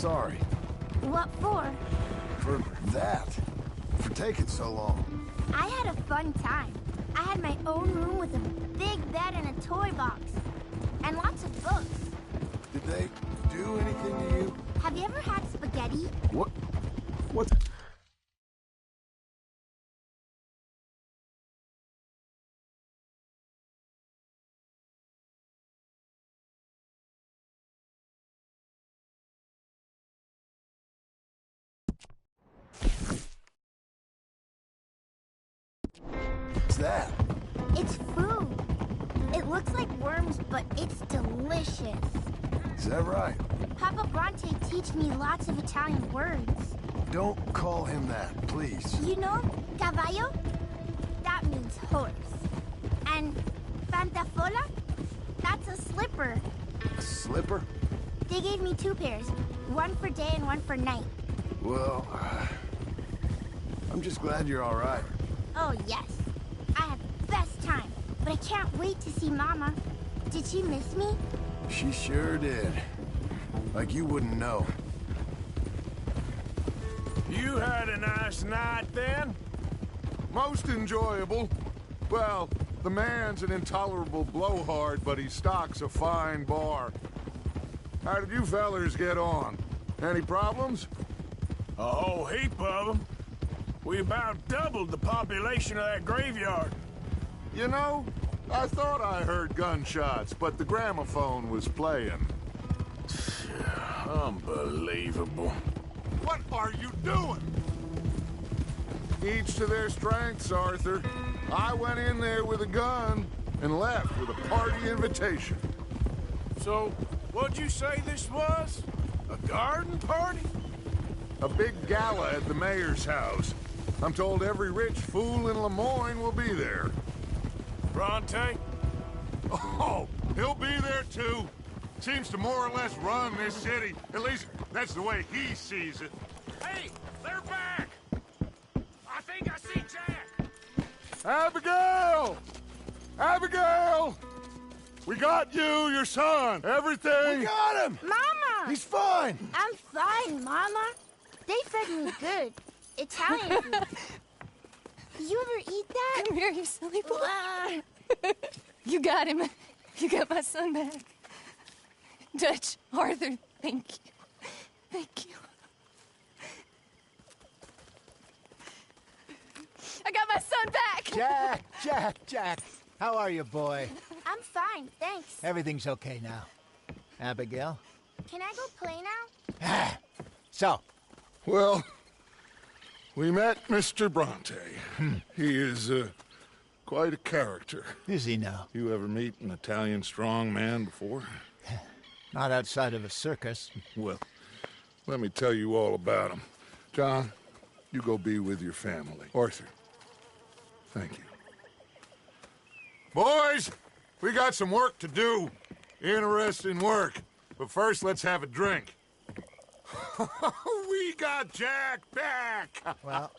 sorry. What for? For that. For taking so long. I had a fun time. I had my own room with a big bed and a toy box. And lots of books. Did they do anything to you? Have you ever had spaghetti? What? What? What's that? It's food. It looks like worms, but it's delicious. Is that right? Papa Bronte teach me lots of Italian words. Don't call him that, please. You know, caballo? That means horse. And pantafola? That's a slipper. A slipper? They gave me 2 pairs. One for day and one for night. Well, I'm just glad you're all right. Oh, yes. I had the best time. But I can't wait to see Mama. Did she miss me? She sure did. Like you wouldn't know. You had a nice night then? Most enjoyable. Well, the man's an intolerable blowhard, but he stocks a fine bar. How did you fellers get on? Any problems? A whole heap of them. We about doubled the population of that graveyard. You know, I thought I heard gunshots, but the gramophone was playing. Unbelievable. What are you doing? Each to their strengths, Arthur. I went in there with a gun and left with a party invitation. So, what'd you say this was? A garden party? A big gala at the mayor's house. I'm told every rich fool in Lemoyne will be there. Bronte? Oh, he'll be there too. Seems to more or less run this city. At least, that's the way he sees it. Hey, they're back! I think I see Jack! Abigail! Abigail! We got you, your son, everything! We got him! Mama! He's fine! I'm fine, Mama. They fed me good. Italian food. Did you ever eat that? Come here, you silly boy. You got him. You got my son back. Dutch, Arthur, thank you. Thank you. I got my son back! Jack. How are you, boy? I'm fine, thanks. Everything's okay now. Abigail? Can I go play now? So, Well, we met Mr. Bronte. He is, quite a character. is he now? You ever meet an Italian strong man before? Not outside of a circus. Well, let me tell you all about him. John, you go be with your family. Arthur, thank you. Boys, we got some work to do. Interesting work. But first, let's have a drink. We got Jack back! Well,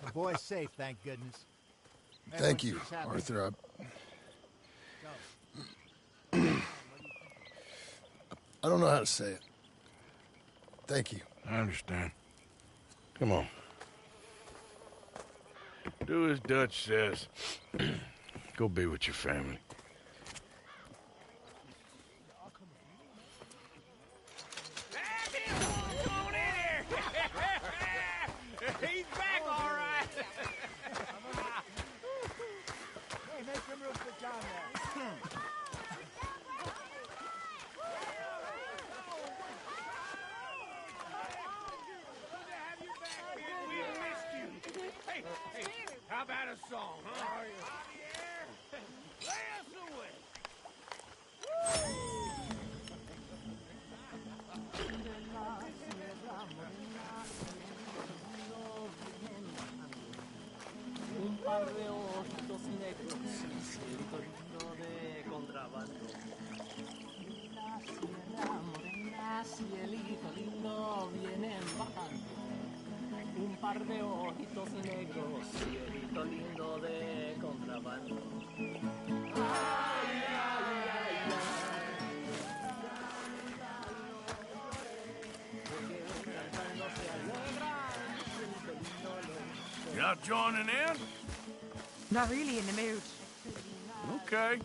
the boy's safe, thank goodness. Thank you, Everyone seems happy. Arthur. I don't know how to say it. Thank you. I understand. Come on. Do as Dutch says. Go be with your family. Come on in here! He's back, all right! Hey, make some room for John there. We missed you. Hey, how about a song, huh? Lay us away. Un par de ojitos negros, cielito lindo de contrabando. La sierra morena, cielito lindo, vienen bajando. Un par de ojitos negros, cielito lindo de contrabando. Ay, ay, ay, ay. Porque Not joining in? Not really in the mood. Okay.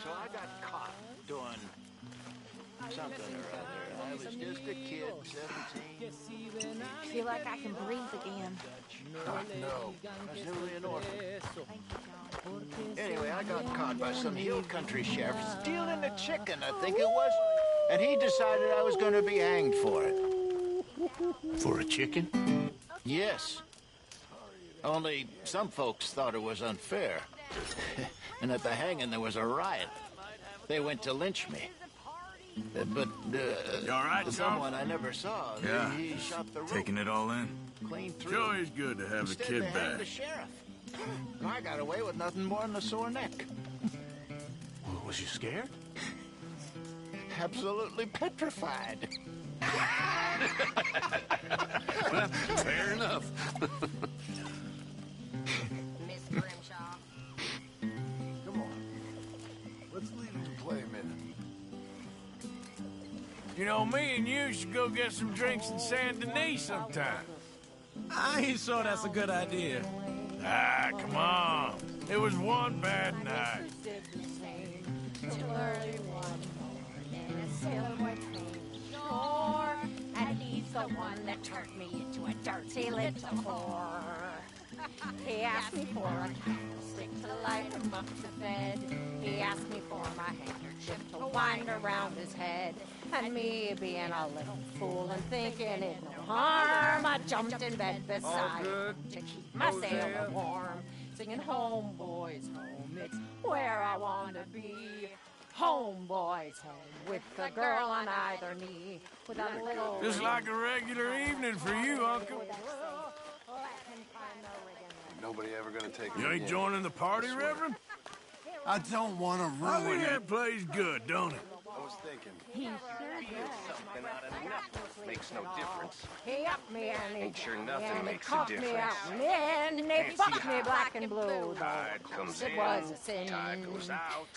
So I got caught doing something or other. I was just a kid, 17. I feel like I can breathe again. No, I was newly an orphan. Thank you, John. Anyway, I got caught by some hill country sheriff stealing a chicken, I think it was. And he decided I was going to be hanged for it. For a chicken? Yes. Only some folks thought it was unfair. And at the hanging, there was a riot. They went to lynch me. But You all right, someone I never saw, Yeah. he shot the rope Taking it all in? clean through. Sure is good to have a Instead, kid they hanged back. the sheriff. And I got away with nothing more than a sore neck. Was you scared? Absolutely petrified. Well, fair enough. Miss Grimshaw. Come on. Let's leave him to play a minute. You know, me and you should go get some drinks in Saint Denis sometime. I ain't sure that's a good idea. Ah, come on. It was one bad night. And he's the one that turned me into a dirty little whore. He asked me for a candlestick to light him up to bed. He asked me for my handkerchief to wind around his head. And me being a little fool and thinking it no harm, I jumped in bed beside him to keep my sailor warm. Singing home, boys, home, it's where I want to be. Home, boys, home, with the girl on either knee. With a little... Just like a regular evening for you, Uncle. Nobody ever gonna take You me ain't again. joining the party, Reverend? I don't want to I think ruin it. that plays good, don't it? I was thinking. He sure does. Something out of nothing makes no difference. He upped me and he Ain't sure nothing and he makes a coughed me difference. out. And then he Can't fucked see me how. black and blue. Tide comes It in, was a sin. tide goes out.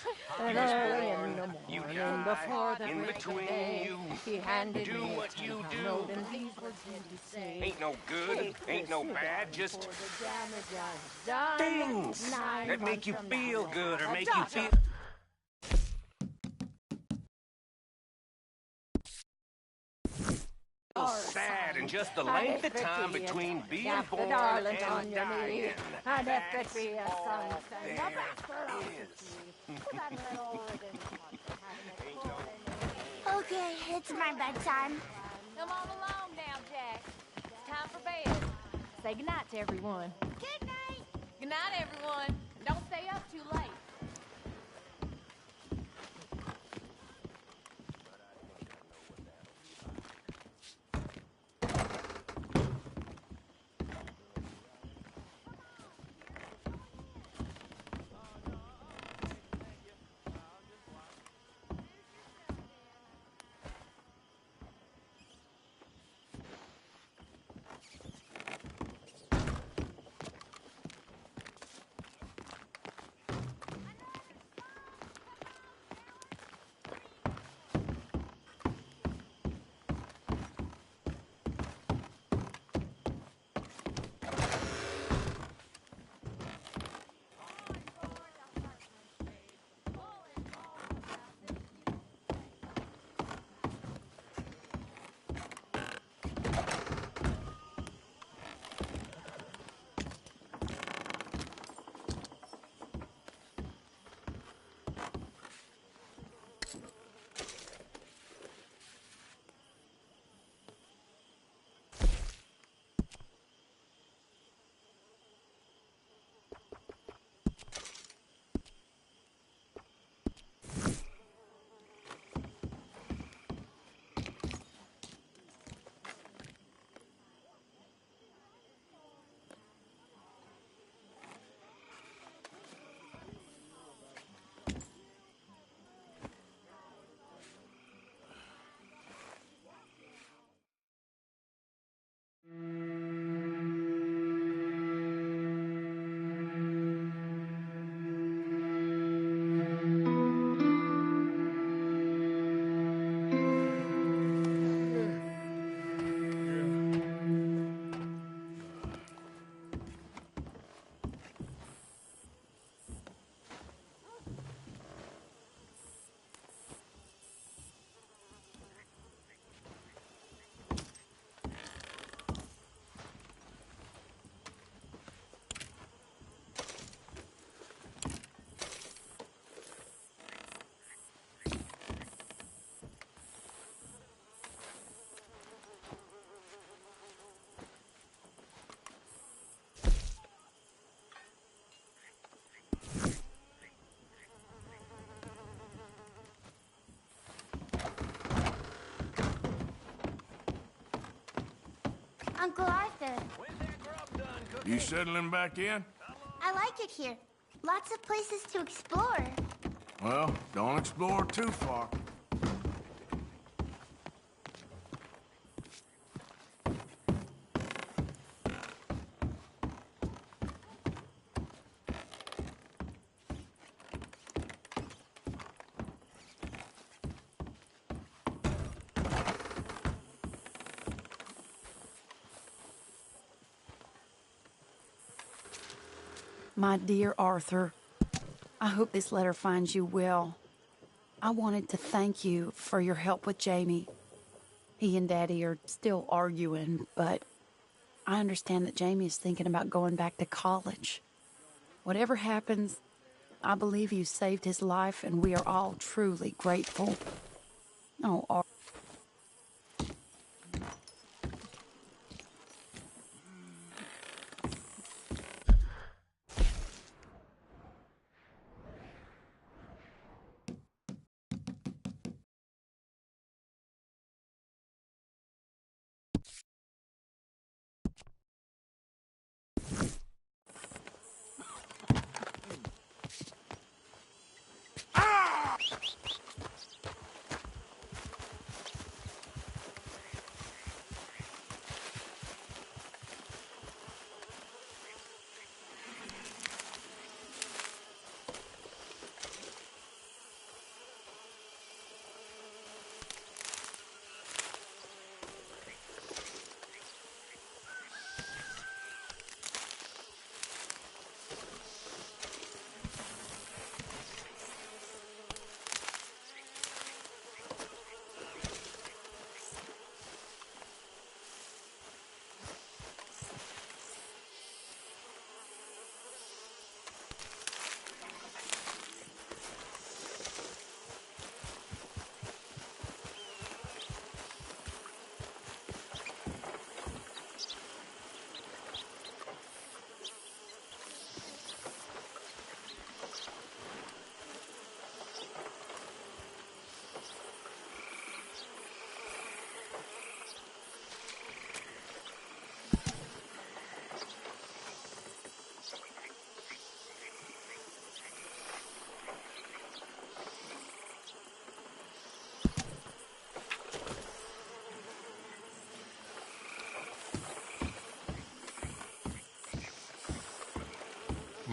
And early in the You morning, die, before the in break of between day, you. he handed Do me what a you 10-pound do. note, and these words did he say. Ain't no good, ain't no bad, just For the damage I've done. things 9 that make you months from feel now. good or A make you doctor. feel. Sad and just the length of time between being born and dying. And if it be a son, There is. Okay, it's my bedtime. Come on along now, Jack. It's time for bed. Say goodnight to everyone. Good night. Good night, everyone. Don't stay up too late. Uncle Arthur, You settling back in? I like it here. Lots of places to explore. Well, don't explore too far. My dear Arthur, I hope this letter finds you well. I wanted to thank you for your help with Jamie. He and Daddy are still arguing, but I understand that Jamie is thinking about going back to college. Whatever happens, I believe you saved his life, and we are all truly grateful. Oh, Arthur.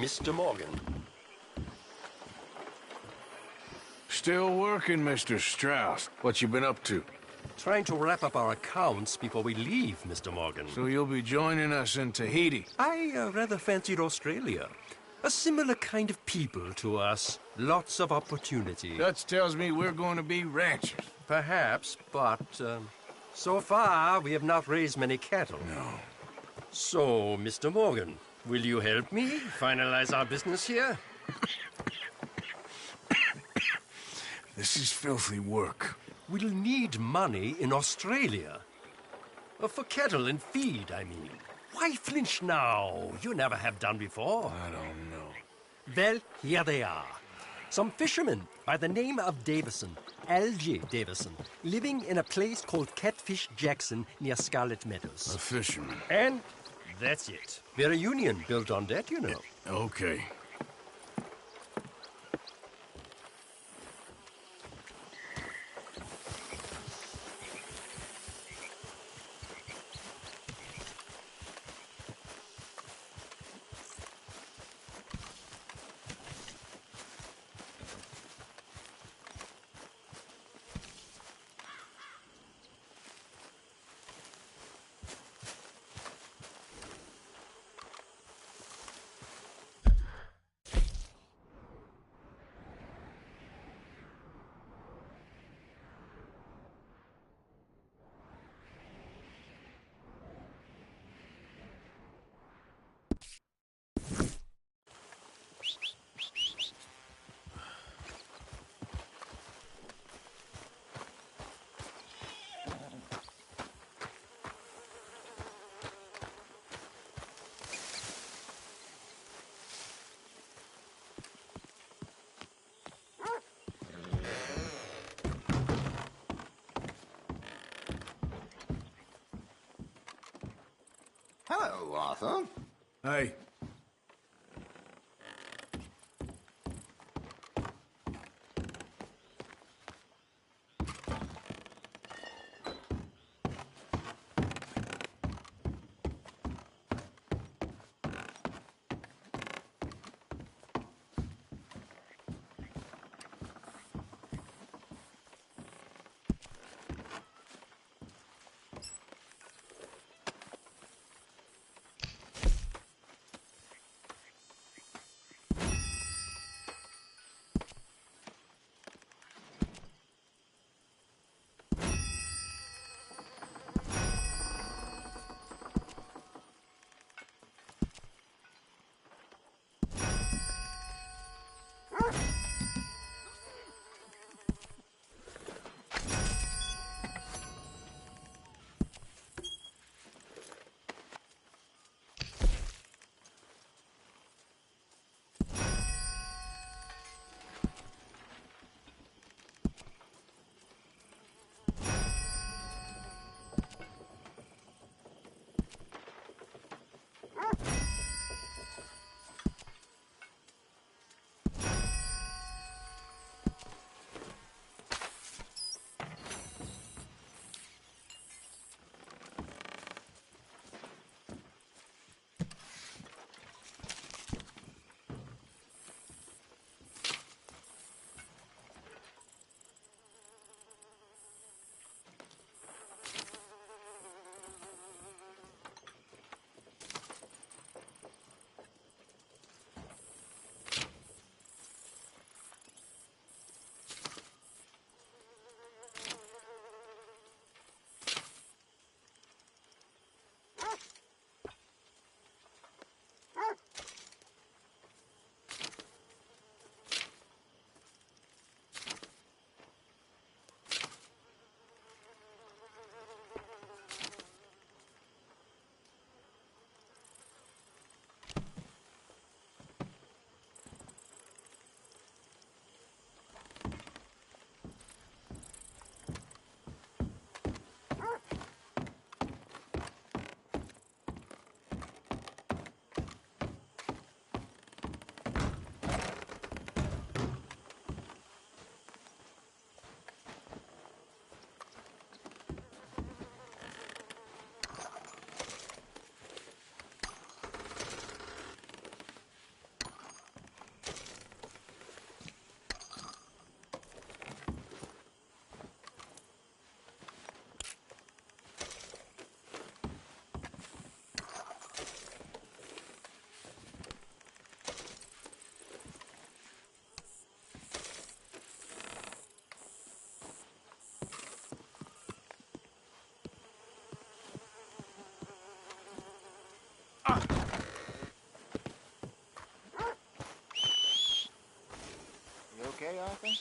Mr. Morgan. Still working, Mr. Strauss. What you been up to? Trying to wrap up our accounts before we leave, Mr. Morgan. So you'll be joining us in Tahiti? I rather fancied Australia. A similar kind of people to us. Lots of opportunity. Dutch tells me we're going to be ranchers. Perhaps, but so far we have not raised many cattle. No. So, Mr. Morgan, will you help me finalize our business here? This is filthy work. We'll need money in Australia. For cattle and feed, I mean. Why flinch now? You never have done before. I don't know. Well, here they are. Some fishermen by the name of Davison, L.J. Davison, living in a place called Catfish Jackson near Scarlet Meadows. A fisherman. And that's it. We're a union built on that, you know. Okay. Hello, Arthur. Hey. something?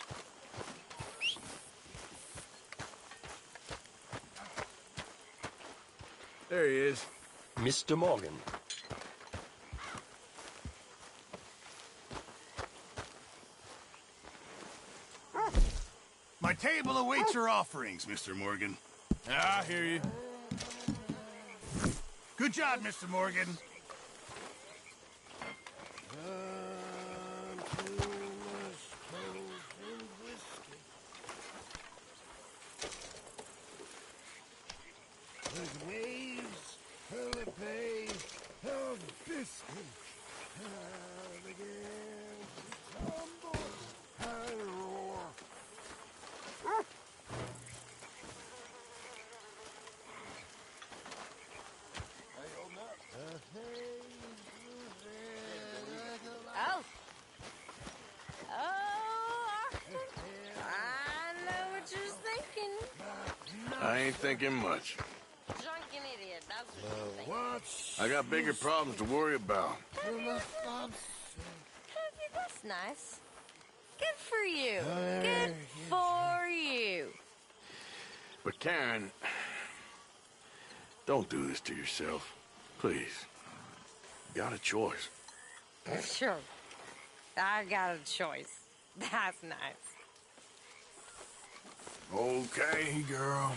There he is. Mr. Morgan. My table awaits your offerings, Mr. Morgan. I hear you. Good job, Mr. Morgan. Waves, hurricane, of biscuit. Begin to tumble and roar. Oh. Oh, I know what you're thinking. I ain't thinking much. Drunken idiot, that's what you're thinking. I got bigger problems to worry about. That's nice. Good for you. Good for you. But Karen, don't do this to yourself. Please. You got a choice. Sure. I got a choice. That's nice. Okay, girl.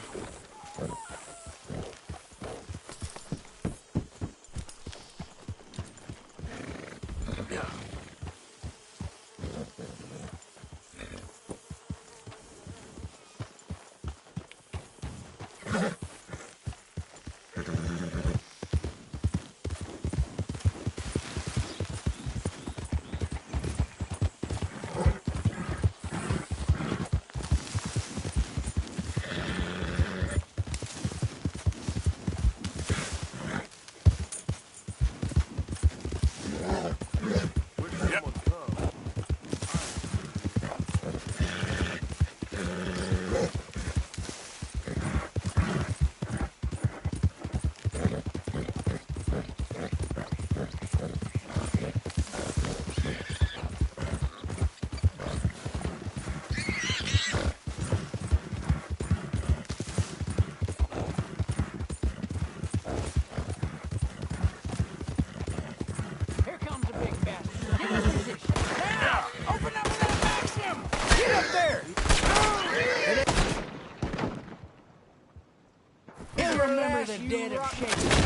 Here comes a big bastard. Get in position. Now! Open up that maximum! Get up there! He'll remember the dead of Shakespeare.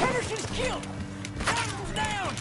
Henderson's killed! Down, down!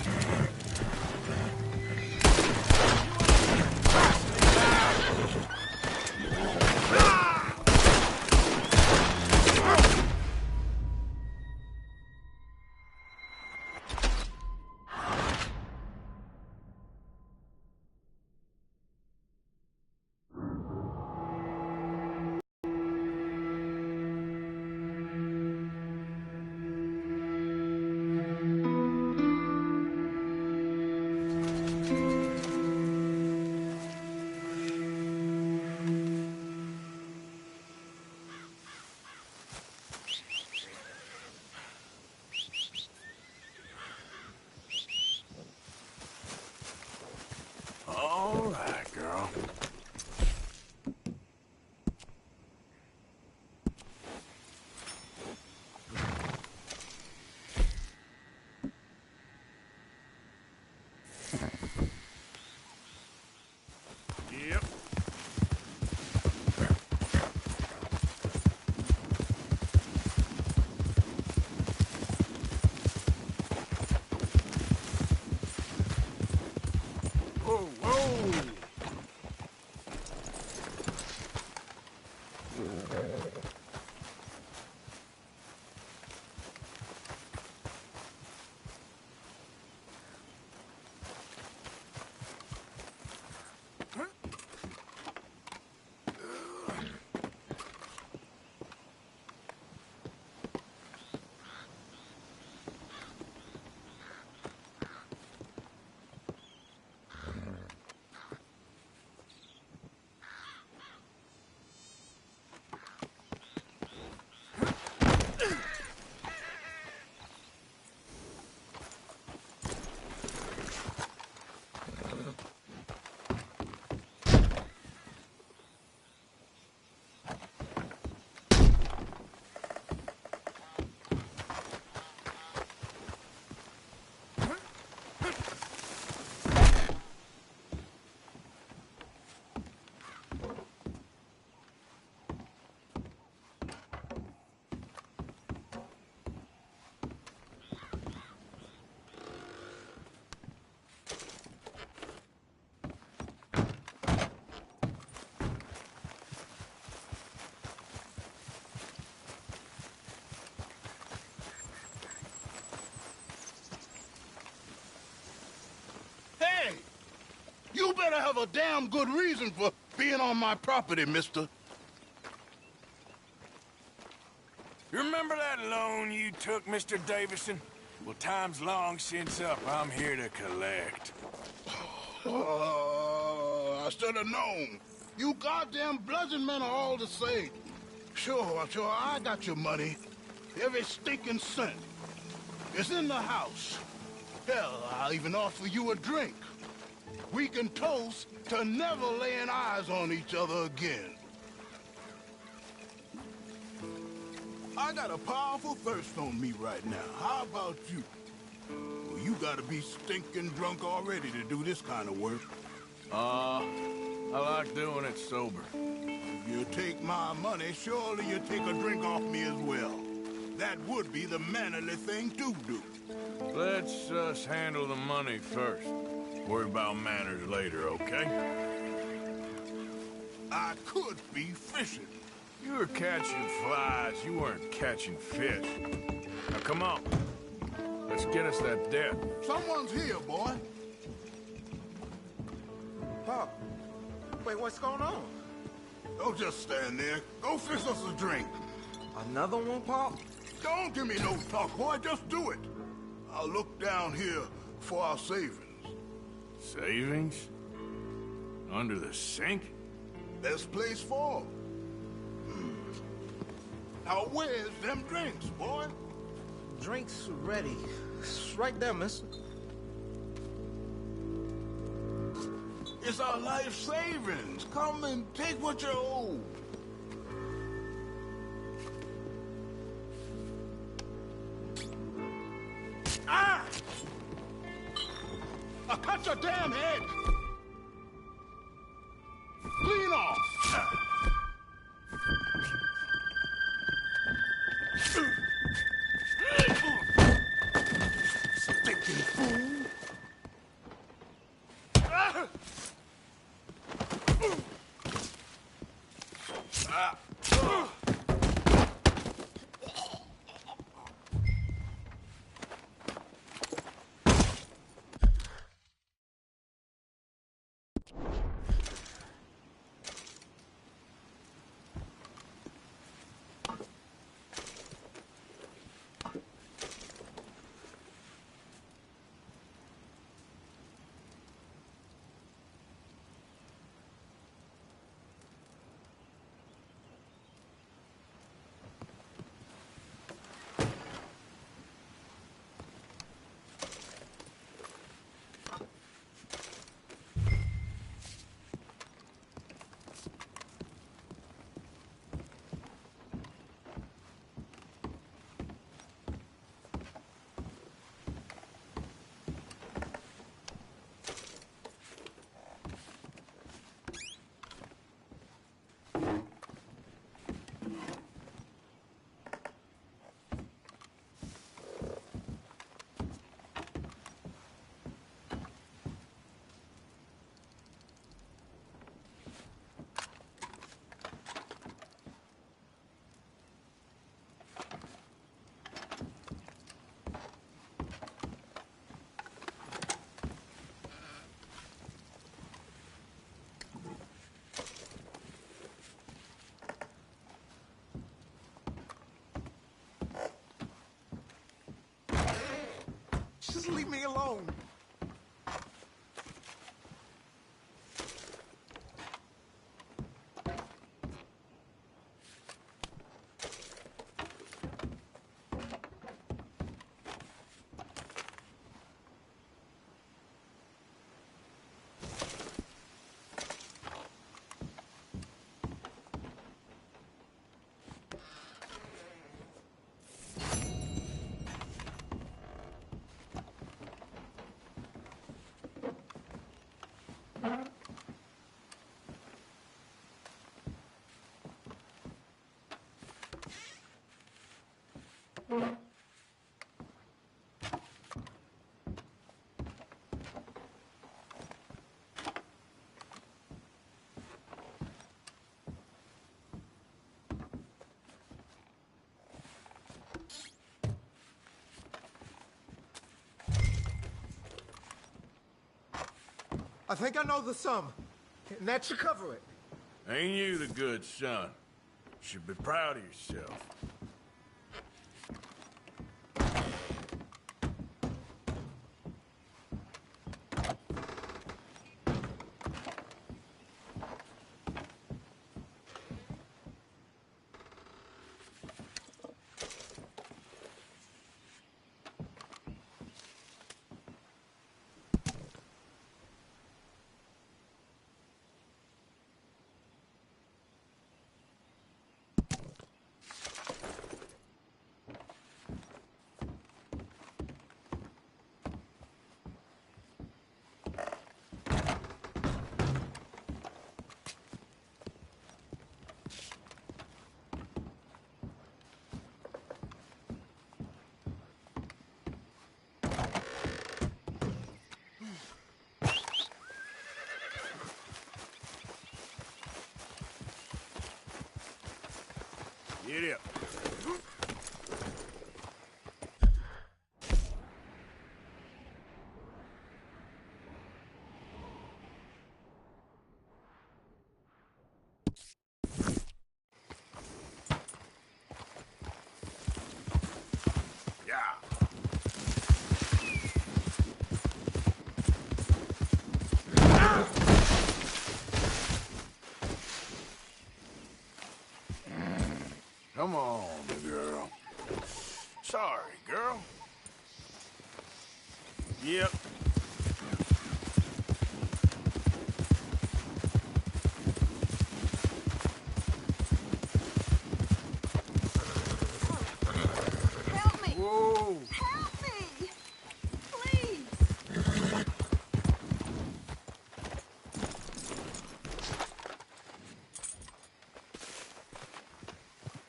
All right, girl. Yep. Whoa, whoa! better have a damn good reason for being on my property, mister. You remember that loan you took, Mr. Davison? Well, time's long since up. I'm here to collect. I should have known. You goddamn bludgeon men are all the same. Sure, I got your money. Every stinking cent. It's in the house. Hell, I'll even offer you a drink. We can toast to never laying eyes on each other again. I got a powerful thirst on me right now. How about you? Well, you gotta be stinking drunk already to do this kind of work. I like doing it sober. If you take my money, surely you take a drink off me as well. That would be the mannerly thing to do. Let's us handle the money first. Worry about manners later, okay? I could be fishing. You were catching flies. You weren't catching fish. Now, come on. Let's get us that debt. Someone's here, boy. Pop, wait, what's going on? Don't just stand there. Go fish us a drink. Another one, Pop? Don't give me no talk, boy. Just do it. I'll look down here for our savings. Savings? Under the sink? Best place for 'em. Now where's them drinks, boy? Drinks ready. It's right there, mister. It's our life savings. Come and take what you owe. Ah! I cut your damn head! Clean off! Stinking fool! Ah! I think I know the sum. And that should cover it. Ain't you the good son? Should be proud of yourself. Get up. Come on, girl. Sorry, girl. Yep. Help me! Whoa! Help me! Please!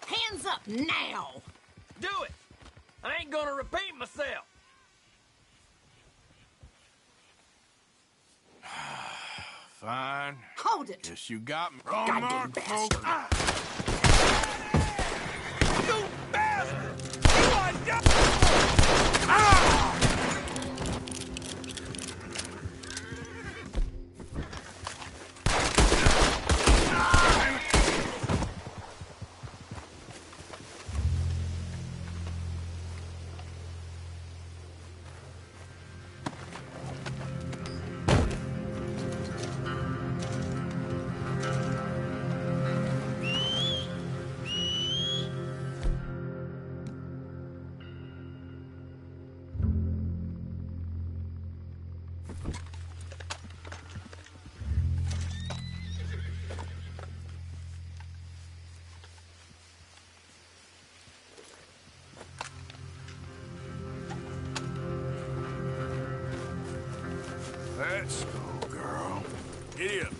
Hands up now! Do it! I ain't gonna repeat myself. Fine. Hold it! Guess you got me. Wrong Goddamn mark, bastard. You bastard! You are done! Let's go, girl. Giddy up.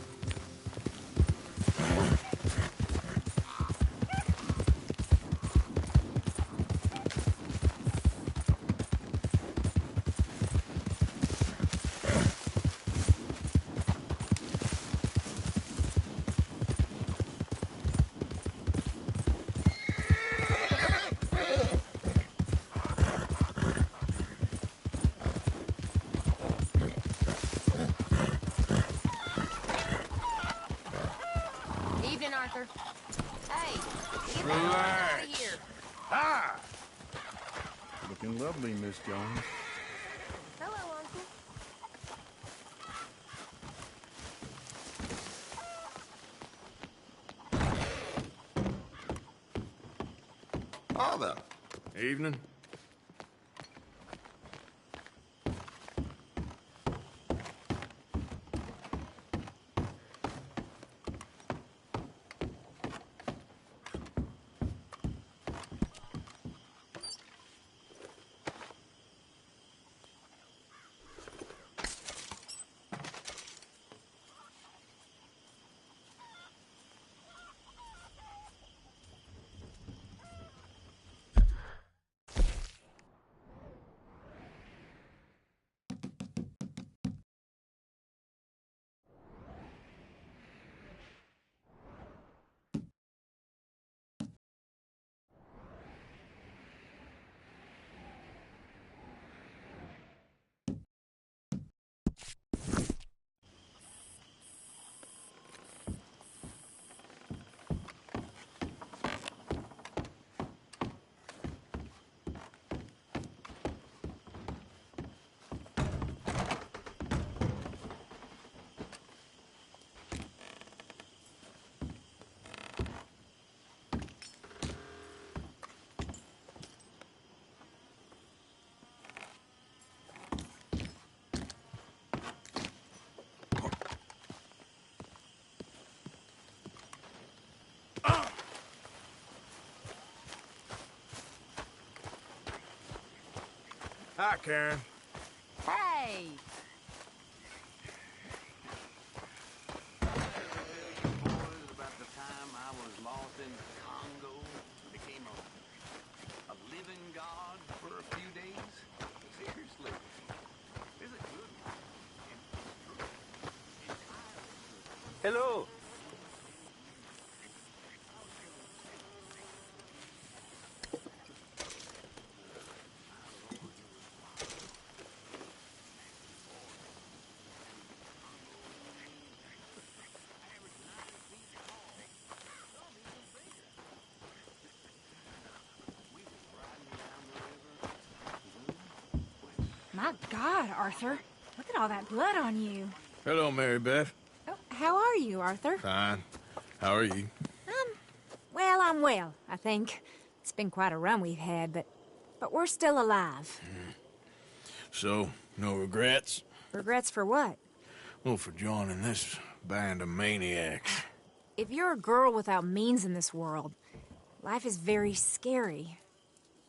Evening, Arthur. Hey, get the hell out of here. Hi! Looking lovely, Miss Jones. Hello, Uncle. Father. Evening. Hi, Karen. Hey! About the time I was lost in Congo, became a living god for a few days. Seriously, it's a good one. Hello. My God, Arthur. Look at all that blood on you. Hello, Mary Beth. Oh, how are you, Arthur? Fine. How are you? Well, I'm well, I think. It's been quite a run we've had, but we're still alive. So, no regrets? Regrets for what? Well, for joining this band of maniacs. If you're a girl without means in this world, life is very scary.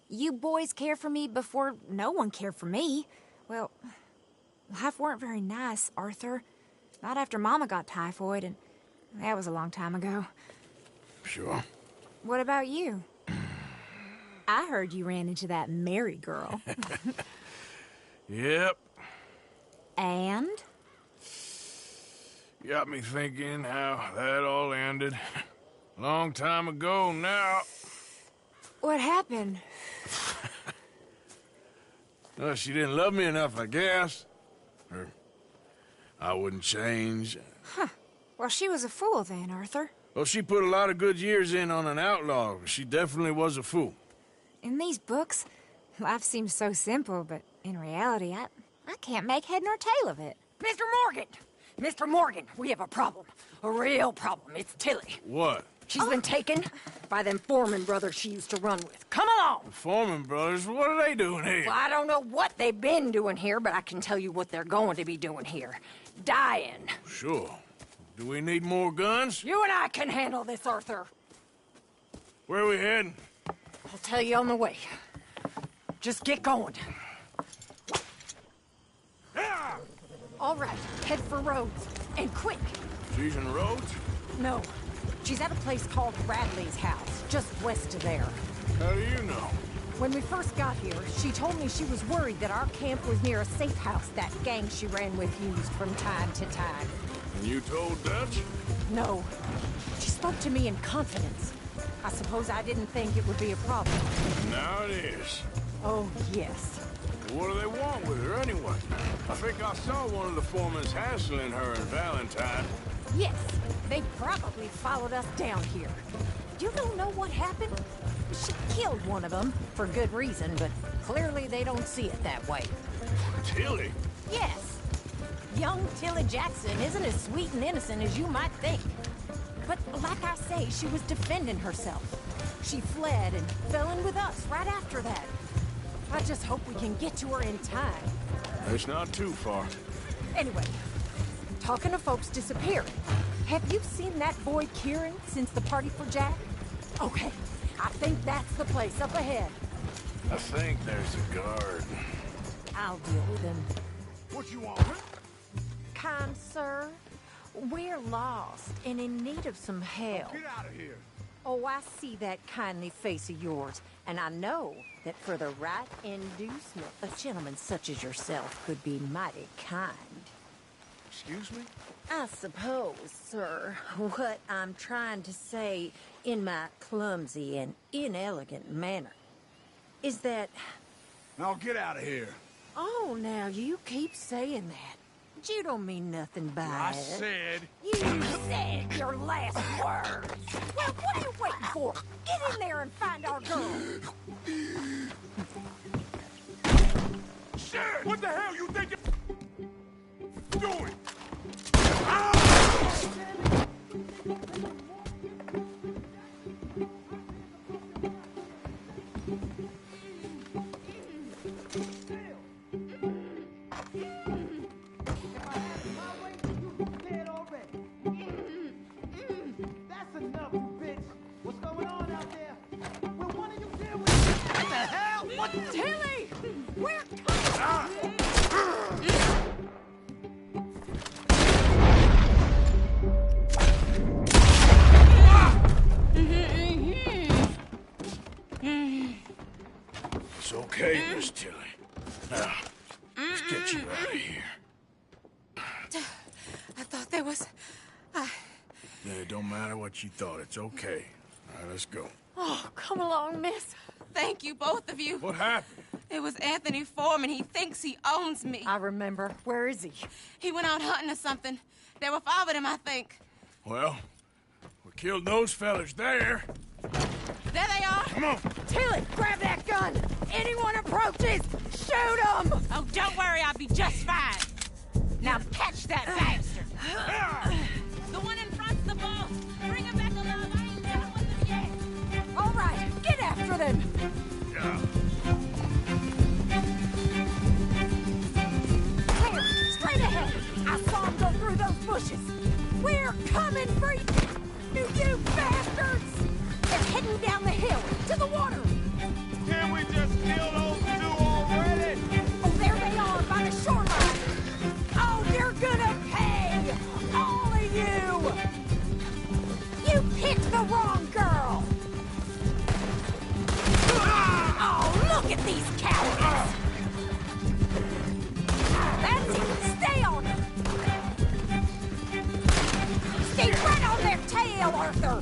You boys cared for me before no one cared for me. Well, life weren't very nice, Arthur. Not after Mama got typhoid, and that was a long time ago. Sure. What about you? I heard you ran into that Mary girl. Yep. And? Got me thinking how that all ended. Long time ago now. What happened? Well, she didn't love me enough, I guess. Or I wouldn't change. Huh. Well, she was a fool then, Arthur. Well, she put a lot of good years in on an outlaw. She definitely was a fool. In these books, life seems so simple, but in reality, I can't make head nor tail of it. Mr. Morgan! Mr. Morgan, we have a problem. A real problem. It's Tilly. What? She's been taken by them Foreman brothers she used to run with. Come along! The Foreman brothers? What are they doing here? Well, I don't know what they've been doing here, but I can tell you what they're going to be doing here. Dying. Sure. Do we need more guns? You and I can handle this, Arthur. Where are we heading? I'll tell you on the way. Just get going. All right, head for Rhodes, and quick. She's in Rhodes? No, she's at a place called Bradley's house, just west of there. How do you know? When we first got here, she told me she was worried that our camp was near a safe house that gang she ran with used from time to time. And you told Dutch? No. She spoke to me in confidence. I suppose I didn't think it would be a problem. Now it is. Oh, yes. What do they want with her anyway? I think I saw one of the foremans hassling her and Valentine. Yes, they probably followed us down here. You don't know what happened? She killed one of them, for good reason, but clearly they don't see it that way. Tilly? Yes. Young Tilly Jackson isn't as sweet and innocent as you might think. But like I say, she was defending herself. She fled and fell in with us right after that. I just hope we can get to her in time. It's not too far. Anyway, talking to folks disappearing. Have you seen that boy Kieran since the party for Jack? Okay, I think that's the place up ahead. I think there's a guard. I'll deal with him. What you want? Kind sir, we're lost and in need of some help. Get out of here. Oh, I see that kindly face of yours, and I know that for the right inducement, a gentleman such as yourself could be mighty kind. Excuse me? I suppose, sir, what I'm trying to say in my clumsy and inelegant manner is that... Now get out of here. Oh, now you keep saying that. But you don't mean nothing by I it. said... You said your last words. Well, what are you waiting for? Get in there and find our girl. Shit! What the hell you think you're doing? That's enough, you bitch. What's going on out there? Will one of you deal with it? What the hell? What? Tilly! We're coming! Tilly. Now, let's get you out of here. I thought there was... Yeah, it don't matter what you thought. It's okay. All right, let's go. Oh, come along, miss. Thank you, both of you. What happened? It was Anthony Foreman. He thinks he owns me. I remember. Where is he? He went out hunting or something. There were 5 of them, I think. Well, we killed those fellas there. There they are. Come on. Tilly, grab that gun. Anyone approaches, shoot them. Oh, don't worry. I'll be just fine. Now catch that bastard. The one in front's the boss. Bring him back alive. I ain't done with him yet. All right, get after them. Yeah. Here, straight ahead. I saw him go through those bushes. We're coming for you bastards! They're heading down the hill to the water. Can't we just kill those 2 already? Oh, there they are by the shoreline. Oh, you're gonna pay, all of you. You picked the wrong girl. Oh, look at these cowards. That's it. Stay on her. Stay right on their tail, Arthur.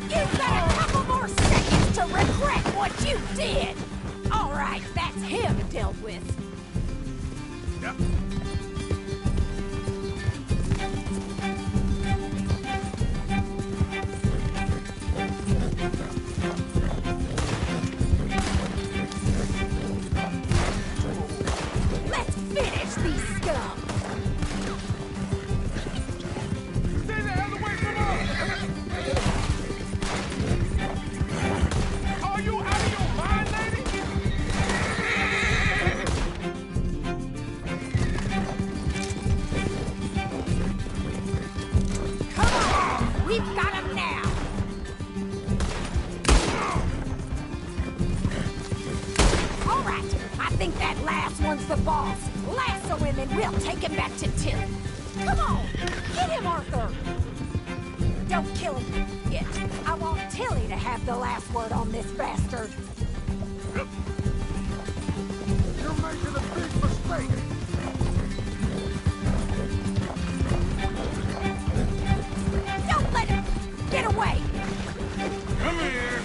You've got a couple more seconds to regret what you did. All right, that's him dealt with. Yep. Let's finish these scum. Stay the hell away from us! Are you out of your mind, lady? Come on, we've got him now. All right, I think that last one's the boss. Lasso him and we'll take him back to Tilly. Come on, get him, Arthur. Don't kill him yet. I want Tilly to have the last word on this bastard. You're making a big mistake. Don't let him get away. Come here.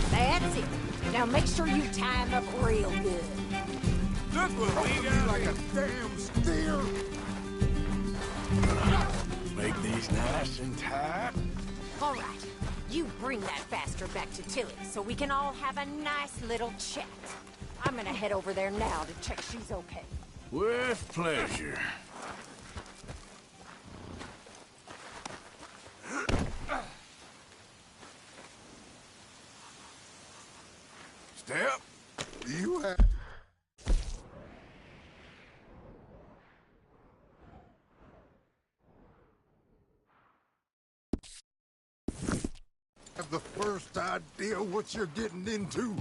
That's it. Now make sure you tie him up real good. Look what we got. Like a damn steer. Make these nice and tight. All right, you bring that bastard back to Tilly so we can all have a nice little chat. I'm gonna head over there now to check she's okay. With pleasure. Step. You have the first idea what you're getting into.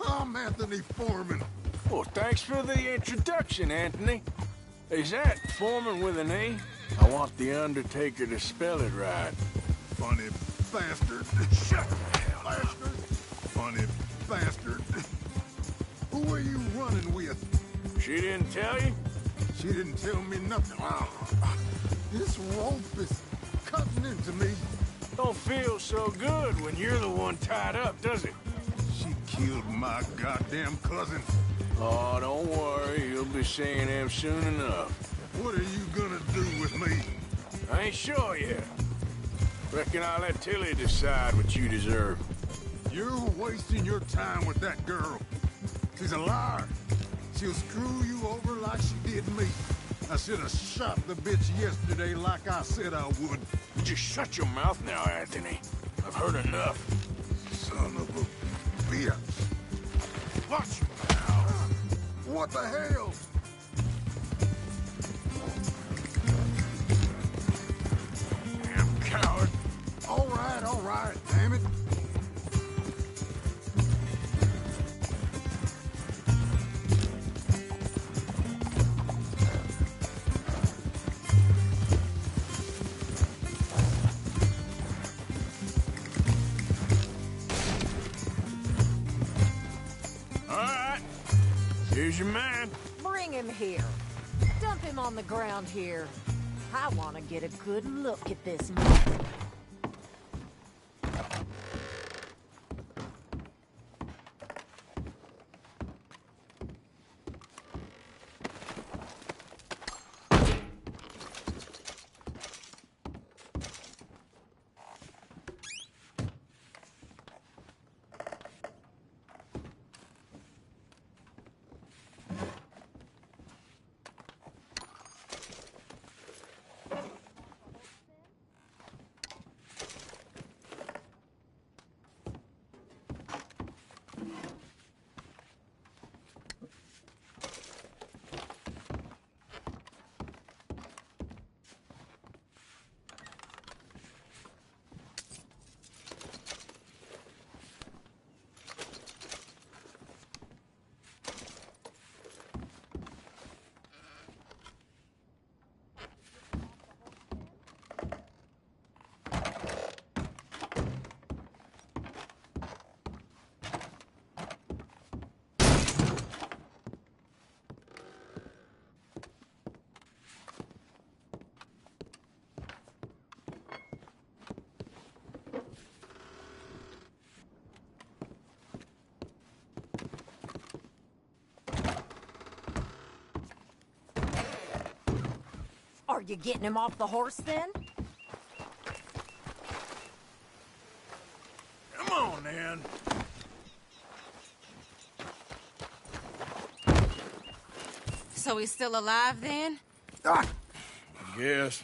I'm Anthony Foreman. Well, thanks for the introduction, Anthony. Is that Foreman with an E? I want the Undertaker to spell it right. Funny bastard. Shut the hell up. Bastard. Funny bastard. Who are you running with? She didn't tell you? She didn't tell me nothing. This rope is cutting into me. Don't feel so good when you're the one tied up, does it? She killed my goddamn cousin. Oh, don't worry. You'll be seeing him soon enough. What are you gonna do with me? I ain't sure yet. Reckon I'll let Tilly decide what you deserve. You're wasting your time with that girl. She's a liar. She'll screw you over like she did me. I should have shot the bitch yesterday like I said I would. You just shut your mouth now, Anthony. I've heard enough. Son of a bitch. Watch your mouth. What the hell? Damn coward. All right, damn it. Here's your man. Bring him here. Dump him on the ground here. I want to get a good look at this man. Are you getting him off the horse then? Come on, then. So he's still alive then? I guess.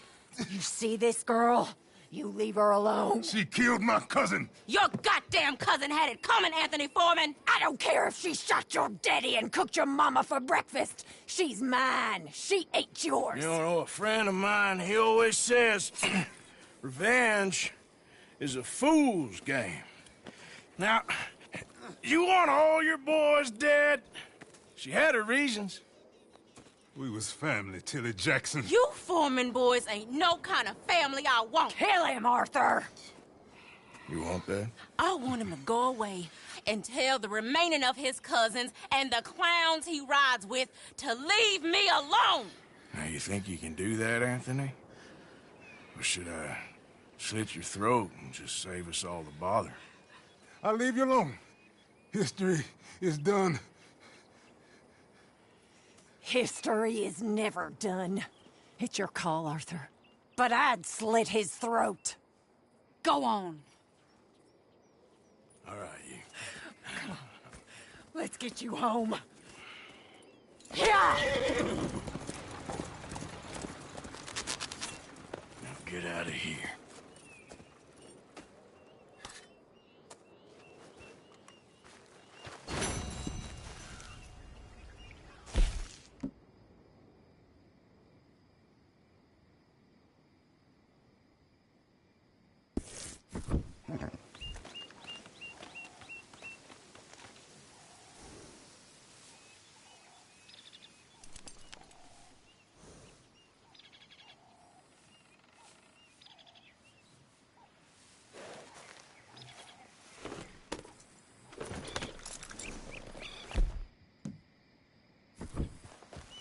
You see this girl? You leave her alone. She killed my cousin. Your goddamn cousin had it coming, Anthony Foreman! I don't care if she shot your daddy and cooked your mama for breakfast. She's mine. She ate yours. You know, a friend of mine, he always says, revenge is a fool's game. Now, you want all your boys dead? She had her reasons. We was family, Tilly Jackson. You Foreman boys ain't no kind of family I want. Kill him, Arthur. You want that? I want him to go away and tell the remaining of his cousins and the clowns he rides with to leave me alone. Now, you think you can do that, Anthony? Or should I slit your throat and just save us all the bother? I'll leave you alone. History is done. History is never done. It's your call, Arthur. But I'd slit his throat. Go on. All right, you. Come on. Let's get you home. Yeah! Now get out of here.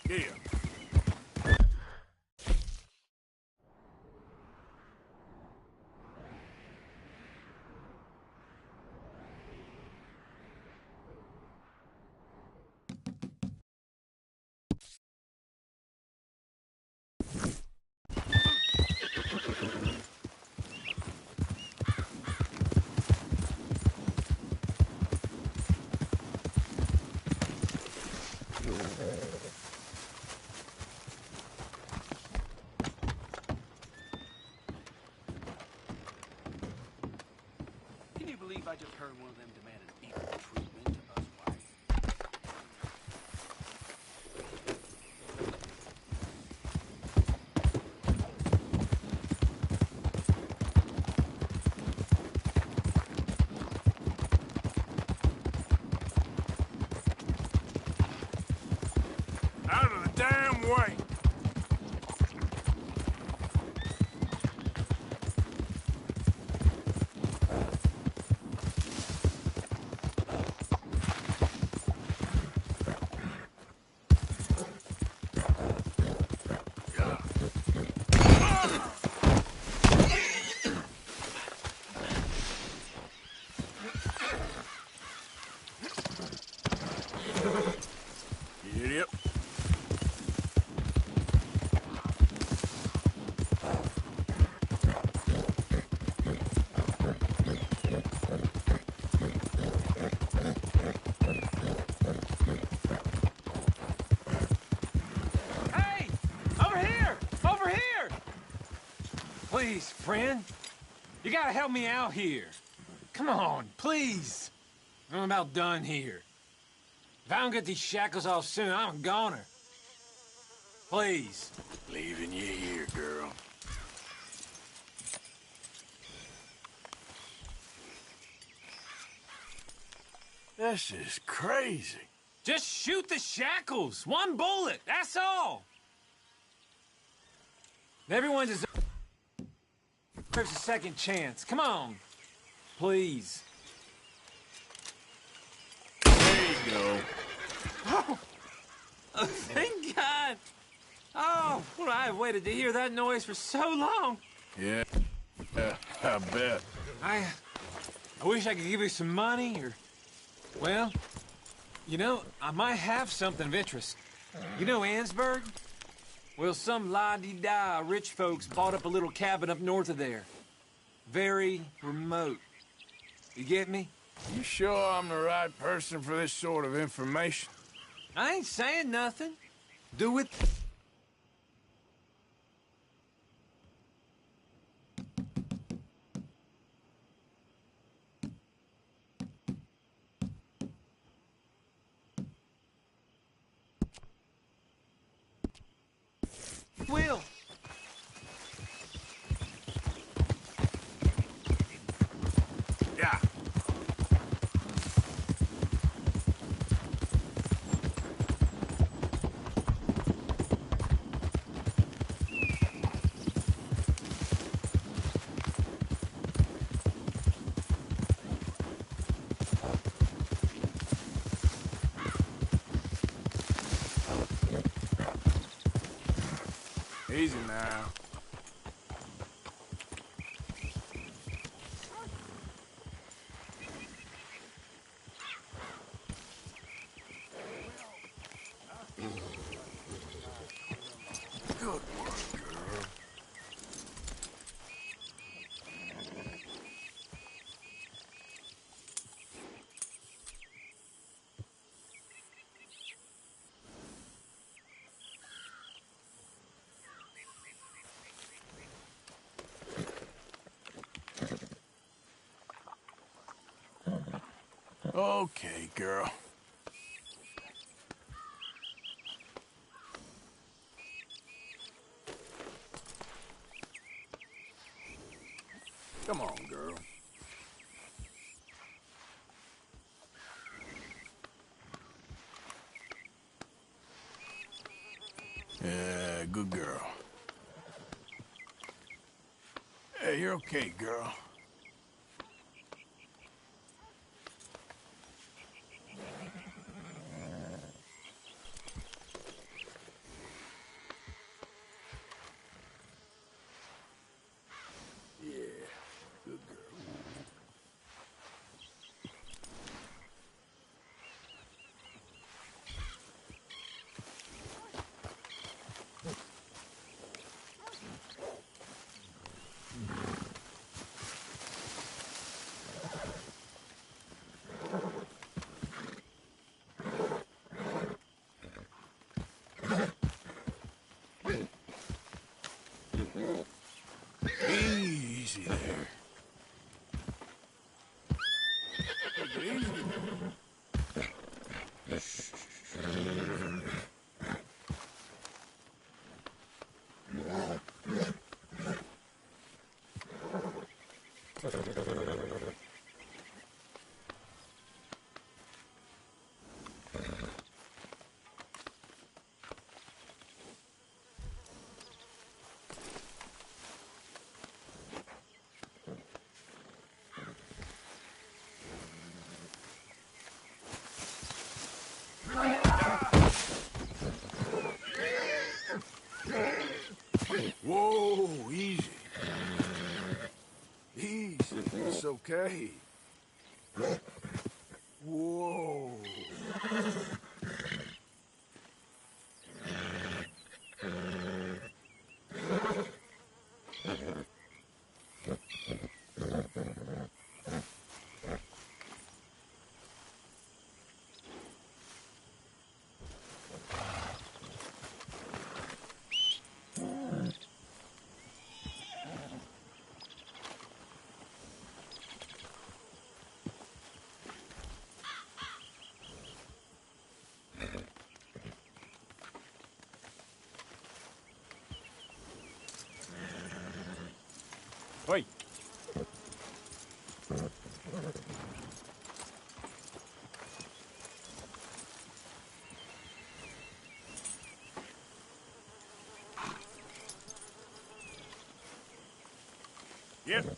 Yeah. Can you believe I just heard one of them demand an equal treatment to us whites? Out of the damn way! Please, friend. You gotta help me out here. Come on, please. I'm about done here. If I don't get these shackles off soon, I'm a goner. Please. Leaving you here, girl. This is crazy. Just shoot the shackles. One bullet, that's all. Everyone deserves a second chance. Come on. Please. There you go. Oh, thank God. Oh, well, I've waited to hear that noise for so long. Yeah, I bet. I wish I could give you some money, or... Well, you know, I might have something of interest. You know Ansburg? Well, some la-di-da rich folks bought up a little cabin up north of there. Very remote. You get me? You sure I'm the right person for this sort of information? I ain't saying nothing. Do it. Will. Yeah. Easy now. Good work, girl. Okay, girl. Come on, girl. Yeah, good girl. Hey, you're okay, girl. Easy there. Easy. Whoa, easy. Easy, it's okay. Whoa. Yep.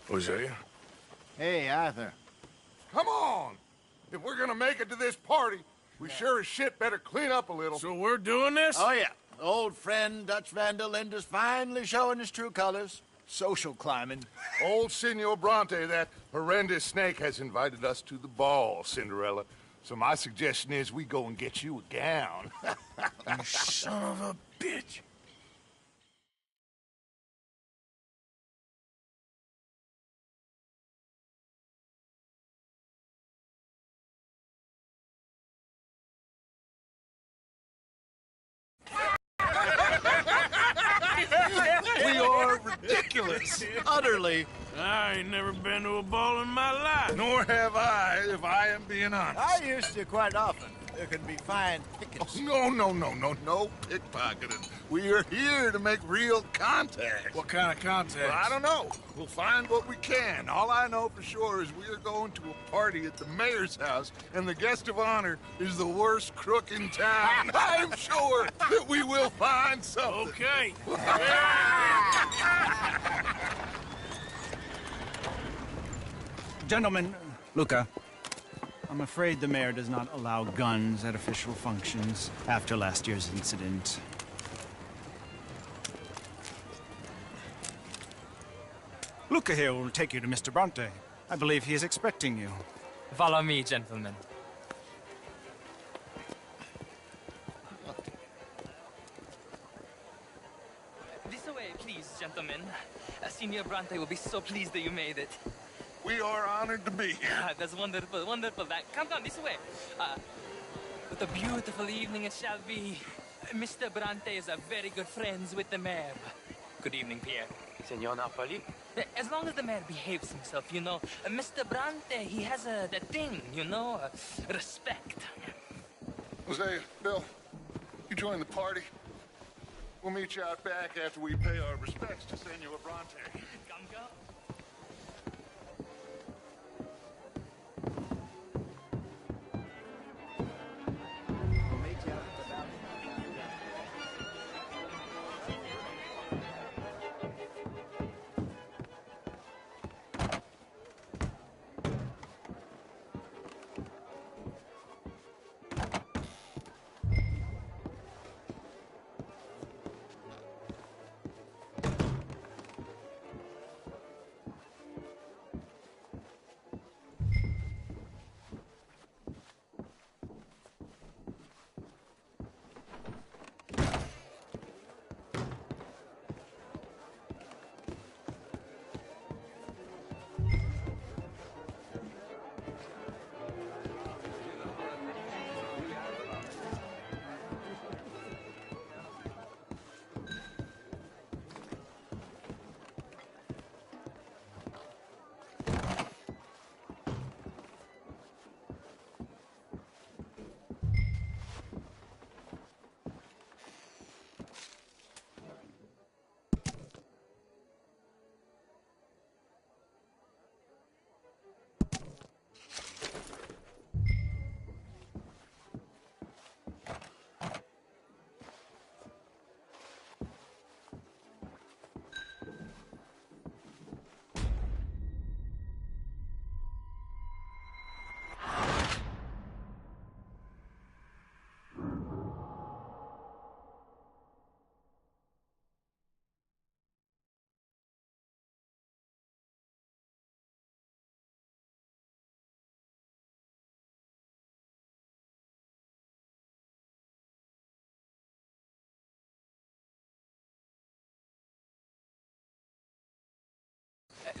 Hosea? Hey, Arthur. Come on! If we're gonna make it to this party, we sure as shit better clean up a little. So we're doing this? Oh, yeah. Old friend Dutch Van der Linde's finally showing his true colors. Social climbing. Old Senor Bronte, that horrendous snake, has invited us to the ball, Cinderella. So my suggestion is we go and get you a gown. You son of a bitch. We are ridiculous. Utterly. I ain't never been to a ball in my life. Nor have I, if I am being honest. I used to quite often. There can be fine pickets. Oh, no pickpocketing. We are here to make real contact. What kind of contact? Well, I don't know. We'll find what we can. All I know for sure is we are going to a party at the mayor's house, and the guest of honor is the worst crook in town. I'm sure that we will find something. Okay. Gentlemen, Luca, I'm afraid the mayor does not allow guns at official functions after last year's incident. Luca here will take you to Mr. Bronte. I believe he is expecting you. Follow me, gentlemen. This way, please, gentlemen. Senior Bronte will be so pleased that you made it. We are honored to be here. That's wonderful, wonderful. Come down this way. What a beautiful evening it shall be. Mr. Bronte is a very good friends with the mayor. Good evening, Pierre. Senor Napoli? As long as the mayor behaves himself, you know. Mr. Bronte, he has that thing, you know, respect. Hosea, Bill, you join the party. We'll meet you out back after we pay our respects to Senor Bronte. Come, go.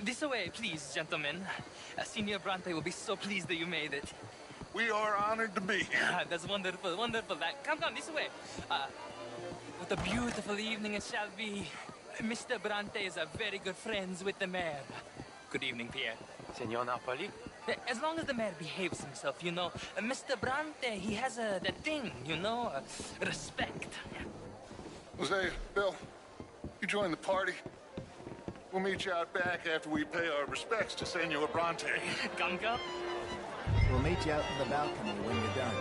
This way, please, gentlemen. Senior Bronte will be so pleased that you made it. We are honored to be here. That's wonderful, wonderful. Come down this way. What a beautiful evening it shall be. Mr. Bronte is a very good friends with the mayor. Good evening, Pierre. Senor Napoli? As long as the mayor behaves himself, you know. Mr. Bronte, he has that thing, you know, respect. Jose, Bill, you join the party. We'll meet you out back after we pay our respects to Senor Bronte. Come. We'll meet you out in the balcony when you're done.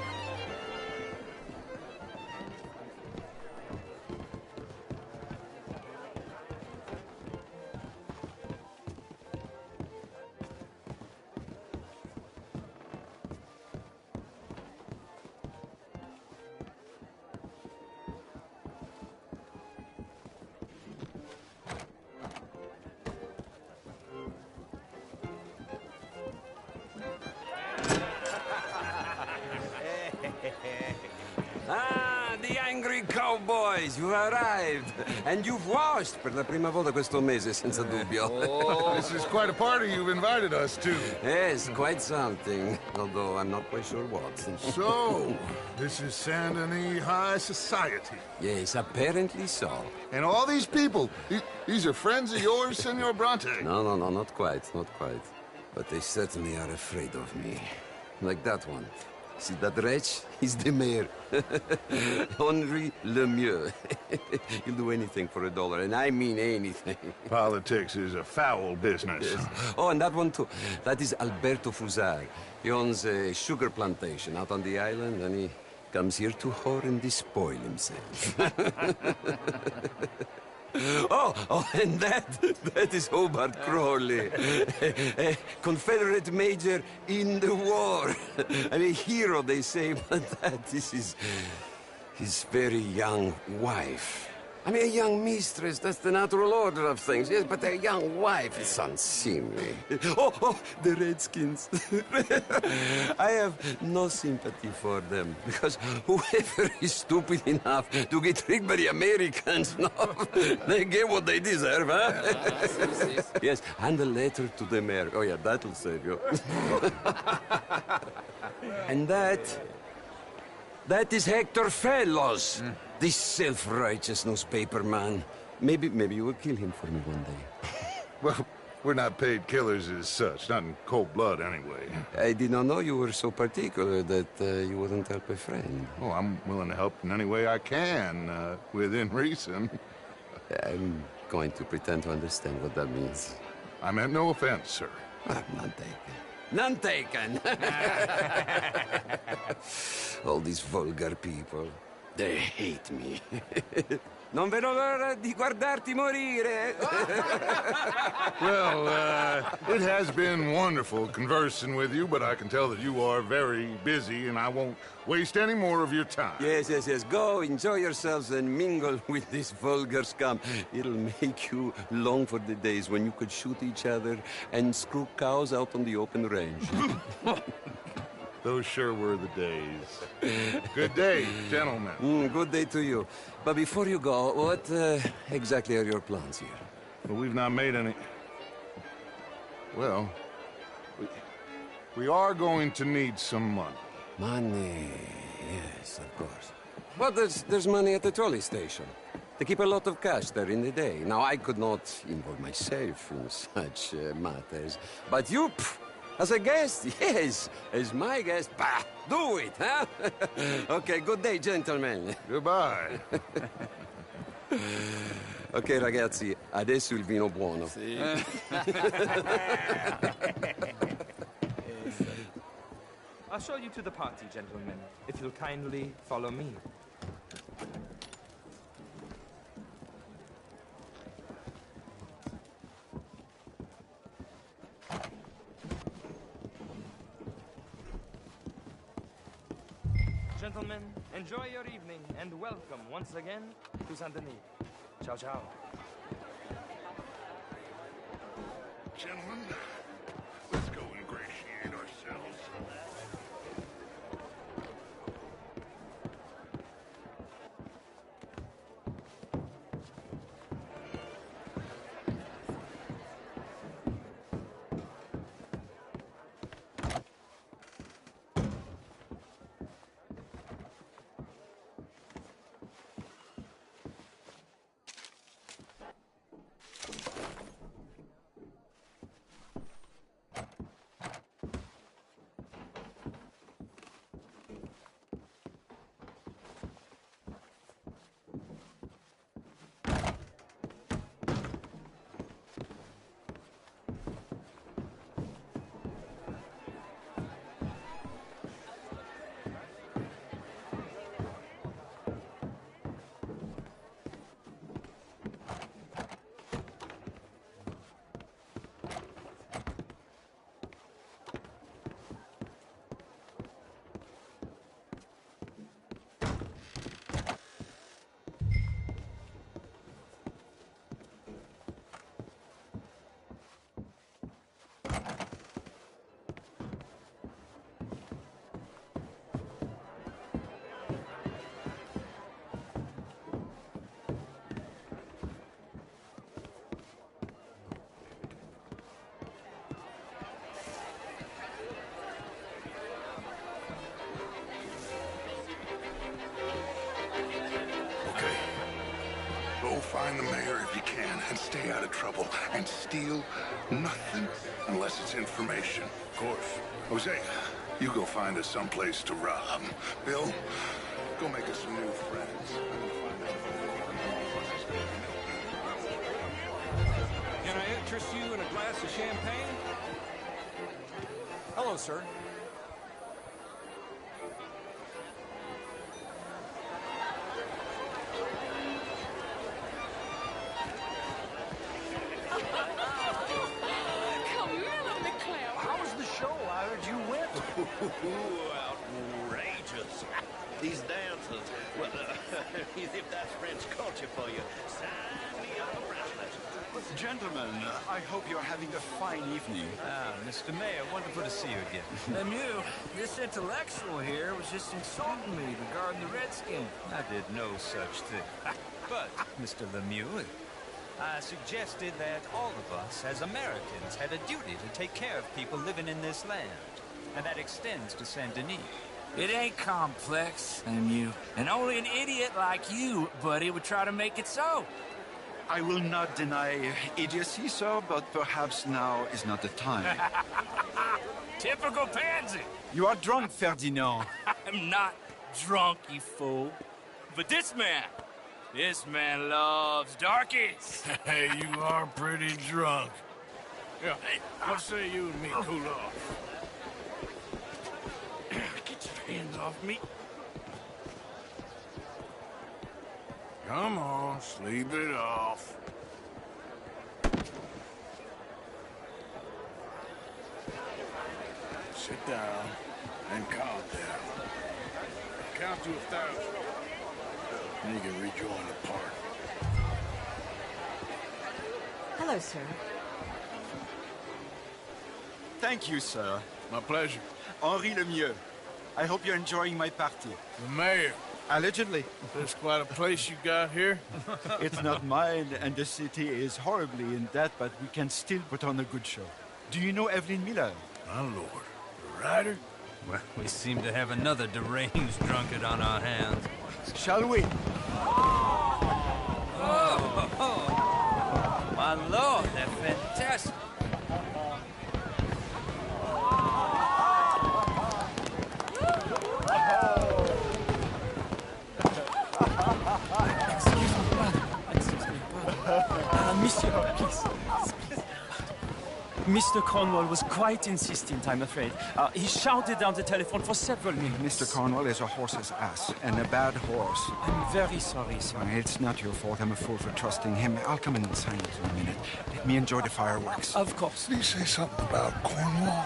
Ah, the angry cowboys, you arrived. And you've washed per la prima volta questo mese, senza dubbio. Oh, this is quite a party you've invited us to. Yes, quite something. Although I'm not quite sure what. So, this is Saint Denis High Society. Yes, apparently so. And all these people, these are friends of yours, Senor Bronte? No, not quite. But they certainly are afraid of me. Like that one. See that wretch? He's the mayor. Henri Lemieux. He'll do anything for $1, and I mean anything. Politics is a foul business. Yes. Oh, and that one too. That is Alberto Fusar. He owns a sugar plantation out on the island, and he comes here to whore and despoil himself. Oh, and that is Hobart Crawley, a Confederate major in the war. I mean, a hero, they say, but that is his very young wife. I mean, a young mistress, that's the natural order of things, yes, but a young wife is unseemly. Oh, the Redskins. I have no sympathy for them, because whoever is stupid enough to get tricked by the Americans, no, they get what they deserve, huh? Yes, and a letter to the mayor. Oh, yeah, that'll save you. And that is Hector Fellows. This self-righteous newspaper man. Maybe you will kill him for me one day. Well, we're not paid killers as such, not in cold blood anyway. I did not know you were so particular that you wouldn't help a friend. Oh, I'm willing to help in any way I can, within reason. I'm going to pretend to understand what that means. I meant no offense, sir. None taken. None taken! All these vulgar people. They hate me. Non vedo l'ora di guardarti morire. Well, it has been wonderful conversing with you, but I can tell that you are very busy, and I won't waste any more of your time. Yes. Go, enjoy yourselves, and mingle with this vulgar scum. It'll make you long for the days when you could shoot each other and screw cows out on the open range. Those sure were the days. Good day, gentlemen. Good day to you. But before you go, what exactly are your plans here? Well, we've not made any... Well, we are going to need some money. Money, yes, of course. But there's money at the trolley station. They keep a lot of cash there in the day. Now, I could not involve myself in such matters. But you... As a guest, yes. As my guest, bah, do it, huh? Okay, good day, gentlemen. Goodbye. Ok, ragazzi, adesso il vino buono. Sì. I'll show you to the party, gentlemen, if you'll kindly follow me. Gentlemen, enjoy your evening, and welcome once again to Saint Denis. Ciao, ciao. Gentlemen, let's go ingratiate ourselves. find the mayor if you can, and stay out of trouble. And steal nothing unless it's information. Of course. Jose, you go find us someplace to rob. Bill, go make us some new friends. Can I interest you in a glass of champagne? Hello, sir. How was the show? I heard you went. Outrageous. These dancers, well, if that's French culture for you, sign me up a bracelet. Gentlemen, I hope you're having a fine evening. Ah, Mr. Mayor, wonderful to see you again. Lemieux, this intellectual here was just insulting me regarding the Redskin. I did no such thing. But, Mr. Lemieux, I suggested that all of us, as Americans, had a duty to take care of people living in this land. And that extends to Saint Denis. It ain't complex, Lemieux. And only an idiot like you, buddy, would try to make it so. I will not deny idiocy, sir, but perhaps now is not the time. Typical pansy. You are drunk, Ferdinand. I'm not drunk, you fool. But this man loves darkies. Hey, you are pretty drunk. Yeah, what say you and me cool off? Get your hands off me. Come on, sleep it off. Sit down and calm down. Count to 1,000. Then you can rejoin the party. Hello, sir. Thank you, sir. My pleasure. Henri Lemieux. I hope you're enjoying my party. The mayor. Allegedly. There's quite a place you got here. It's not mine, and the city is horribly in debt, but we can still put on a good show. Do you know Evelyn Miller? My lord. The writer? Well, we seem to have another deranged drunkard on our hands. Shall we? Oh, my lord, they're fantastic. Monsieur, please. Mr. Cornwall was quite insistent, I'm afraid. He shouted down the telephone for several minutes. Mr. Cornwall is a horse's ass, and a bad horse. I'm very sorry, sir. It's not your fault. I'm a fool for trusting him. I'll come in silence for a minute. Let me enjoy the fireworks. Of course. Did he say something about Cornwall?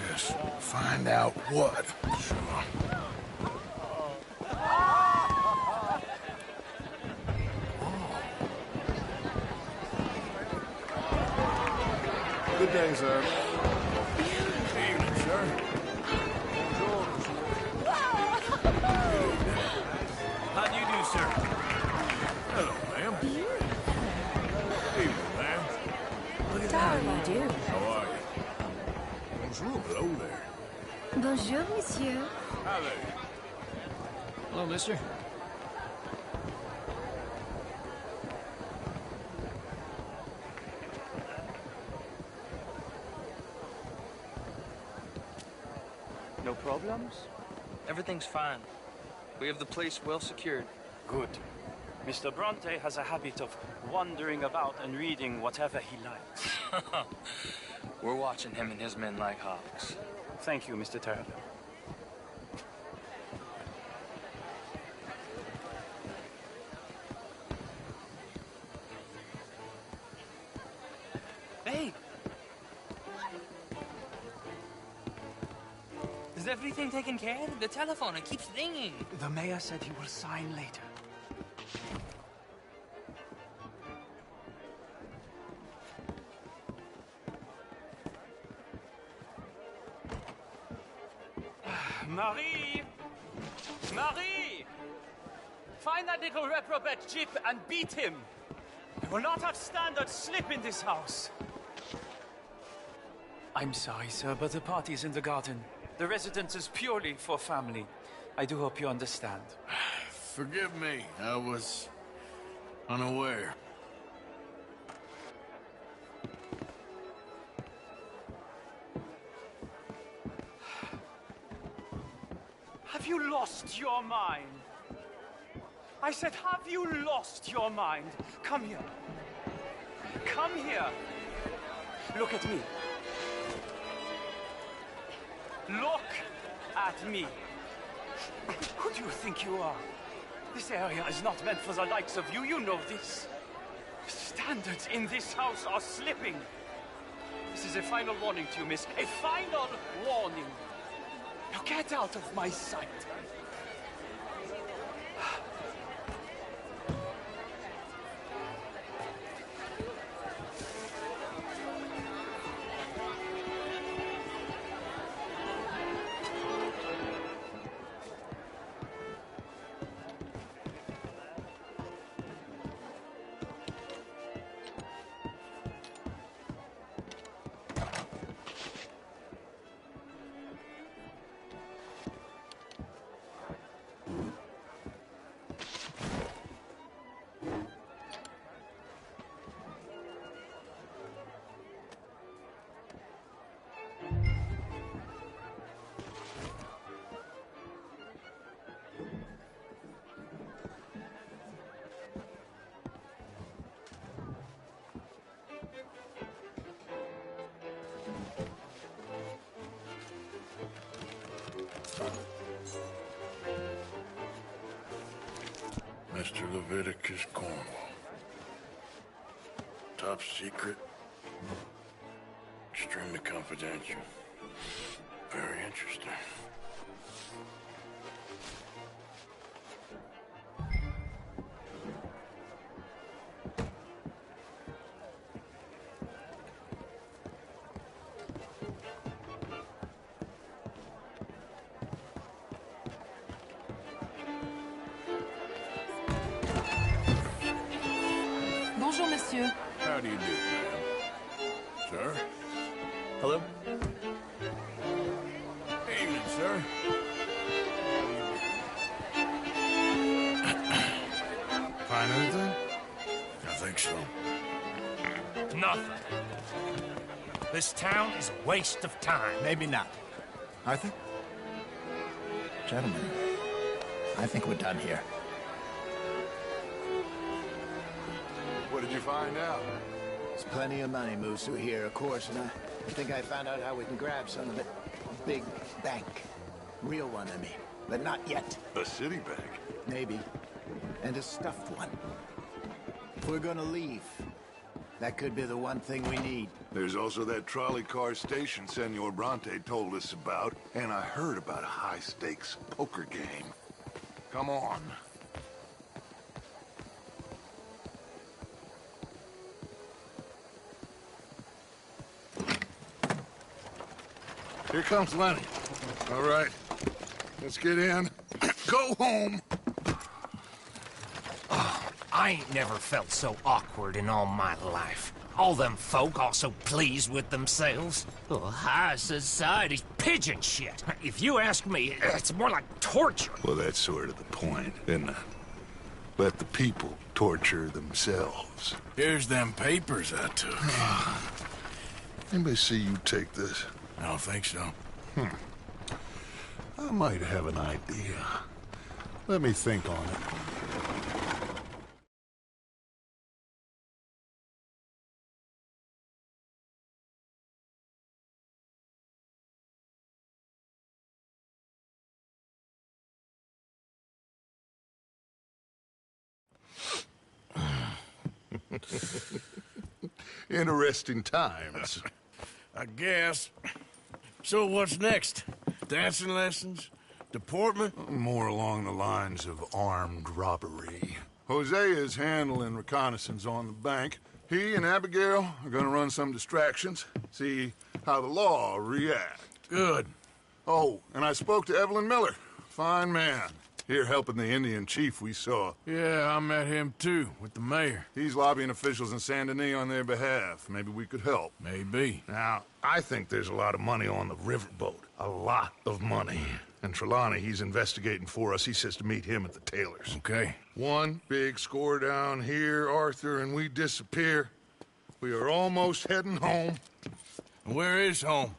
Yes. Find out what. Sure. Good day, sir. Evening, sir. How do you do, sir? Hello, ma'am. Evening, ma'am. How do you do? How are you? Bonjour. Hello there. Bonjour, monsieur. Hi there. Hello, mister. No problems? Everything's fine. We have the place well secured. Good. Mr. Bronte has a habit of wandering about and reading whatever he likes. We're watching him and his men like hawks. Thank you, Mr. Turner. Hey! Is everything taken care of? The telephone, it keeps ringing. The mayor said he will sign later. Marie! Marie! Find that little reprobate Jip and beat him. I will not have standard slip in this house. I'm sorry, sir, but the party is in the garden. The residence is purely for family. I do hope you understand. Forgive me. I was unaware. lost your mind? I said, have you lost your mind? Come here. Come here. Look at me. Look at me. Who do you think you are? This area is not meant for the likes of you. You know this. Standards in this house are slipping. This is a final warning to you, miss. A final warning. Now get out of my sight. Mr. Leviticus Cornwall. Top secret. Extremely confidential. Very interesting. Bonjour, monsieur. How do you do, ma'am? Sir? Hello? Evening, sir. Find anything? I think so. Nothing. This town is a waste of time. Maybe not. Arthur? Gentlemen, I think we're done here. What did you find out? There's plenty of money moves through here, of course, and I think I found out how we can grab some of it. A big bank. Real one, I mean. But not yet. A city bank? Maybe. And a stuffed one. If we're gonna leave, that could be the one thing we need. There's also that trolley car station Senor Bronte told us about, and I heard about a high-stakes poker game. Come on. Here comes Lenny. All right, let's get in. Go home. Oh, I ain't never felt so awkward in all my life. All them folk all so pleased with themselves. Oh, high society's pigeon shit. If you ask me, it's more like torture. Well, that's sort of the point, isn't it? Let the people torture themselves. Here's them papers I took. Anybody see you take this? I don't think so. I might have an idea. Let me think on it. Interesting times. I guess. So what's next? Dancing lessons? Deportment? More along the lines of armed robbery. Hosea is handling reconnaissance on the bank. He and Abigail are gonna run some distractions, see how the law reacts. Good. Oh, and I spoke to Evelyn Miller. Fine man. Here helping the Indian chief we saw. Yeah, I met him too, with the mayor. He's lobbying officials in Saint Denis on their behalf. Maybe we could help. Maybe. Now, I think there's a lot of money on the riverboat. A lot of money. And Trelawney, he's investigating for us. He says to meet him at the Taylor's. Okay. One big score down here, Arthur, and we disappear. We are almost heading home. Where is home?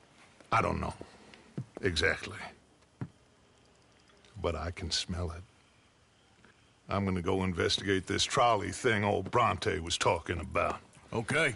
I don't know. Exactly. but I can smell it. I'm gonna go investigate this trolley thing old Bronte was talking about. Okay.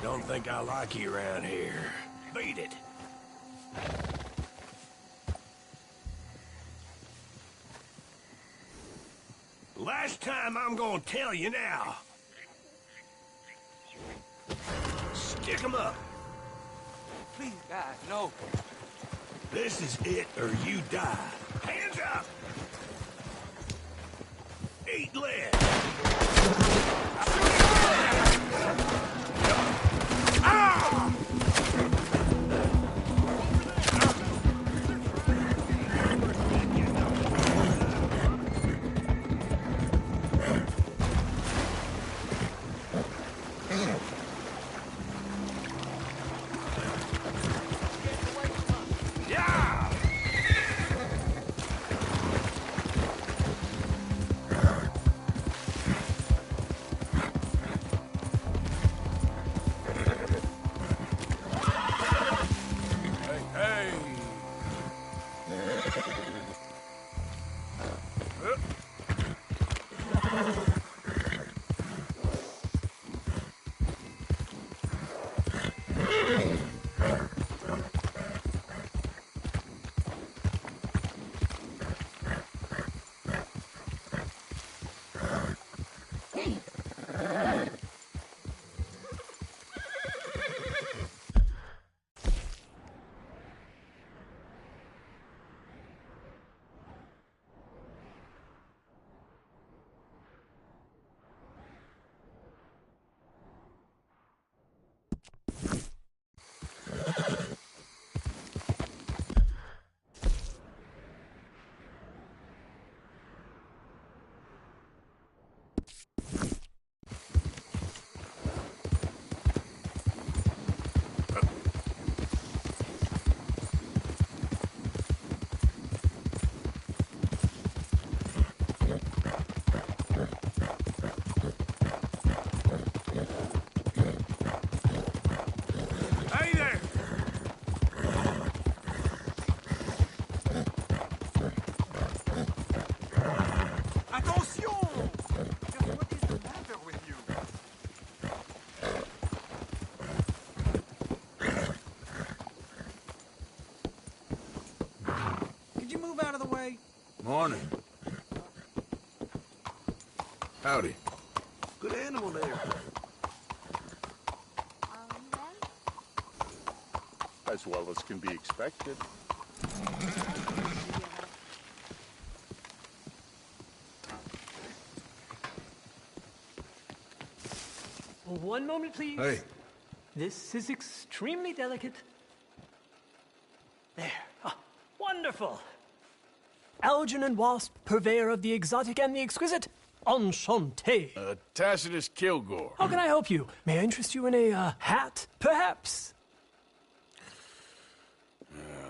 Don't think I like you around here. Beat it. Last time, I'm gonna tell you now. Stick 'em up. Please, God, no. This is it or you die. Hands up! Eat lead! Ah! Morning. Howdy. Good animal there. As well as can be expected. One moment, please. Hey. This is extremely delicate. There. Ah, wonderful. Algernon Wasp, purveyor of the exotic and the exquisite. Enchanté. Tacitus Kilgore. How can I help you? May I interest you in a hat, perhaps?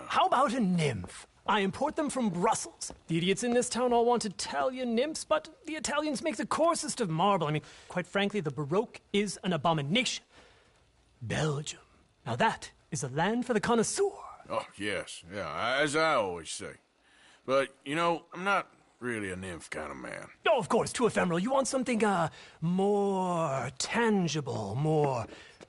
How about a nymph? I import them from Brussels. The idiots in this town all want Italian nymphs, but the Italians make the coarsest of marble. I mean, quite frankly, the Baroque is an abomination. Belgium. Now that is a land for the connoisseur. Oh, yes. Yeah, as I always say. But, you know, I'm not really a nymph kind of man. Oh, of course, too ephemeral. You want something, more tangible, more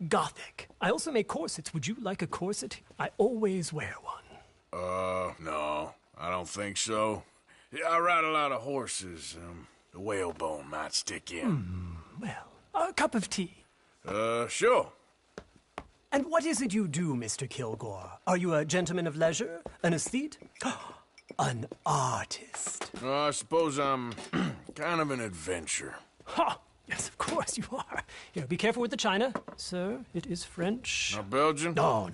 gothic. I also make corsets. Would you like a corset? I always wear one. No, I don't think so. Yeah, I ride a lot of horses. The whalebone might stick in. Well, a cup of tea. Sure. And what is it you do, Mr. Kilgore? Are you a gentleman of leisure? An aesthete? An artist? I suppose I'm kind of an adventurer. Ha! Yes, of course you are. Here, be careful with the china. Sir, it is French. Not Belgian? No.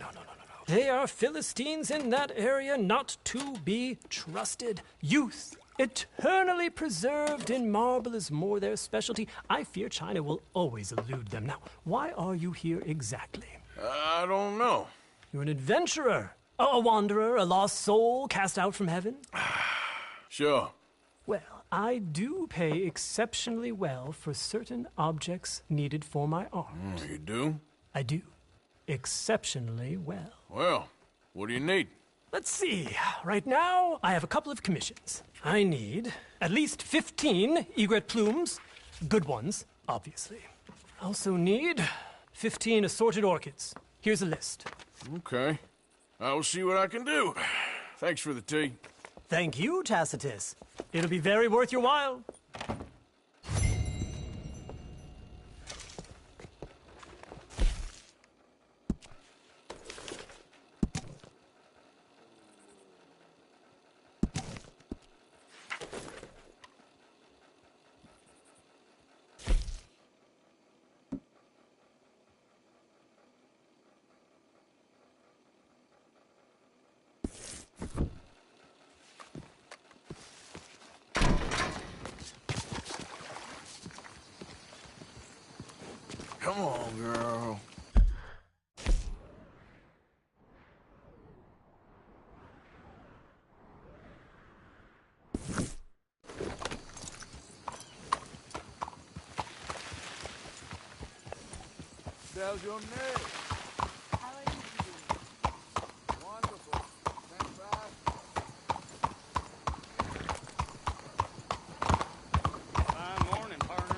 They are Philistines in that area, not to be trusted. Youth, eternally preserved in marble, is more their specialty. I fear China will always elude them. Now, why are you here exactly? I don't know. You're an adventurer. A wanderer, a lost soul cast out from heaven? Sure. Well, I do pay exceptionally well for certain objects needed for my art. You do? I do. Exceptionally well. Well, what do you need? Let's see. Right now, I have a couple of commissions. I need at least 15 egret plumes. Good ones, obviously. I also need 15 assorted orchids. Here's a list. Okay. I will see what I can do. Thanks for the tea. Thank you, Tacitus. It'll be very worth your while. Come on, girl. There's your name. How are you doing? Wonderful. Thanks, Fine morning, partner.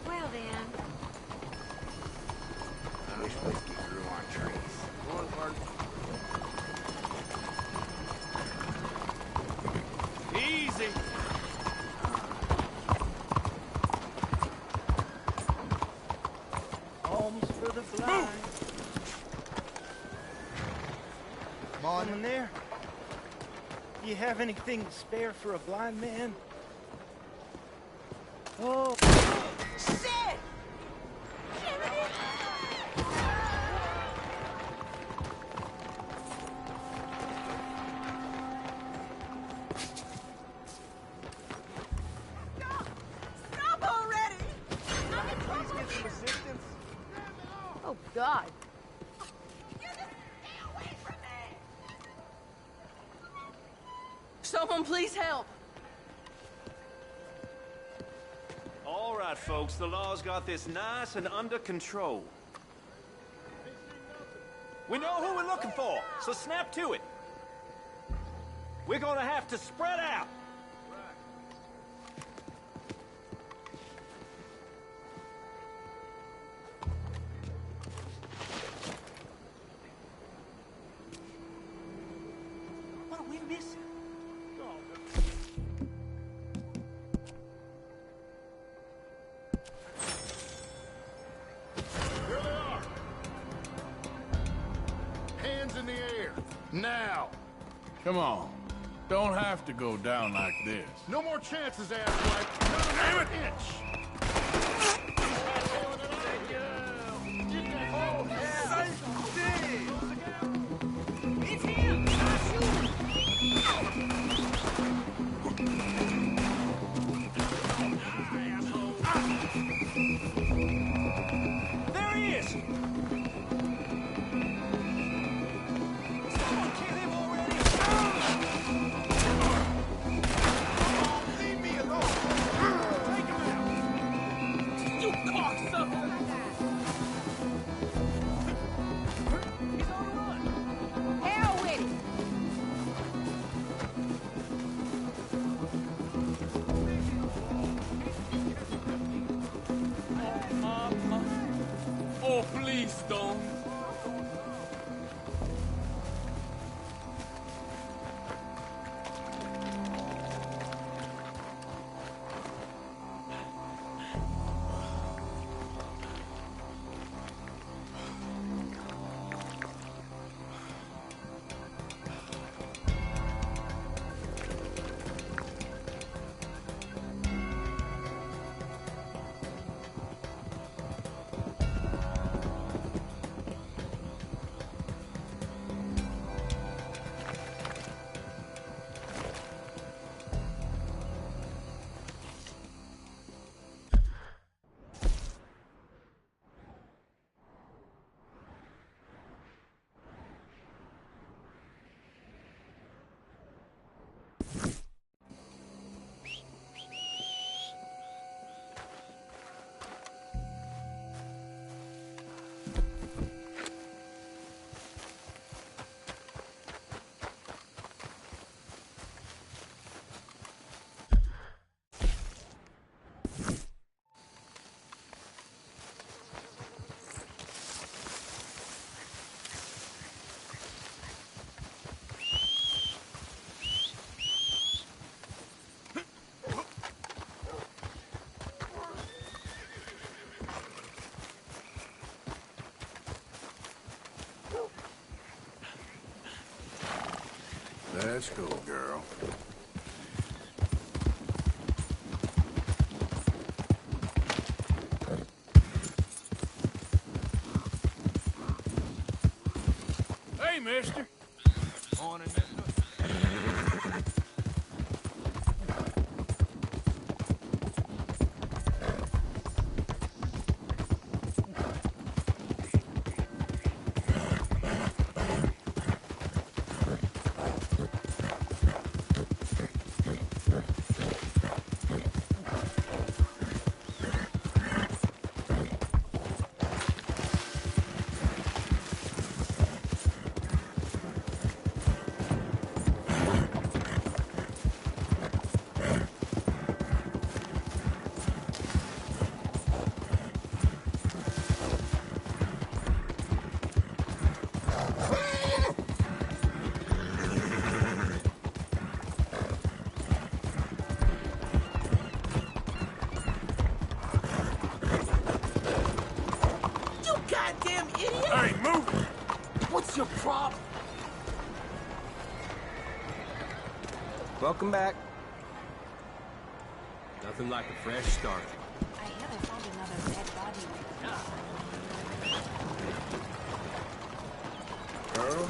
Well then. I wish whiskey grew on trees. Go on, partner. Easy. Alms for the blind. Morning there. You have anything to spare for a blind man? Oh. Shit! Stop already! Please get some assistance. Oh, God. Someone please help. All right, folks, the law's got this nice and under control. We know who we're looking for, so snap to it. We're gonna have to spread out. Now! Come on. Don't have to go down like this. No more chances, asswipe. Not an inch! There he is! Someone kill him already! Leave me alone! Take him out! You cocksucker! He's on the run! Hell with it! Oh, please don't. Let's go, girl. Hey, mister. Morning, mister. Goddamn idiot! Hey, move it! What's your problem? Welcome back. Nothing like a fresh start. I hear they found another dead body. Girl?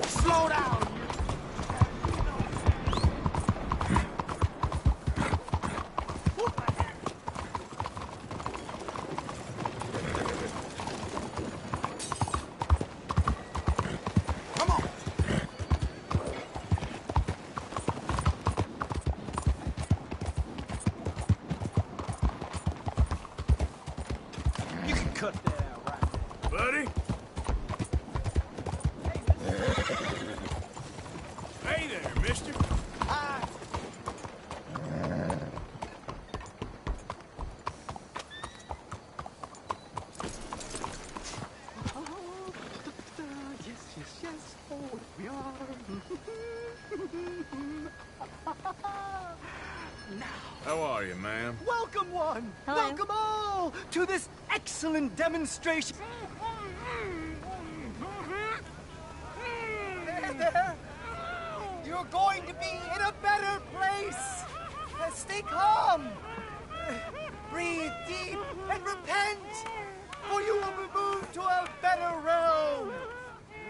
Slow down! Come on! You can cut that out right there. Buddy? Hey there, mister. Hi. Yes, yes, yes. Oh, we are. How are you, ma'am? Welcome one! Hello. Welcome all to this excellent demonstration. There. You're going to be in a better place. Stay calm. Breathe deep and repent, for you will be moved to a better realm.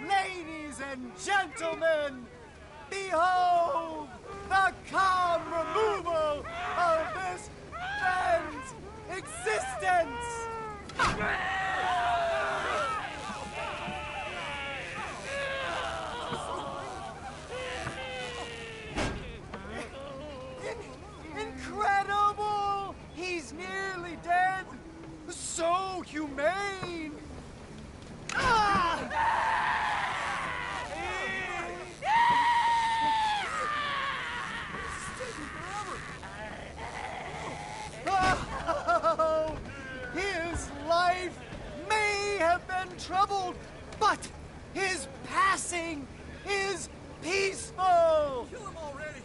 Ladies and gentlemen, behold the calm removal of this man's existence. Incredible! He's nearly dead. So humane. Oh, his life may have been troubled, but his passing is peaceful. Kill him already!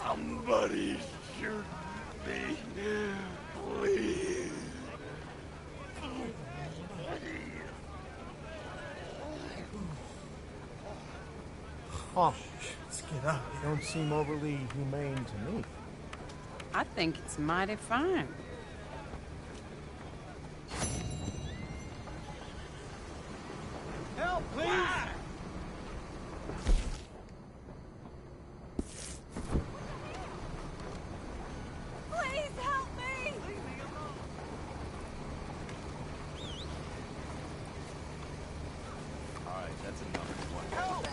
Somebody shoot me, please. Oh, Skinner, you don't seem overly humane to me. I think it's mighty fine. Help, please! Please help me! All right, that's enough. One. Help!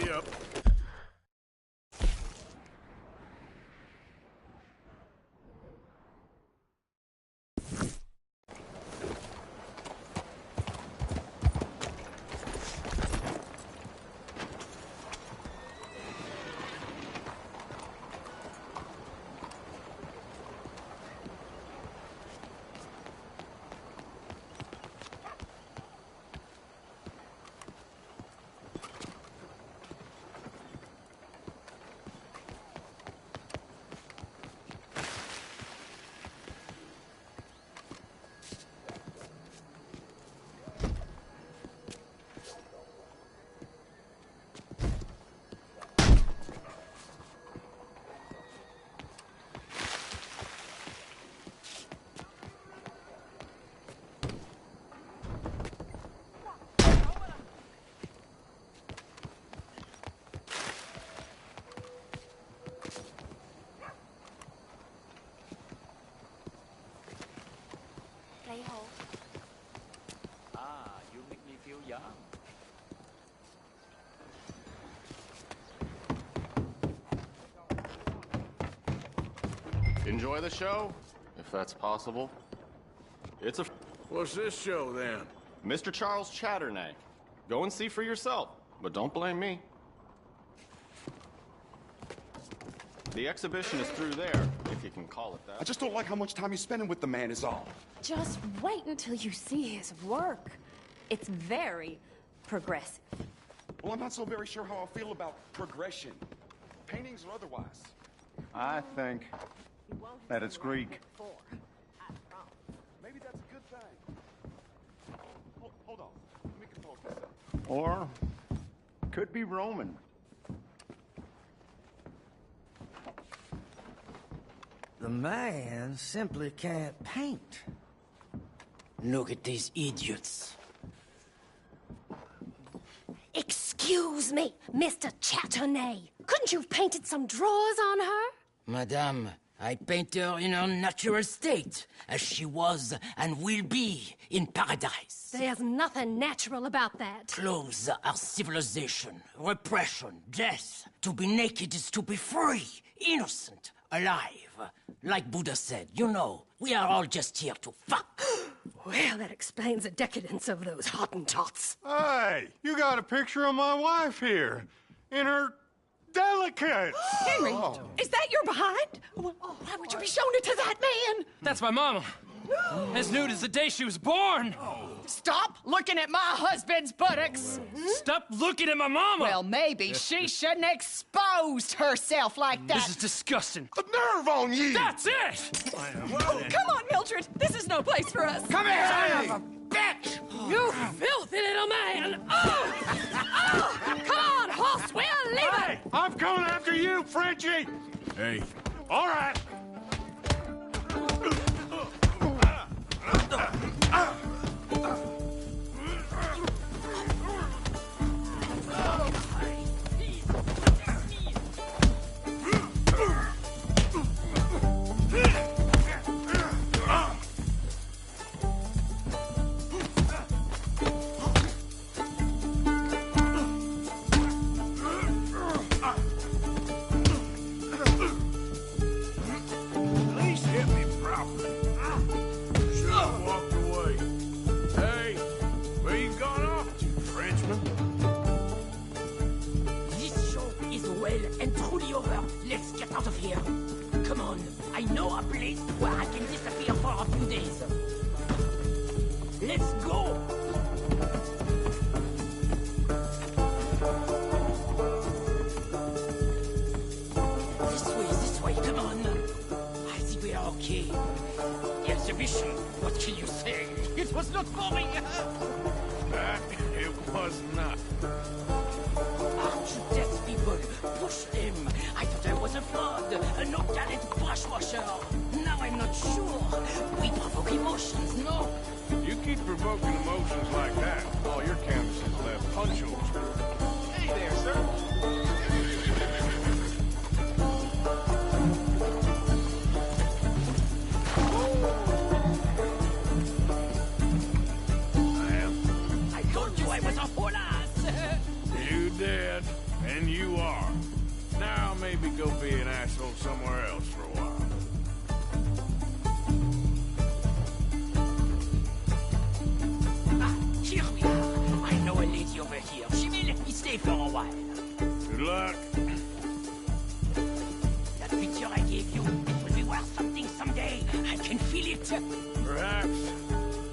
Yep. You make me feel young. Enjoy the show, if that's possible. It's a... What's this show, then? Mr. Charles Chatterneck. Go and see for yourself, but don't blame me. The exhibition is through there, if you can call it that. I just don't like how much time you're spending with the man is all. Just wait until you see his work. It's very progressive. Well, I'm not so very sure how I feel about progression. Paintings or otherwise. I think that it's Greek. Maybe that's a good thing. Hold on. Let me compose myself. Or could be Roman. The man simply can't paint. Look at these idiots. Excuse Excuse me, Mr. Chatternet. Couldn't you have painted some drawers on her? Madame, I paint her in her natural state, as she was and will be in paradise. There's nothing natural about that. Clothes are civilization, repression, death. To be naked is to be free, innocent, alive. Like Buddha said, you know, we are all just here to fuck. Well, that explains the decadence of those Hottentots. Hey, you got a picture of my wife here. In her delicates. Henry, is that your behind? Why would you be showing it to that man? That's my mama. As nude as the day she was born. Stop looking at my husband's buttocks. Stop looking at my mama. Well, maybe she shouldn't have exposed herself like that. This is disgusting. The nerve on you! That's it! Oh, come on, Mildred. This is no place for us. Come here! Son of a bitch! You filthy little man! Oh! Come on, horse, we're leaving! Hey, I'm coming after you, Frenchie! Hey. All right. Let's get out of here. Come on. I know a place where I can disappear for a few days. Let's go. This way. Come on. I think we are okay. The exhibition. What can you say? It was not boring. It was not. Arch death people. Push them. I thought I was a fraud, a no-talent brushwasher. Now I'm not sure. We provoke emotions, no? You keep provoking emotions like that, all your canvases left punch holes. Hey there, sir. I told you I was a whole ass. You did, and you are. Now maybe go be an asshole somewhere else for a while. Here we are. I know a lady over here. She may let me stay for a while. Good luck. That picture I gave you, it will be worth something someday. I can feel it. Perhaps.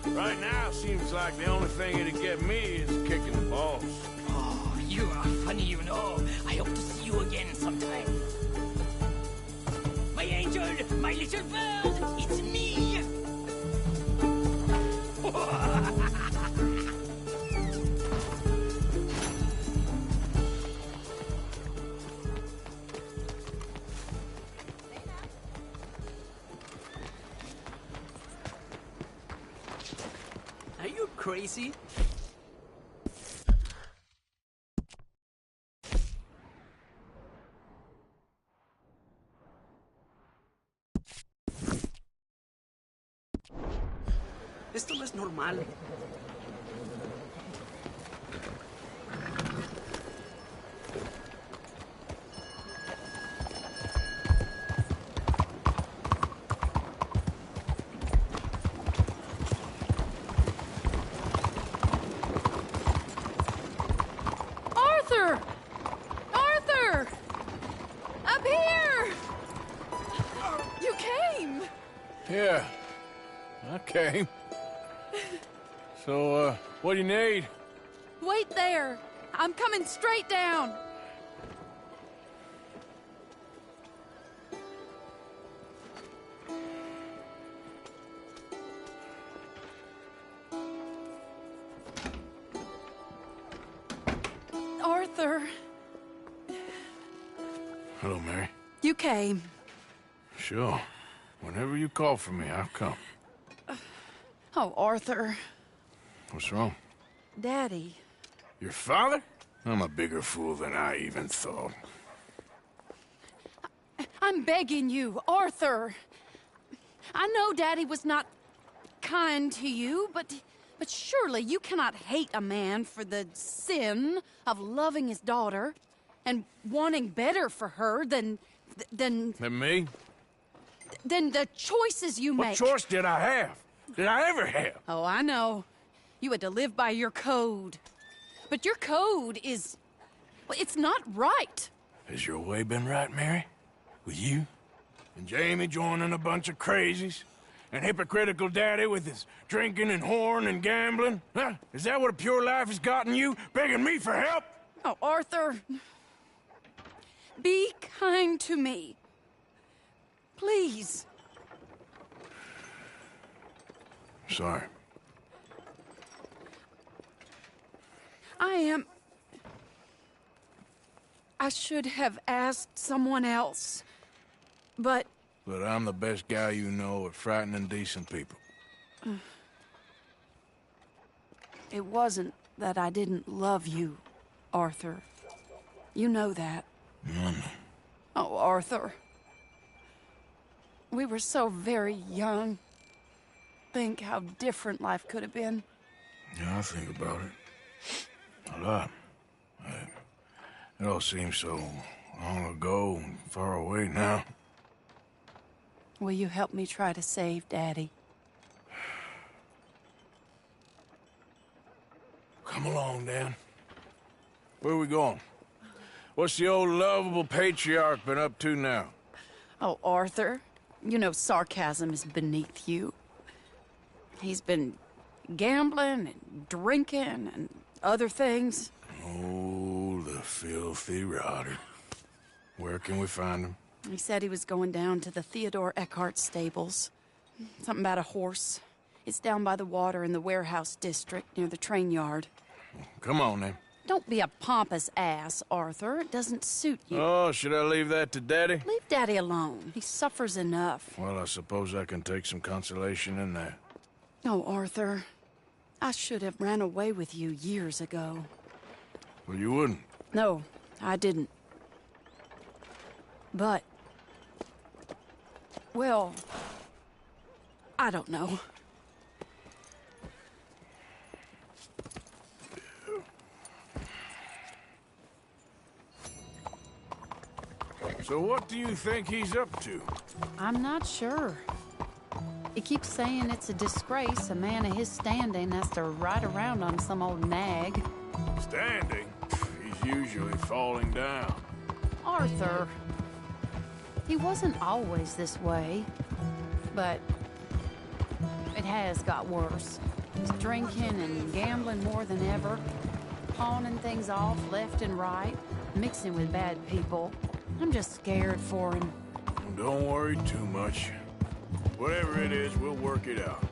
Right now, seems like the only thing it'd get me is kicking the balls. Oh, you are funny, you know. I hope to see you again sometime. My angel, my little bird, it's me! Are you crazy? Esto no es normal. Arthur! Arthur! Up here! You came! Yeah, I came. So, what do you need? Wait there! I'm coming straight down! Arthur, Hello, Mary. you came. Sure. Whenever you call for me, I'll come. Oh, Arthur. What's wrong? Daddy. Your father? I'm a bigger fool than I even thought. I'm begging you, Arthur. I know Daddy was not kind to you, but surely you cannot hate a man for the sin of loving his daughter and wanting better for her than me? Than the choices you make. What choice did I have? Did I ever have? Oh, I know. You had to live by your code. But your code is... well, it's not right. Has your way been right, Mary? With you? And Jamie joining a bunch of crazies? And hypocritical Daddy with his drinking and whoring and gambling? Huh? Is that what a pure life has gotten you? Begging me for help? Oh, Arthur. Be kind to me. Please. Sorry. I should have asked someone else, but... But I'm the best guy you know at frightening decent people. It wasn't that I didn't love you, Arthur. You know that. Oh, Arthur. We were so very young. Think how different life could have been. Yeah, I think about it. A lot. It all seems so long ago and far away now. Will you help me try to save Daddy? Come along, Dan. Where are we going? What's the old lovable patriarch been up to now? Oh, Arthur, you know sarcasm is beneath you. He's been gambling and drinking and other things. Oh, the filthy rotter. Where can we find him? He said he was going down to the Theodore Eckhart stables. Something about a horse. It's down by the water in the warehouse district near the train yard. Come on, then. Don't be a pompous ass, Arthur. It doesn't suit you. Oh, should I leave that to Daddy? Leave Daddy alone. He suffers enough. Well, I suppose I can take some consolation in that. Oh, Arthur. I should have ran away with you years ago. Well, you wouldn't. No, I didn't. But... well... I don't know. So what do you think he's up to? I'm not sure. He keeps saying it's a disgrace a man of his standing has to ride around on some old nag. Standing? He's usually falling down. Arthur. He wasn't always this way, but it has got worse. He's drinking and gambling more than ever, pawning things off left and right, mixing with bad people. I'm just scared for him. Don't worry too much. Whatever it is, we'll work it out.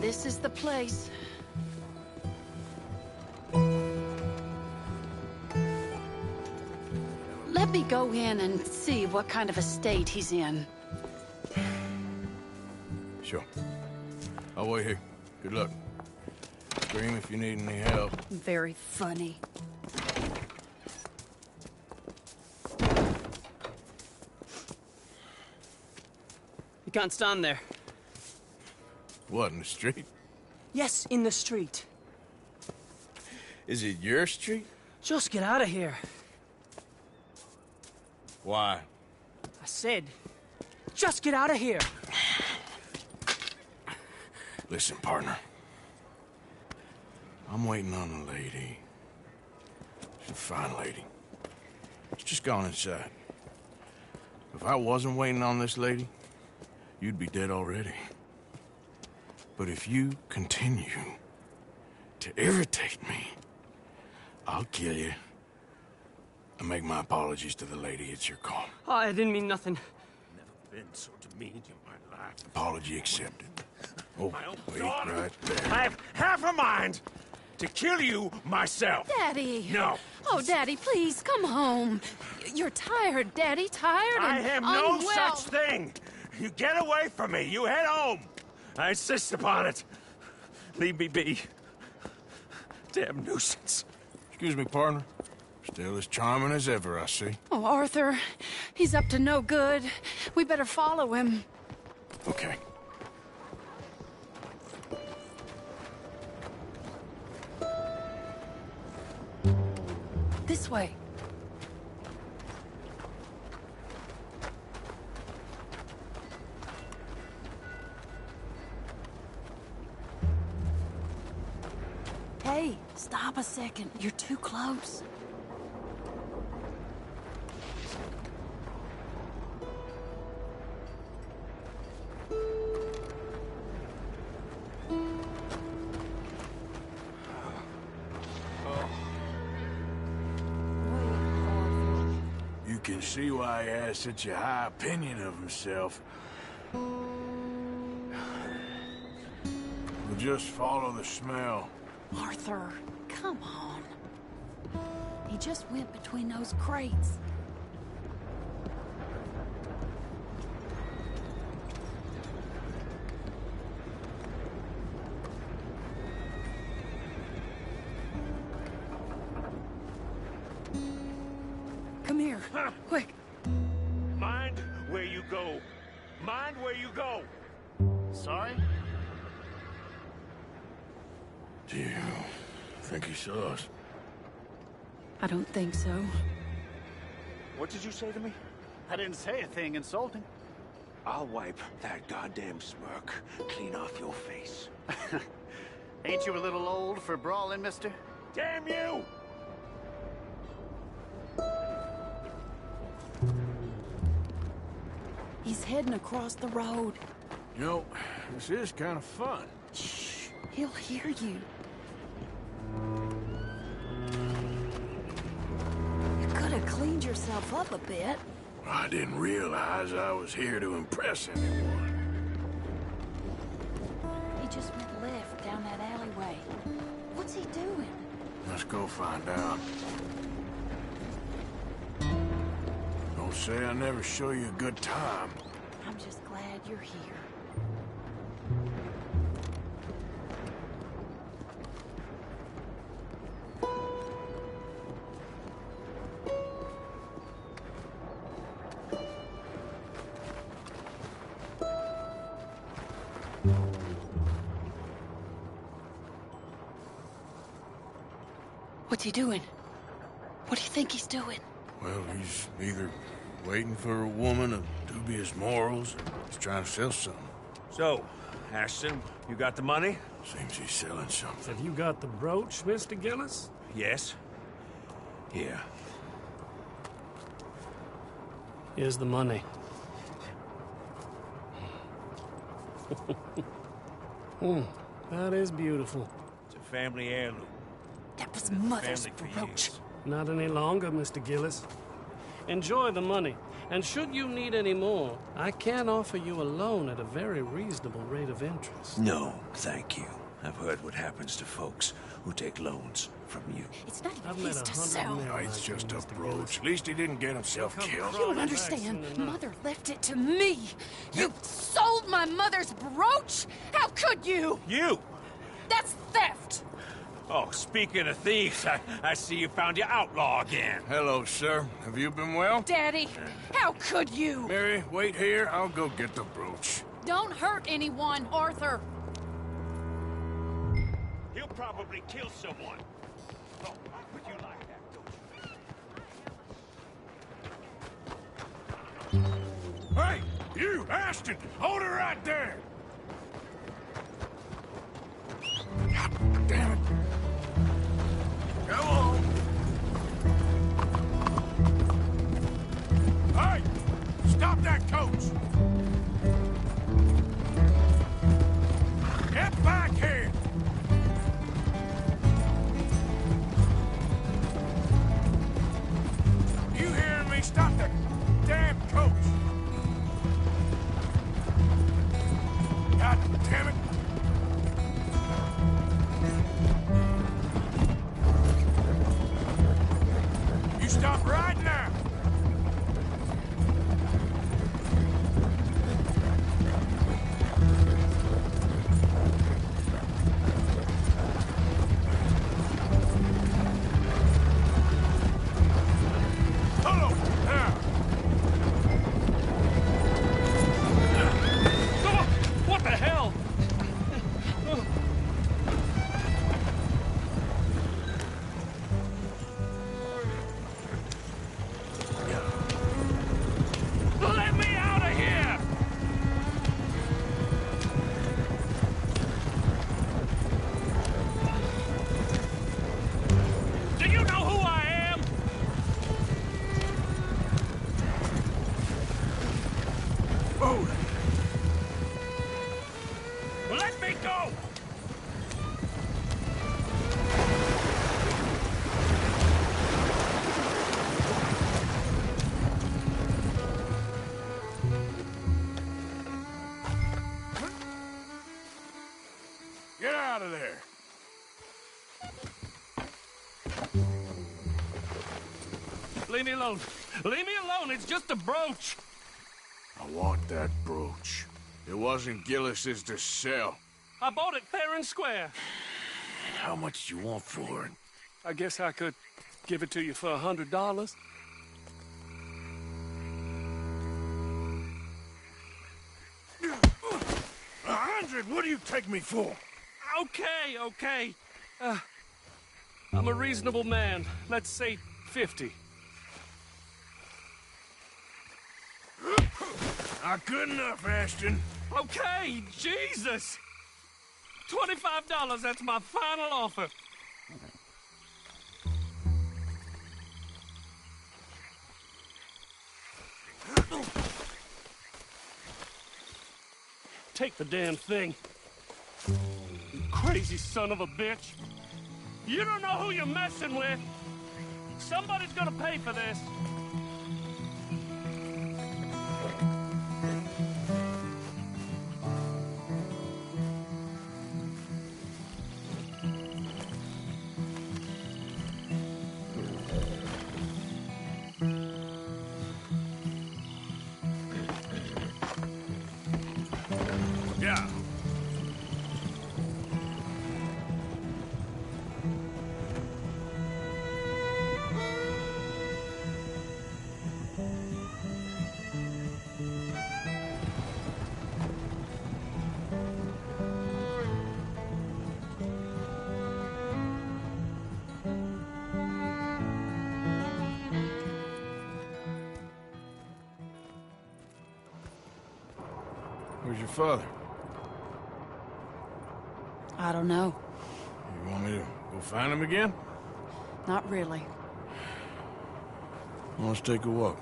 This is the place. Let me go in and see what kind of a state he's in. Sure. I'll wait here. Good luck. Scream if you need any help. Very funny. You can't stand there. What, in the street? Yes, in the street. Is it your street? Just get out of here. Why? I said, just get out of here. Listen, partner. I'm waiting on a lady. She's a fine lady. She's just gone inside. If I wasn't waiting on this lady, you'd be dead already. But if you continue to irritate me, I'll kill you and make my apologies to the lady. It's your call. Oh, I didn't mean nothing. Never been so demeaned in my life. Apology accepted. Oh, wait, right there. I have half a mind to kill you myself. Daddy! No. Oh, Daddy, please, come home. You're tired, Daddy, tired and I am no unwell. such thing. You get away from me. You head home. I insist upon it. Leave me be. Damn nuisance. Excuse me, partner. Still as charming as ever, I see. Oh, Arthur, he's up to no good. We better follow him. Okay. This way. Hey, stop a second. You're too close. You can see why he has such a high opinion of himself. We'll just follow the smell. Arthur, come on. He just went between those crates. Come here, quick. Mind where you go. Mind where you go. Sorry? Do you think he saw us? I don't think so. What did you say to me? I didn't say a thing insulting. I'll wipe that goddamn smirk clean off your face. Ain't you a little old for brawling, mister? Damn you! He's heading across the road. You know, this is kind of fun. Shh, he'll hear you. You could have cleaned yourself up a bit. I didn't realize I was here to impress anyone. He just went left down that alleyway. What's he doing? Let's go find out. Don't say I never show you a good time. I'm just glad you're here. What's he doing? What do you think he's doing? Well, he's either waiting for a woman of dubious morals, or he's trying to sell something. So, Ashton, you got the money? Seems he's selling something. Have you got the brooch, Mr. Gillis? Yes. Here. Here's the money. That is beautiful. It's a family heirloom. That was Mother's Family for brooch. years. Not any longer, Mr. Gillis. Enjoy the money, and should you need any more, I can offer you a loan at a very reasonable rate of interest. No, thank you. I've heard what happens to folks who take loans from you. It's not I've even met his to 100 sell. men No, like it's you, just a Mr. brooch. Gillis. At least he didn't get himself Come killed. You don't crawling back understand. soon enough. Mother left it to me. You sold my mother's brooch? How could you? You! That's theft. Oh, speaking of thieves, I see you found your outlaw again. Hello, sir. Have you been well? Daddy, how could you? Mary, wait here. I'll go get the brooch. Don't hurt anyone, Arthur. He'll probably kill someone. Oh, but you like that, don't you? Hey, you, Ashton! Hold her right there! God damn it. Come on! Hey! Stop that coach! Get back here! You hearing me? Stop that damn coach! God damn it! You stop right now! leave me alone. Leave me alone, it's just a brooch. I want that brooch. It wasn't Gillis's to sell. I bought it fair and square. How much do you want for it? I guess I could give it to you for $100. 100? What do you take me for? Okay. I'm a reasonable man. Let's say 50. Not good enough, Ashton. Okay, Jesus! $25, that's my final offer. Take the damn thing. You crazy son of a bitch. You don't know who you're messing with. Somebody's gonna pay for this. Yeah. Where's your father? I don't know. You want me to go find him again? Not really. Well, let's take a walk.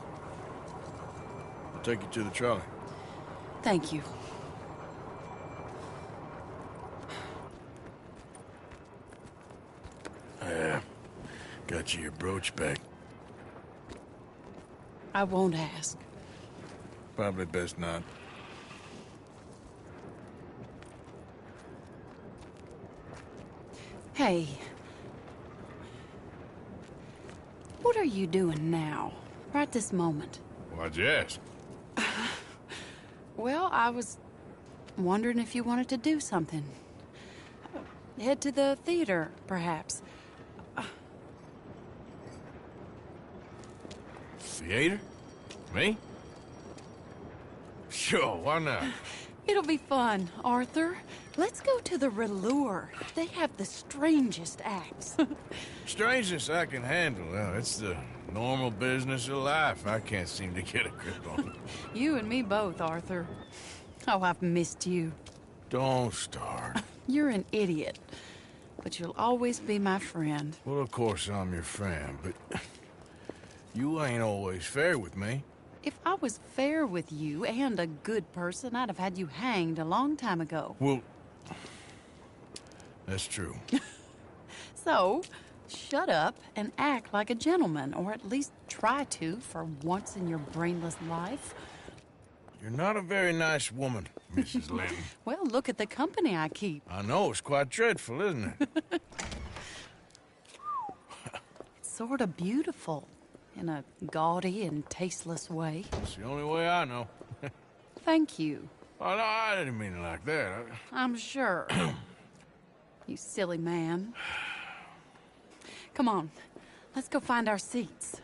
I'll take you to the trolley. Thank you. Yeah. Got you your brooch back. I won't ask. Probably best not. Hey. What are you doing now? Right this moment? Why'd you ask? Well, I was wondering if you wanted to do something. Head to the theater, perhaps. Theater? Me? Sure, why not? It'll be fun, Arthur. Let's go to the Relure. They have the strangest acts. Strangeness I can handle. Well, it's the normal business of life. I can't seem to get a grip on. You and me both, Arthur. Oh, I've missed you. Don't start. You're an idiot, but you'll always be my friend. Well, of course I'm your friend, but you ain't always fair with me. If I was fair with you and a good person, I'd have had you hanged a long time ago. Well, that's true. So, shut up and act like a gentleman, or at least try to for once in your brainless life. You're not a very nice woman, Mrs. Lynn. Well, look at the company I keep. I know, it's quite dreadful, isn't it? It's sort of beautiful, in a gaudy and tasteless way. It's the only way I know. Thank you. Oh, no, I didn't mean it like that. I'm sure. You silly man. Come on, let's go find our seats.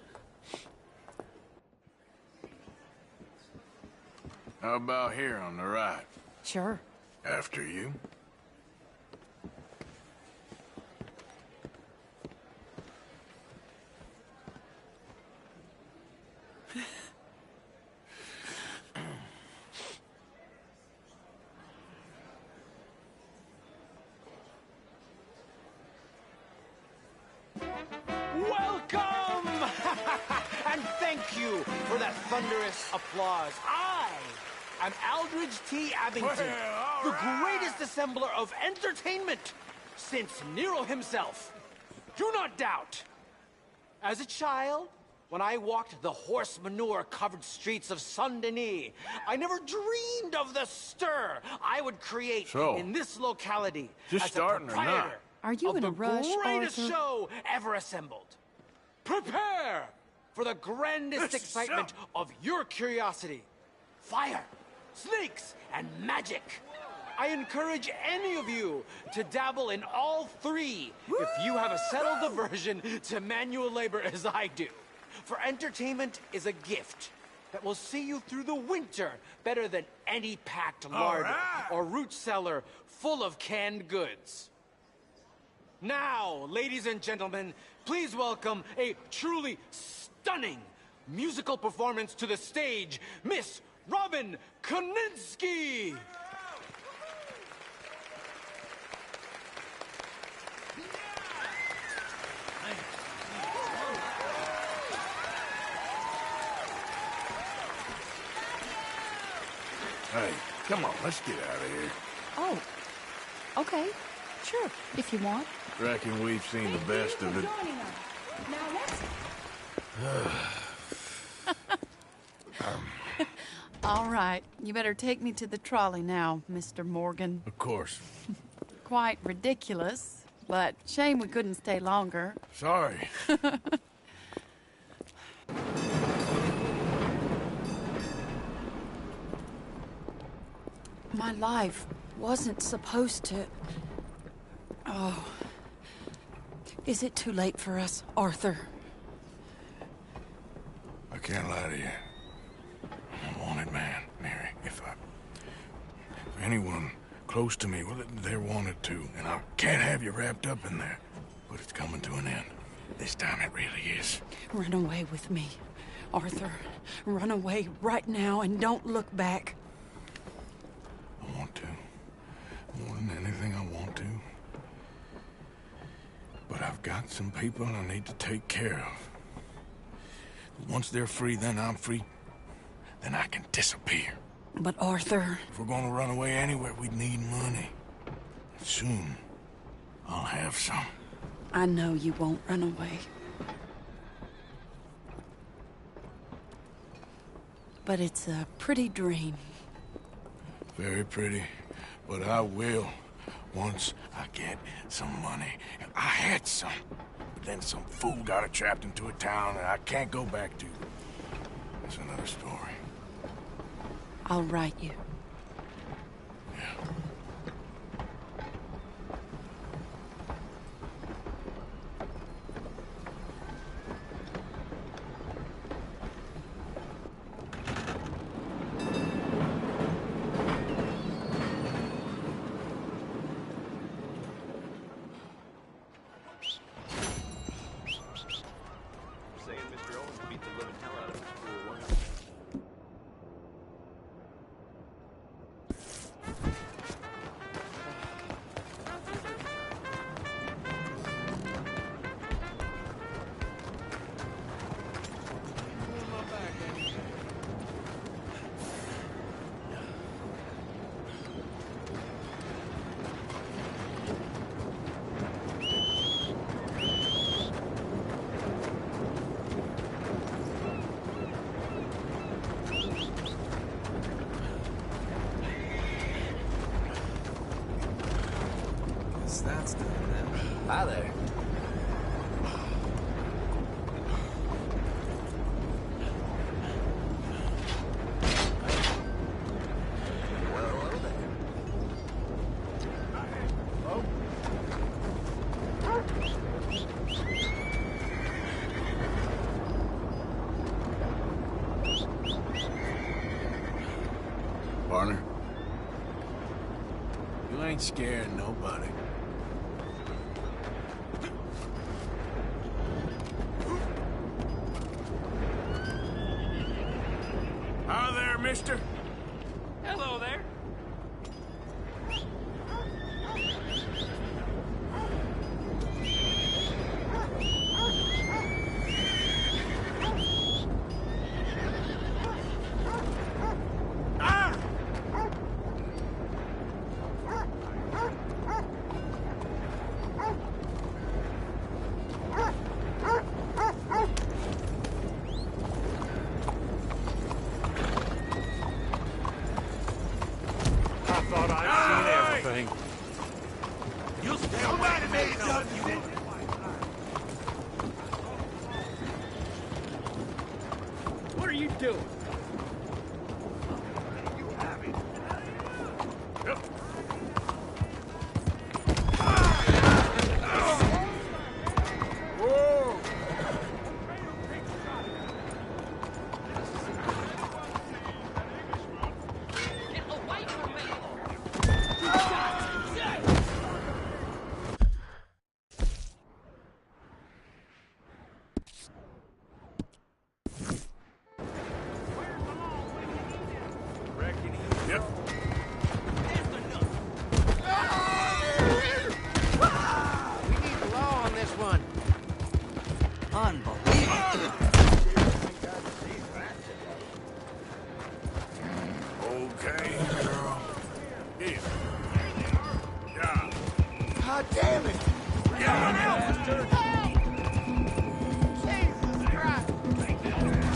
How about here on the right? Sure. After you. Welcome! And thank you for that thunderous applause. I am Aldridge T. Abington, the greatest assembler of entertainment since Nero himself. Do not doubt. As a child, when I walked the horse manure-covered streets of Saint-Denis, I never dreamed of the stir I would create in this locality just as starting a or not? proprietor Are you of in a the rush, greatest Arthur? show ever assembled. Prepare for the grandest excitement of your curiosity. Fire, snakes, and magic. I encourage any of you to dabble in all three if you have a settled aversion to manual labor as I do. For entertainment is a gift that will see you through the winter better than any packed larder or root cellar full of canned goods. Now, ladies and gentlemen, please welcome a truly stunning musical performance to the stage, Miss Robin Koninsky! Hey, come on, let's get out of here. Oh, okay. Sure, if you want. Reckon we've seen the best of it. All right, you better take me to the trolley now, Mr. Morgan. Of course. Quite ridiculous, but shame we couldn't stay longer. Sorry. My life wasn't supposed to... Oh. Is it too late for us, Arthur? I can't lie to you. I'm a wanted man, Mary. If anyone close to me, well, they're wanted too. And I can't have you wrapped up in there. But it's coming to an end. This time it really is. Run away with me, Arthur. Run away right now and don't look back. I want to. More than anything, I want to. But I've got some people I need to take care of. Once they're free, then I'm free. Then I can disappear. But Arthur... If we're gonna run away anywhere, we need money. And soon, I'll have some. I know you won't run away. But it's a pretty dream. Very pretty. But I will, once I get some money. I had some. But then some fool got it trapped into a town that I can't go back to. That's another story. I'll write you. That's done then. Hi there. Partner, you ain't scaring nobody. Hi there, mister. Hello there. you doing? Yep. Whoa! Get away from me! Yep. We need the law on this one. Unbelievable. Okay, girl. Here. Yeah. God damn it! Jesus Christ!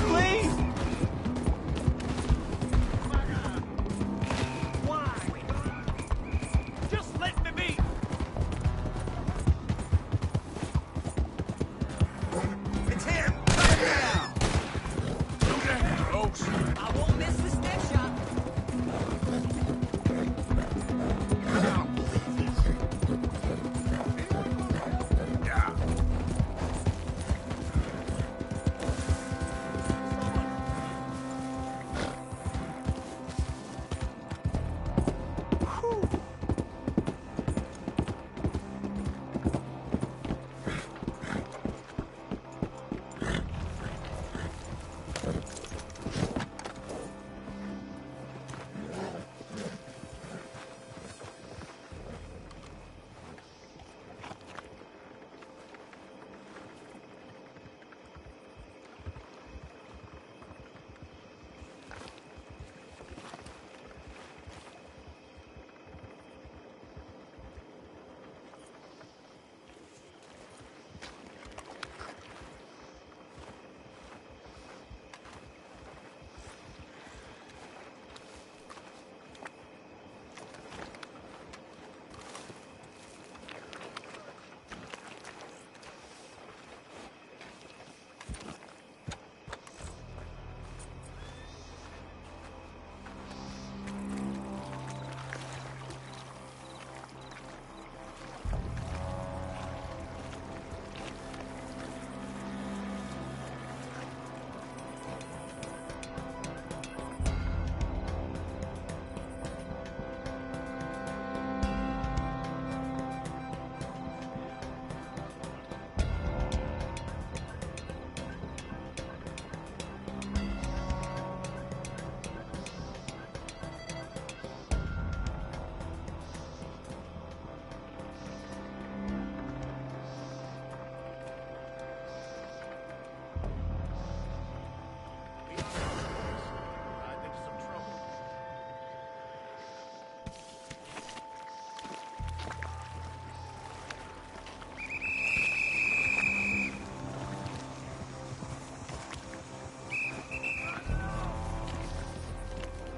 Please! Just let me be! It's him! Cut it down! Okay, folks. I won't miss the step shot. Yeah.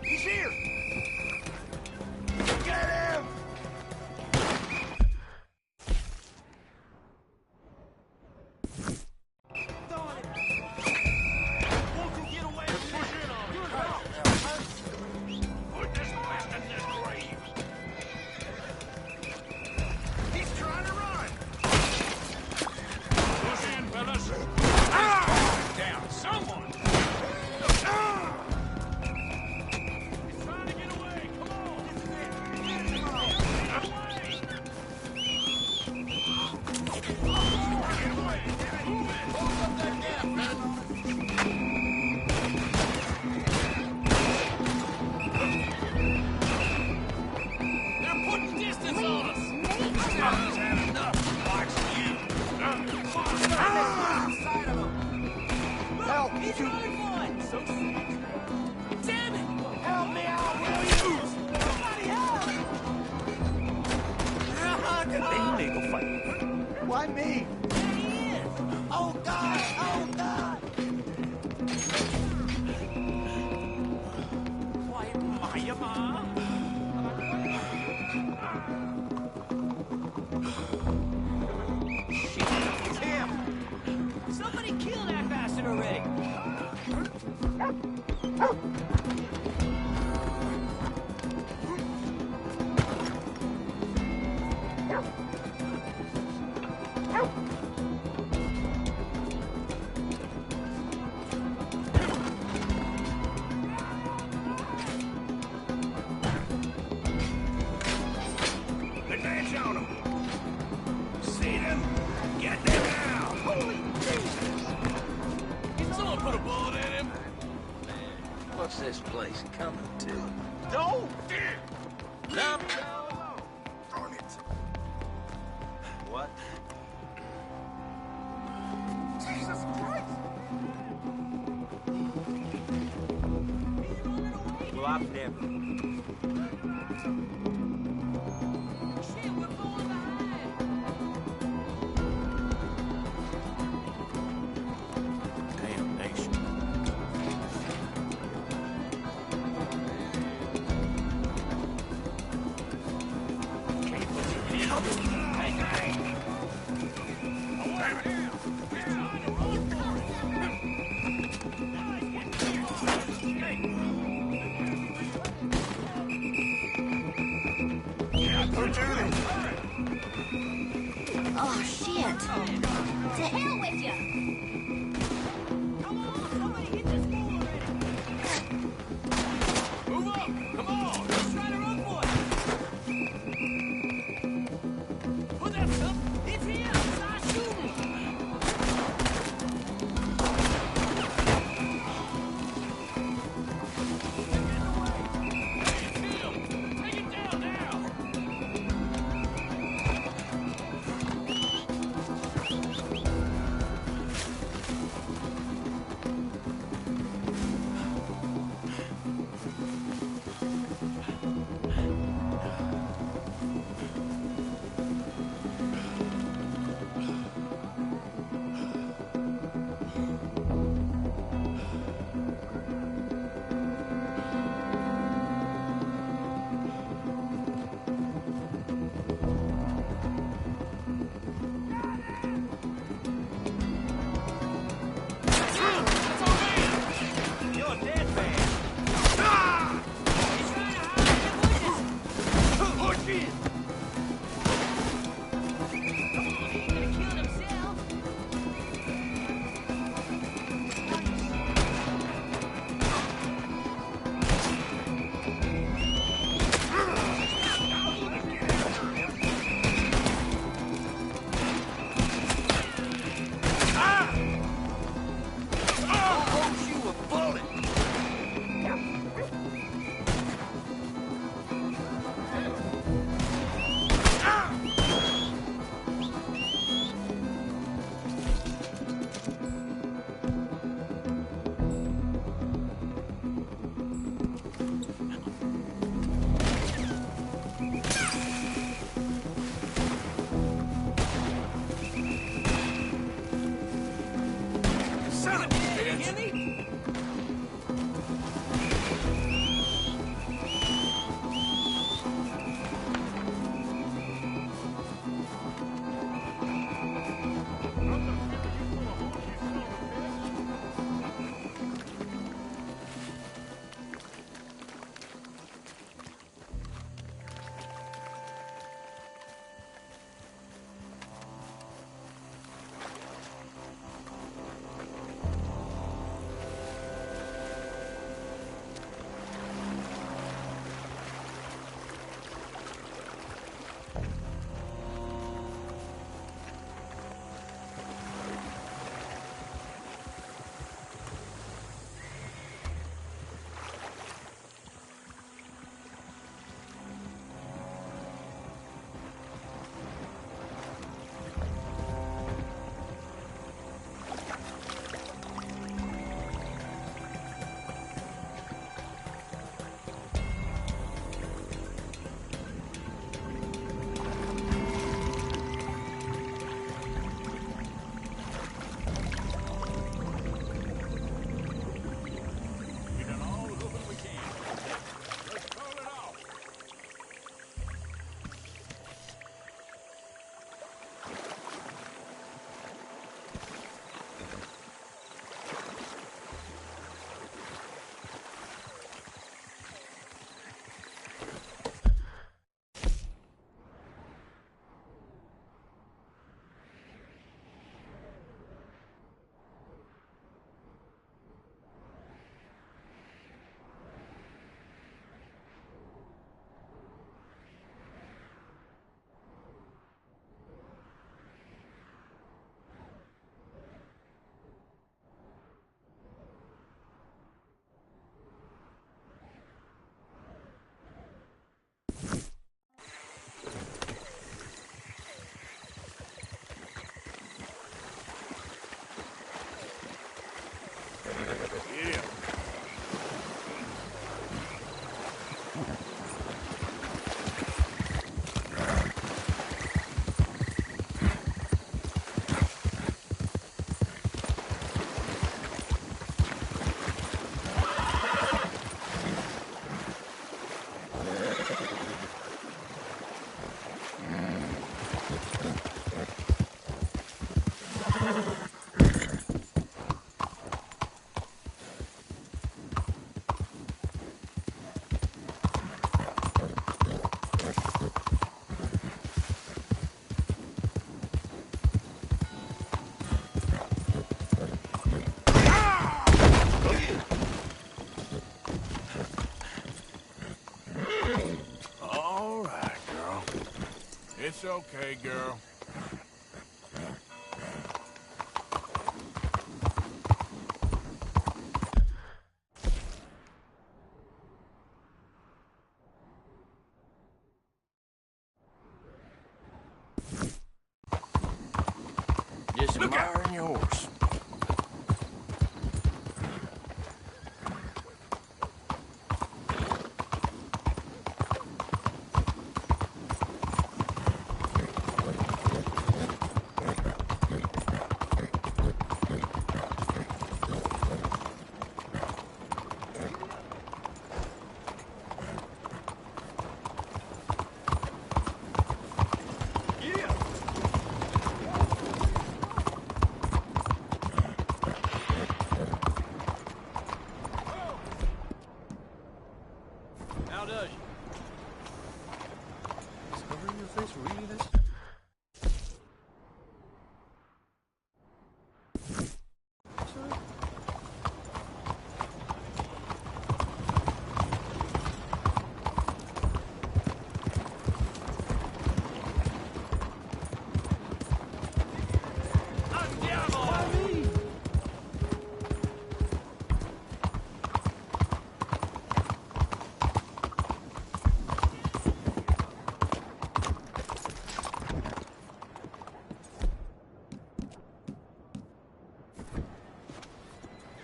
He's here! Get him! Put this west in this grave. He's trying to run. Push in, fellas. Ah! Down, someone. Ah! He's trying to get away. Come on. Get him away. Get away. Move it. Hold up that gap, man. Help! He's running one! So damn it! Help me out, will you? Somebody help! Why me? There he is! Oh, God! Oh, God! Quiet, Maya, Ma! Shit, it's him! Somebody kill that bastard already! Advance on them. See them? Get them now. Holy Jesus! Did someone put a bullet in him? What's this place coming to? No! Come. Darn it. What? Jesus Christ! Well, I've never. Damnation. Oh, shit. To hell with you. Move up! Come on! Let's try to run for it! Put that stuff! It's him! Start shooting! Take it down now! You're dead, man! He's trying to hide in the bushes! Push in! Come on, he ain't gonna kill himself! I'll hold you a bullet! Son of a bitch! Hear me? It's okay, girl. Just admiring your horse. How does you? Is covering your face really this?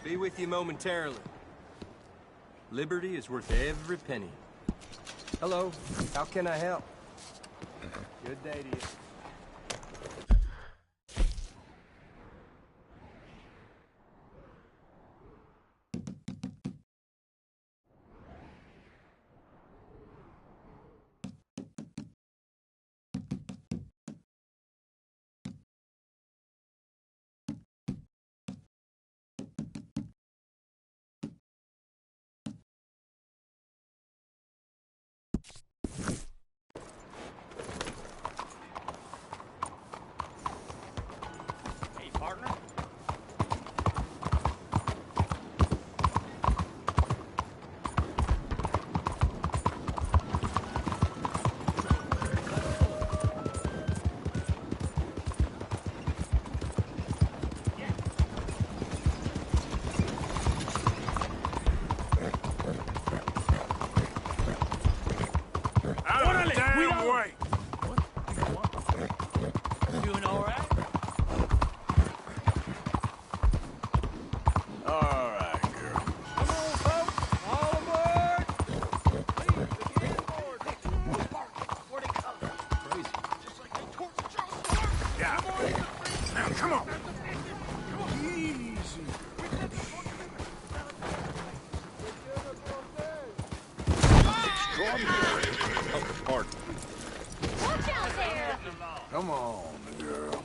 Be with you momentarily. Liberty is worth every penny. Hello, how can I help? Good day to you. Hey, partner. Out of the damn way! Doing all right? All right, girl. Come on, folks. All aboard. Please, begin aboard. Where'd it go? Crazy. Just like they torched Charles. Yeah. Now, come on. Easy. Oh, pardon. Watch out there! Come on, girl.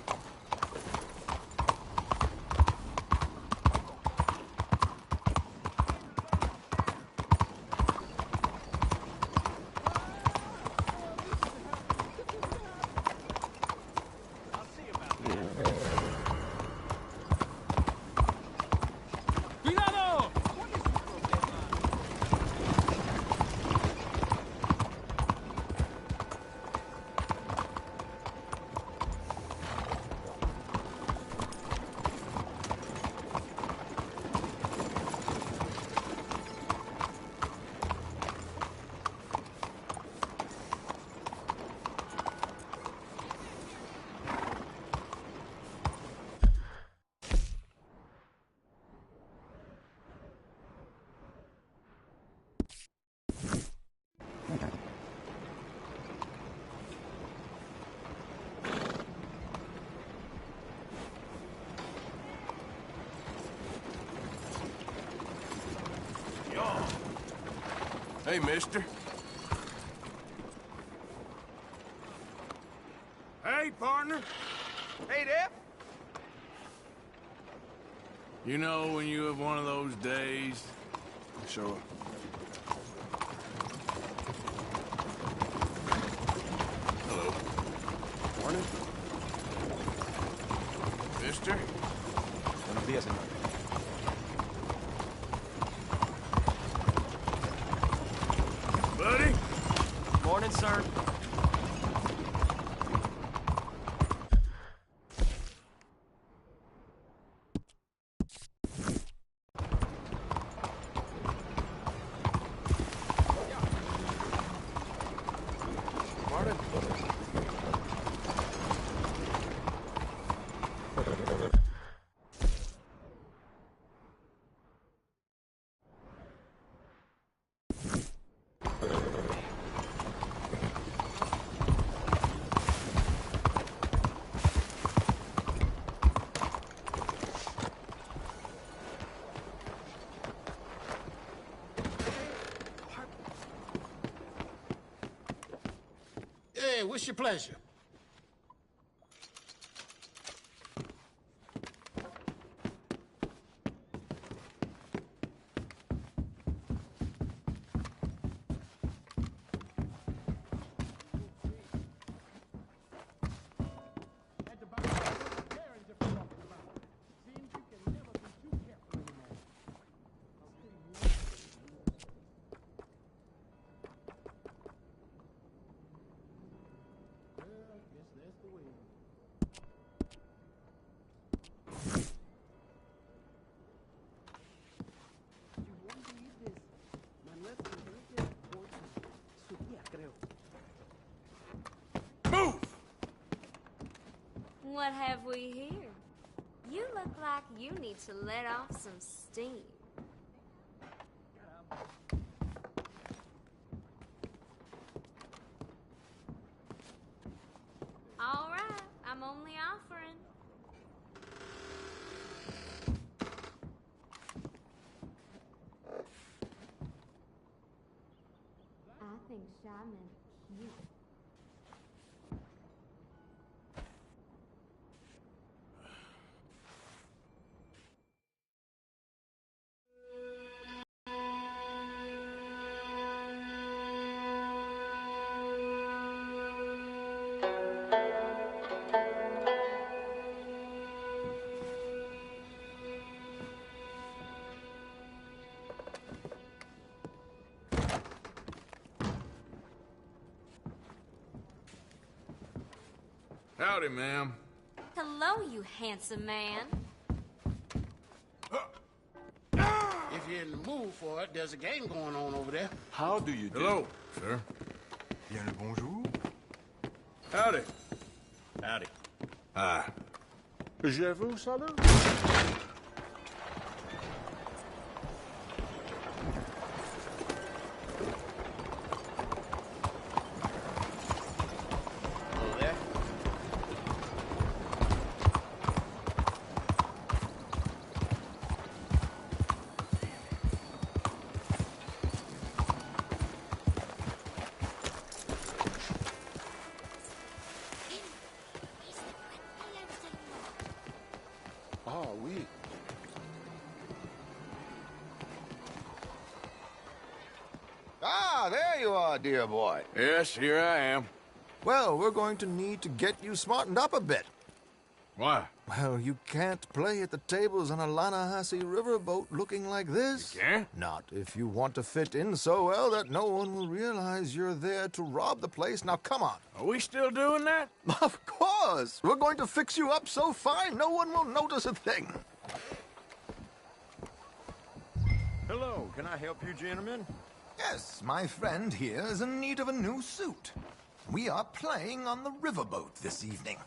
¡Cuidado! Hey, mister. Hey, partner. Hey, Def. You know when you have one of those days? Sure. Hello. Morning. Mister? Buenos días, señor. Buddy? Morning, sir. Okay, what's your pleasure? What have we here? You look like you need to let off some steam. All right, I'm only offering. I think Shyman's cute. Howdy, ma'am. Hello, you handsome man. If you're in the mood for it, there's a game going on over there. How do you do? Hello, sir. Bien le bonjour. Howdy. Howdy. Hi. Je vous salue. Ah, oui. Ah, there you are, dear boy. Yes, here I am. Well, we're going to need to get you smartened up a bit. Why? Well, you can't play at the tables on a Lannahechee riverboat looking like this. You can't? Not if you want to fit in so well that no one will realize you're there to rob the place. Now, come on. Are we still doing that? Of course. We're going to fix you up so fine no one will notice a thing. Hello, can I help you, gentlemen? Yes, my friend here is in need of a new suit. We are playing on the riverboat this evening.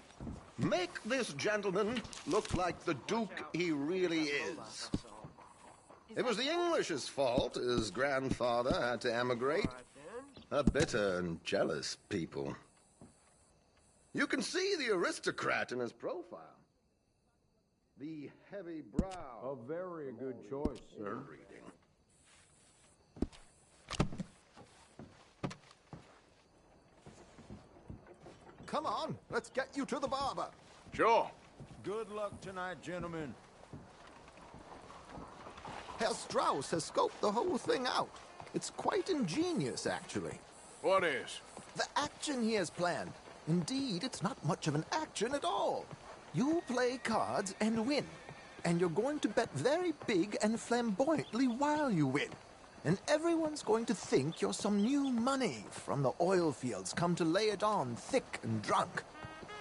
Make this gentleman look like the Duke he really is. It was the English's fault his grandfather had to emigrate. A bitter and jealous people. You can see the aristocrat in his profile. The heavy brow. A very good choice, sir. Come on, let's get you to the barber. Sure. Good luck tonight, gentlemen. Herr Strauss has scoped the whole thing out. It's quite ingenious, actually. What is? The action he has planned. Indeed, it's not much of an action at all. You play cards and win. And you're going to bet very big and flamboyantly while you win. And everyone's going to think you're some new money from the oil fields come to lay it on thick and drunk.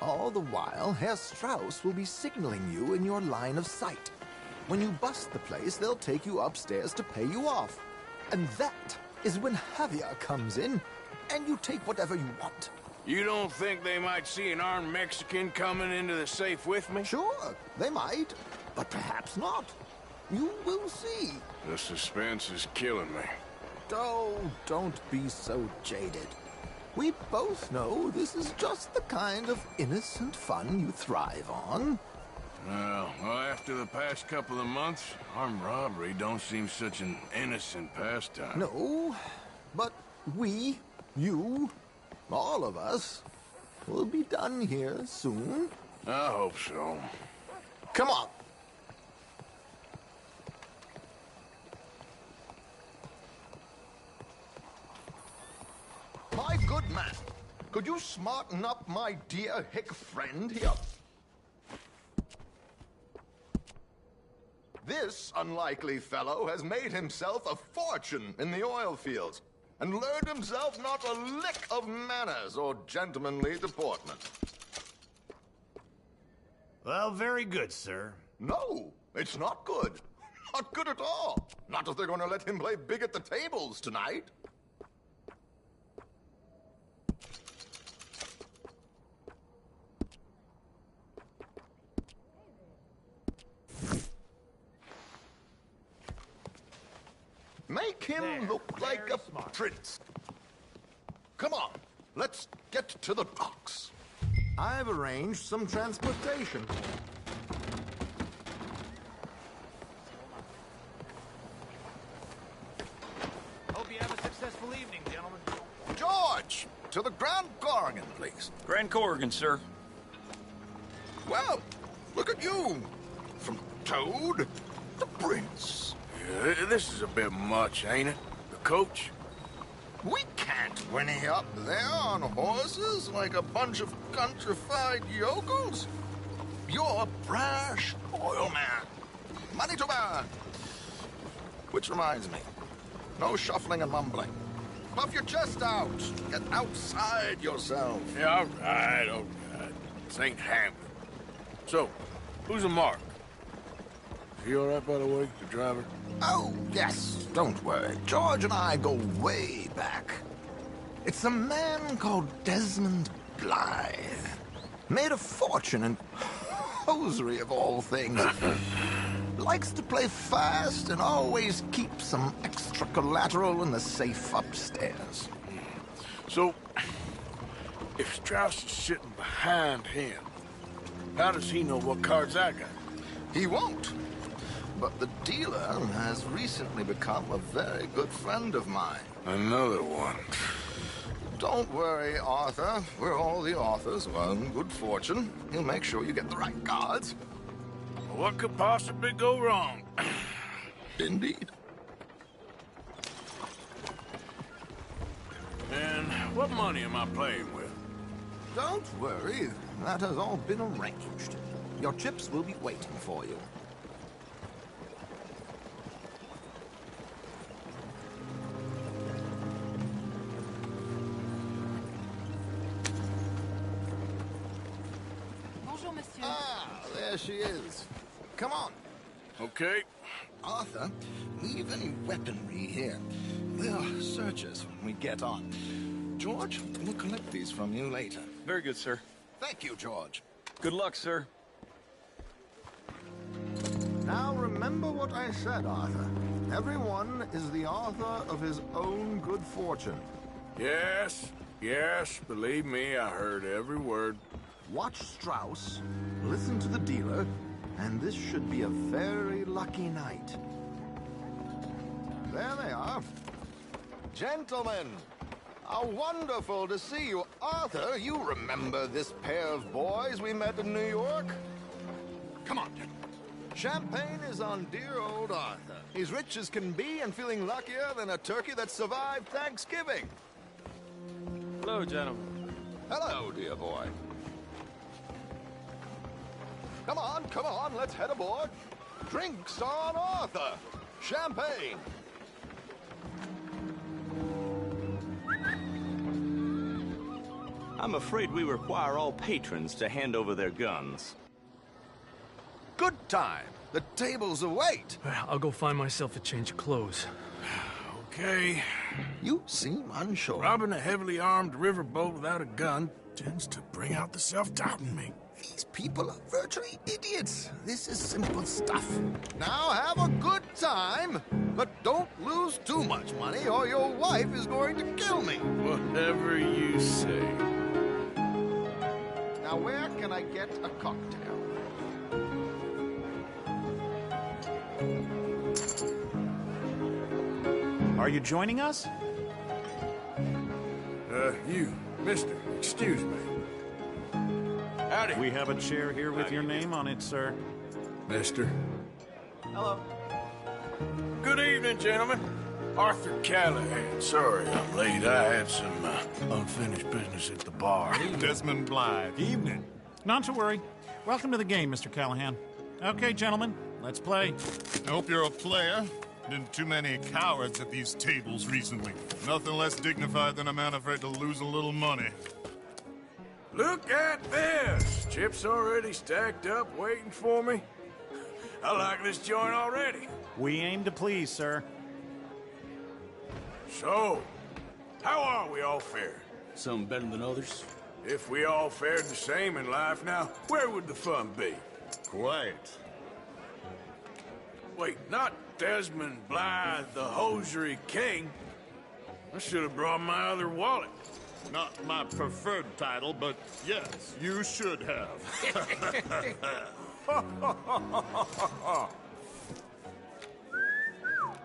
All the while, Herr Strauss will be signaling you in your line of sight. When you bust the place, they'll take you upstairs to pay you off. And that is when Javier comes in, and you take whatever you want. You don't think they might see an armed Mexican coming into the safe with me? Sure, they might, but perhaps not. You will see. The suspense is killing me. Oh, don't be so jaded. We both know this is just the kind of innocent fun you thrive on. Well, after the past couple of months, armed robbery don't seem such an innocent pastime. No, but we, you, all of us, We'll be done here soon. I hope so. Come on. My good man, could you smarten up my dear hick friend here? This unlikely fellow has made himself a fortune in the oil fields and learned himself not a lick of manners or gentlemanly deportment. Well, very good, sir. No, it's not good. Not good at all. Not if they're going to let him play big at the tables tonight. Make him look like a prince. Come on, let's get to the docks. I've arranged some transportation. Hope you have a successful evening, gentlemen. George, to the Grand Corrigan, please. Grand Corrigan, sir. Well, look at you. From Toad to Prince. Yeah, this is a bit much, ain't it? The coach? We can't whinny up there on horses like a bunch of countrified yokels. You're a brash oil man. Money to burn. Which reminds me, no shuffling and mumbling. Puff your chest out. Get outside yourself. Yeah, all right. This ain't Hamlet. So, who's a Mark? Is he all right, by the way, the driver? Oh, yes, don't worry. George and I go way back. It's a man called Desmond Blythe. Made a fortune in hosiery of all things. Likes to play fast and always keeps some extra collateral in the safe upstairs. So, if Strauss is sitting behind him, how does he know what cards I got? He won't. But the dealer has recently become a very good friend of mine. Another one. Don't worry, Arthur. We're all the authors of our good fortune. He'll make sure you get the right cards. What could possibly go wrong? Indeed. And what money am I playing with? Don't worry. That has all been arranged. Your chips will be waiting for you. Ah, there she is. Come on. Okay. Arthur, leave any weaponry here. They'll search us when we get on. George, we'll collect these from you later. Very good, sir. Thank you, George. Good luck, sir. Now remember what I said, Arthur. Everyone is the author of his own good fortune. Yes, believe me, I heard every word. Watch Strauss, listen to the dealer, and this should be a very lucky night. There they are. Gentlemen, how wonderful to see you. Arthur, you remember this pair of boys we met in New York? Come on, gentlemen. Champagne is on dear old Arthur. He's rich as can be and feeling luckier than a turkey that survived Thanksgiving. Hello, gentlemen. Hello, dear boy. Come on, let's head aboard. Drinks on Arthur. Champagne. I'm afraid we require all patrons to hand over their guns. Good time. The tables await. I'll go find myself a change of clothes. Okay. You seem unsure. Robbing a heavily armed riverboat without a gun tends to bring out the self-doubt in me. These people are virtually idiots. This is simple stuff. Now have a good time, but don't lose too much money or your wife is going to kill me. Whatever you say. Now where can I get a cocktail? Are you joining us? You, mister, excuse me. Howdy. We have a chair here with your name on it, sir. Mister. Hello. Good evening, gentlemen. Arthur Callahan. Sorry I'm late. I had some unfinished business at the bar. Desmond Blythe. Evening. Not to worry. Welcome to the game, Mr. Callahan. Okay, gentlemen, let's play. I hope you're a player. Been too many cowards at these tables recently. Nothing less dignified than a man afraid to lose a little money. Look at this! Chips already stacked up, waiting for me. I like this joint already. We aim to please, sir. So, how are we all fared? Some better than others. If we all fared the same in life now, where would the fun be? Quite. Wait, not Desmond Blythe, the hosiery king. I should have brought my other wallet. Not my preferred title, but yes, you should have.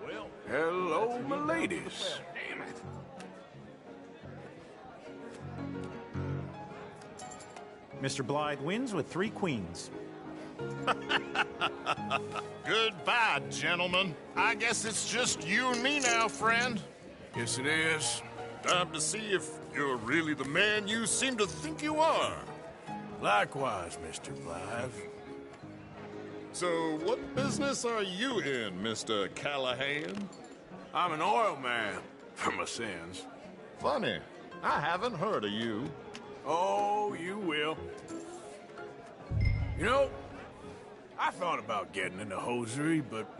Well, hello, my ladies. Damn it. Mr. Blythe wins with 3 queens. Goodbye, gentlemen. I guess it's just you and me now, friend. Yes, it is. Time to see if you're really the man you seem to think you are. Likewise, Mr. Blythe. So, what business are you in, Mr. Callahan? I'm an oil man, for my sins. Funny. I haven't heard of you. Oh, you will. You know, I thought about getting into hosiery, but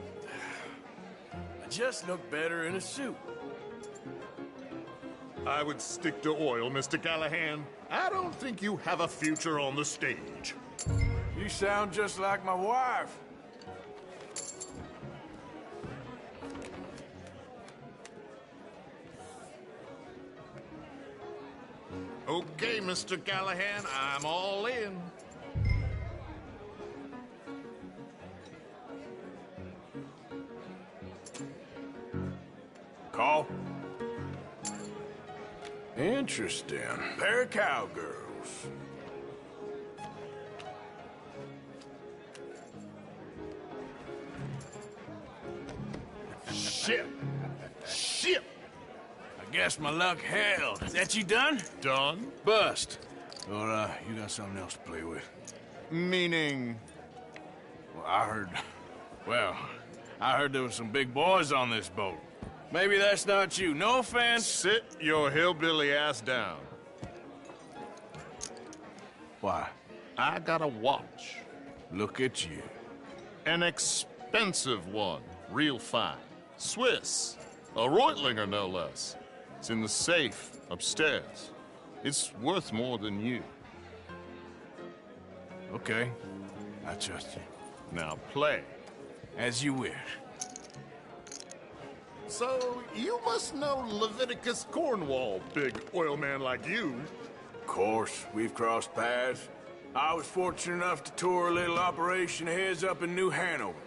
I just look better in a suit. I would stick to oil, Mr. Callahan. I don't think you have a future on the stage. You sound just like my wife. Okay, Mr. Callahan, I'm all in. Call? Interesting. Pair of cowgirls. Shit. Shit. I guess my luck held. Is that you done? Done? Bust. Or, you got something else to play with? Meaning? Well, I heard there was some big boys on this boat. Maybe that's not you. No offense. Sit your hillbilly ass down. Why? I got a watch. Look at you. An expensive one. Real fine. Swiss. A Reutlinger, no less. It's in the safe upstairs. It's worth more than you. Okay. I trust you. Now play. As you wish. So, you must know Leviticus Cornwall, big oil man like you. Of course, we've crossed paths. I was fortunate enough to tour a little operation of his up in New Hanover.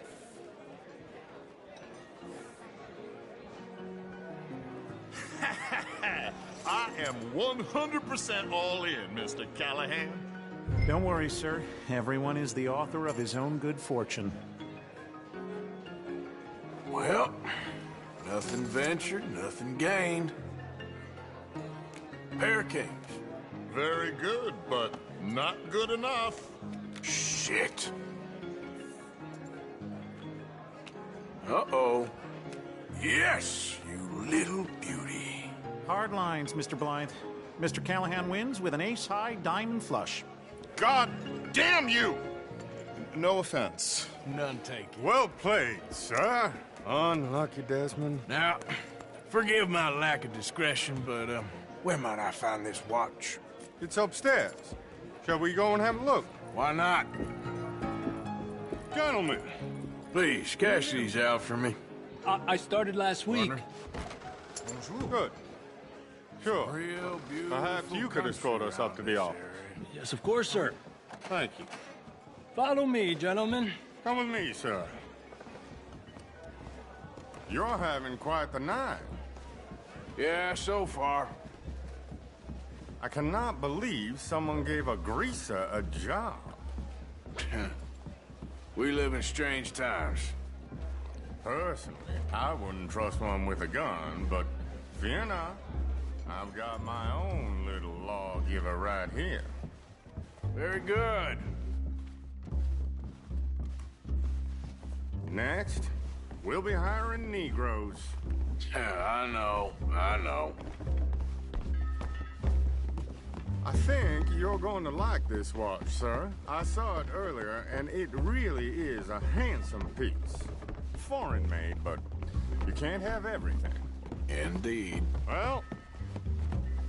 I am 100% all in, Mr. Callahan. Don't worry, sir. Everyone is the author of his own good fortune. Well, nothing ventured, nothing gained. Pair of kings. Very good, but not good enough. Shit. Uh-oh. Yes, you little beauty. Hard lines, Mr. Blythe. Mr. Callahan wins with an ace-high diamond flush. God damn you! No offense. None taken. Well played, sir. Unlucky, Desmond. Now, forgive my lack of discretion, but, where might I find this watch? It's upstairs. Shall we go and have a look? Why not? Gentlemen. Please, cash these out for me. I started last week. Good. Sure. Real beautiful. Perhaps you could escort us up to the office. Yes, of course, sir. Thank you. Follow me, gentlemen. Come with me, sir. You're having quite the night. Yeah, so far. I cannot believe someone gave a greaser a job. We live in strange times. Personally, I wouldn't trust one with a gun, but fear not. I've got my own little lawgiver right here. Very good. Next, we'll be hiring Negroes. I know. I think you're going to like this watch, sir. I saw it earlier, and it really is a handsome piece. Foreign made, but you can't have everything. Indeed. Well,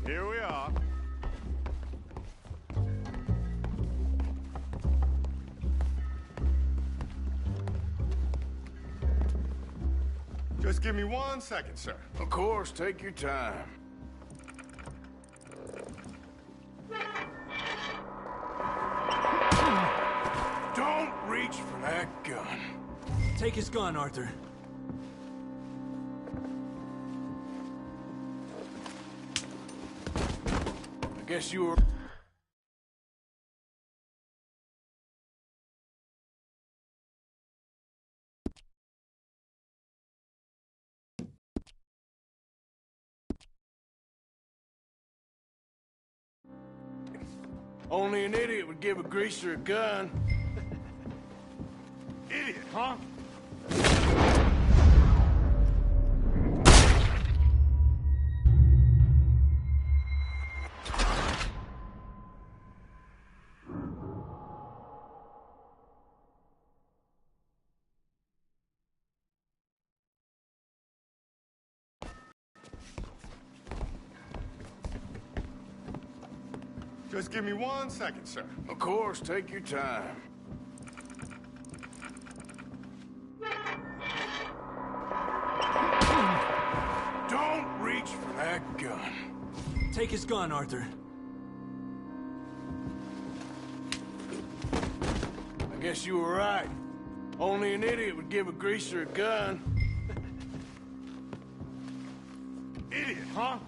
here we are. Just give me 1 second, sir. Of course, take your time. Don't reach for that gun. Take his gun, Arthur. I guess you were... Only an idiot would give a greaser a gun. Idiot, huh? Just give me 1 second, sir. Of course, take your time. Don't reach for that gun. Take his gun, Arthur. I guess you were right. Only an idiot would give a greaser a gun. Idiot, huh?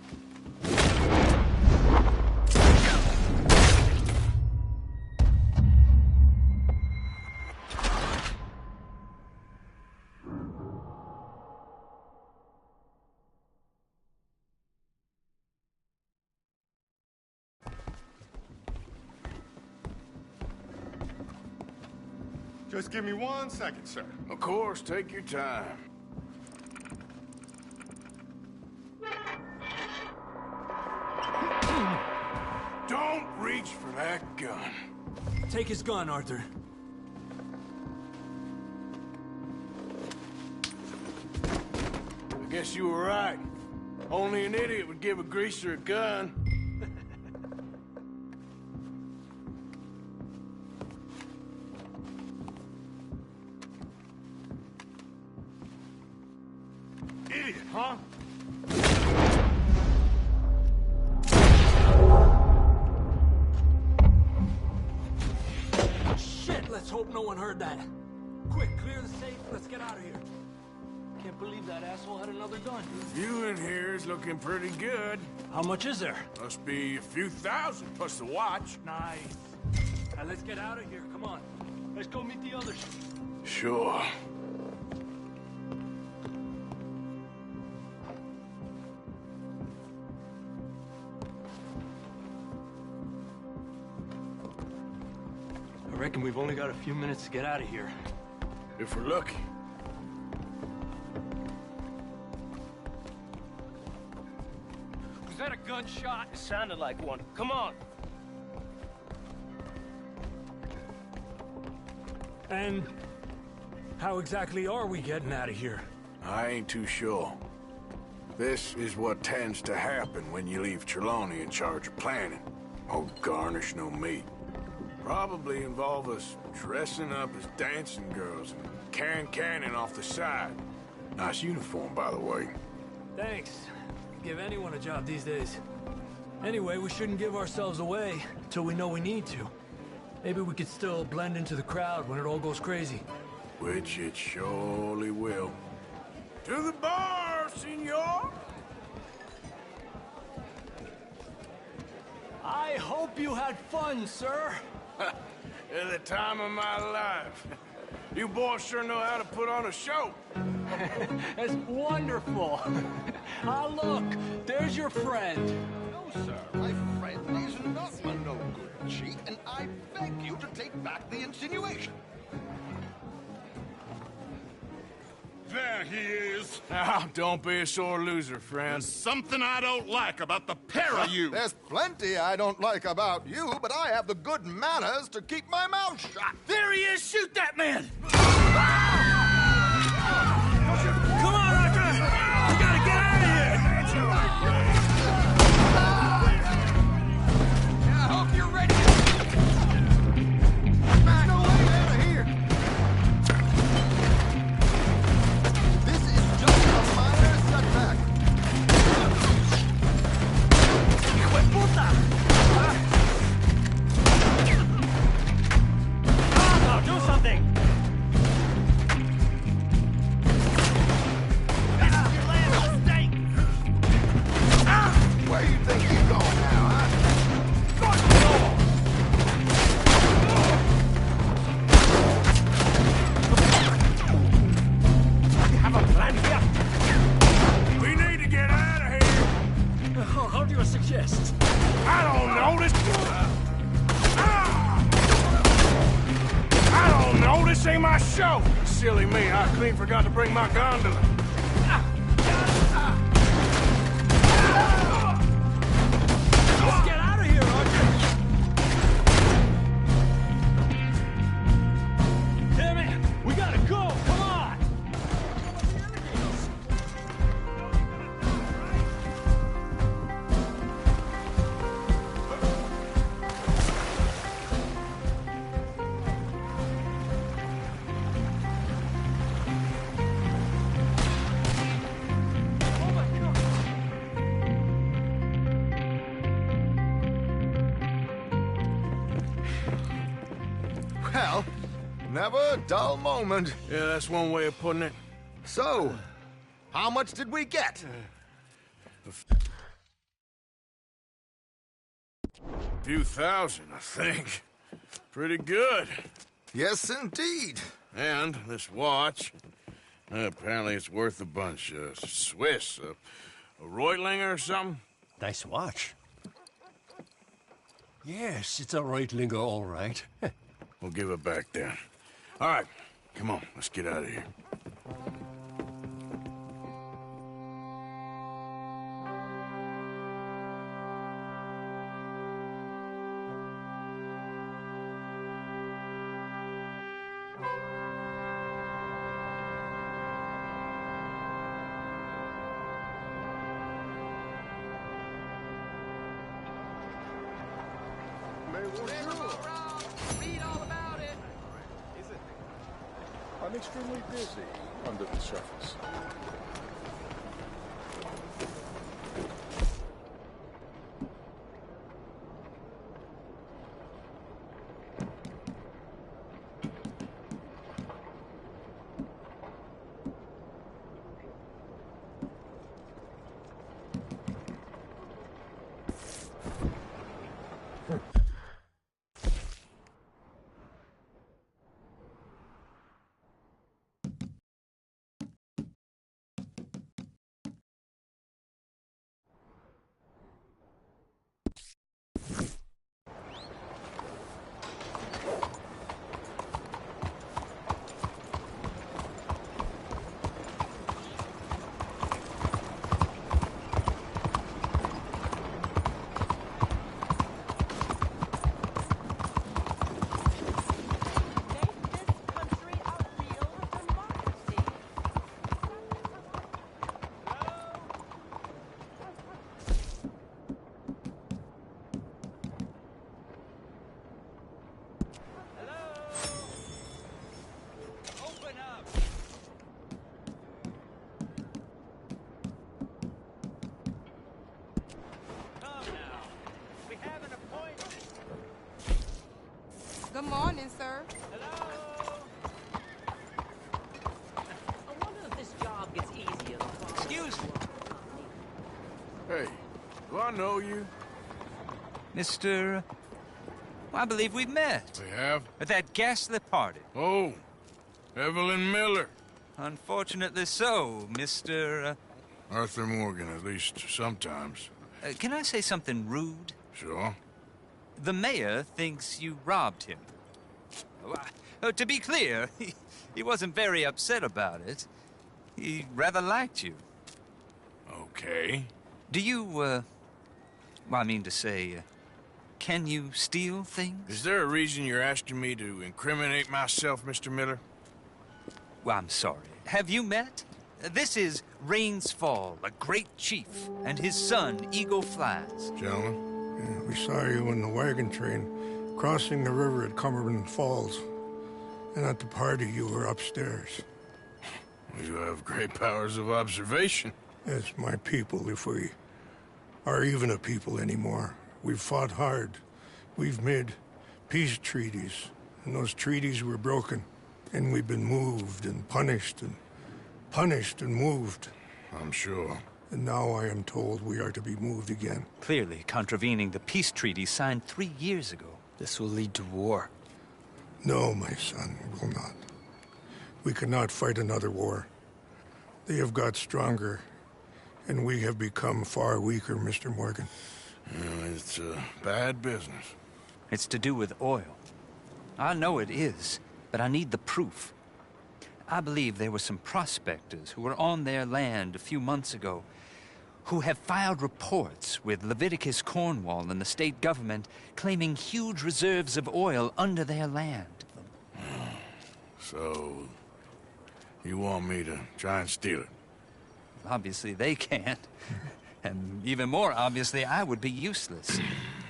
Just give me 1 second, sir. Of course, take your time. Don't reach for that gun. Take his gun, Arthur. I guess you were right. Only an idiot would give a greaser a gun. Idiot, huh? Shit, let's hope no one heard that. Quick, clear the safe. Let's get out of here. Can't believe that asshole had another gun. The view in here is looking pretty good. How much is there? Must be a few thousand plus the watch. Nice. Now let's get out of here. Come on. Let's go meet the others. Sure. I reckon we've only got a few minutes to get out of here. If we're lucky. Was that a gunshot? It sounded like one. Come on. And how exactly are we getting out of here? I ain't too sure. This is what tends to happen when you leave Trelawney in charge of planning. Oh, garnish no meat. Probably involve us dressing up as dancing girls and carrying cannon off the side. Nice uniform, by the way. Thanks. Give anyone a job these days. Anyway, we shouldn't give ourselves away till we know we need to. Maybe we could still blend into the crowd when it all goes crazy. Which it surely will. To the bar, senor! I hope you had fun, sir. At the time of my life. You boys sure know how to put on a show. That's wonderful. Ah, look, there's your friend. No, sir, my friend is not a no-good cheat, and I beg you to take back the insinuation. There he is. Now, don't be a sore loser, friend. There's something I don't like about the pair of you. There's plenty I don't like about you, but I have the good manners to keep my mouth shut. There he is! Shoot that man! Come on, Arthur! We gotta get out of here! I hope you're ready. There's no way out of here. This is just a minor setback. ¡Hijo de puta! Now do something! Where you think you're going now, huh? You have a plan here? We need to get out of here! How do you suggest? I don't know this. I don't know. This ain't my show. Silly me. I clean forgot to bring my gondola. Let's get out of here, Archer! Damn it! We gotta go! Come on! Well, never a dull moment. Yeah, that's one way of putting it. So, how much did we get? Few thousand, I think. Pretty good. Yes, indeed. And this watch, apparently it's worth a bunch. Swiss, a Reutlinger or something? Nice watch. Yes, it's a Reutlinger, all right. We'll give it back then. All right, come on, let's get out of here. Read all about it. I'm extremely busy under the surface. Good morning, sir. I wonder if this job gets easier. Excuse me. Hey, do I know you? Mr. I believe we've met. We have? At that ghastly party. Oh, Evelyn Miller. Unfortunately so, Mr. Arthur Morgan, at least sometimes. Can I say something rude? Sure. The mayor thinks you robbed him. To be clear, he wasn't very upset about it. He rather liked you. Okay. Do you, well, I mean to say, can you steal things? Is there a reason you're asking me to incriminate myself, Mr. Miller? Well, I'm sorry. Have you met? This is Rains Fall, a great chief, and his son, Eagle Flies. Gentlemen? Yeah, we saw you in the wagon train crossing the river at Cumberland Falls. And at the party, you were upstairs. You have great powers of observation. It's my people, if we are even a people anymore. We've fought hard. We've made peace treaties, and those treaties were broken. And we've been moved and punished and moved. I'm sure. And now I am told we are to be moved again. Clearly contravening the peace treaty signed 3 years ago. This will lead to war. No, my son, it will not. We cannot fight another war. They have got stronger, and we have become far weaker, Mr. Morgan. It's bad business. It's to do with oil. I know it is, but I need the proof. I believe there were some prospectors who were on their land a few months ago who have filed reports with Leviticus Cornwall and the state government claiming huge reserves of oil under their land. So, you want me to try and steal it? Obviously they can't. And even more obviously, I would be useless.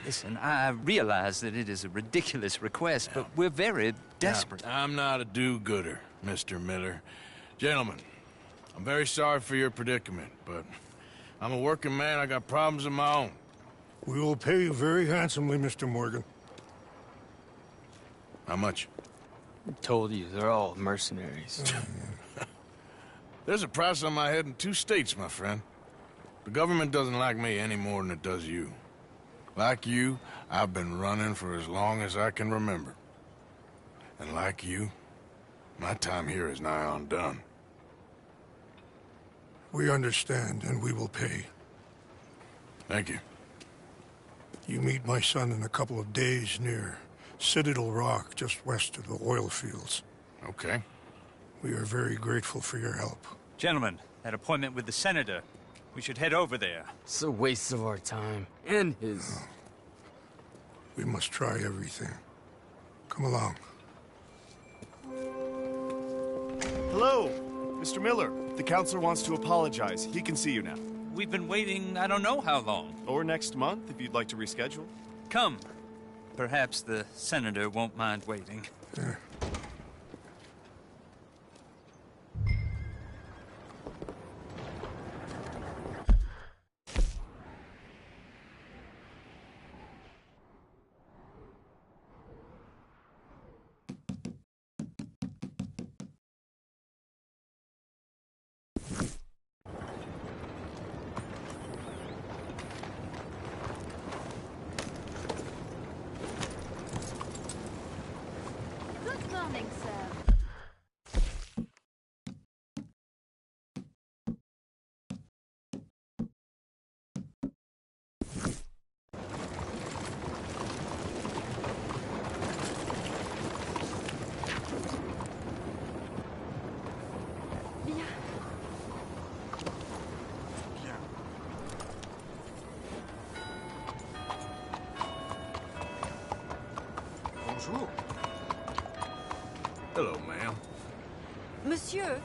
Listen, I realize that it is a ridiculous request, but we're very desperate. Now, I'm not a do-gooder, Mr. Miller. Gentlemen, I'm very sorry for your predicament, but I'm a working man. I got problems of my own. We will pay you very handsomely, Mr. Morgan. How much? I told you, they're all mercenaries. There's a price on my head in 2 states, my friend. The government doesn't like me any more than it does you. Like you, I've been running for as long as I can remember. And like you, my time here is nigh on done. We understand, and we will pay. Thank you. You meet my son in a couple of days near Citadel Rock, just west of the oil fields. Okay. We are very grateful for your help. Gentlemen, that appointment with the senator. We should head over there. It's a waste of our time. And his. We must try everything. Come along. Hello, Mr. Miller. The counselor wants to apologize. He can see you now. We've been waiting I don't know how long. Or next month, if you'd like to reschedule. Come. Perhaps the senator won't mind waiting. Yeah. Good morning, sir. Bonjour. Hello, ma'am. Monsieur,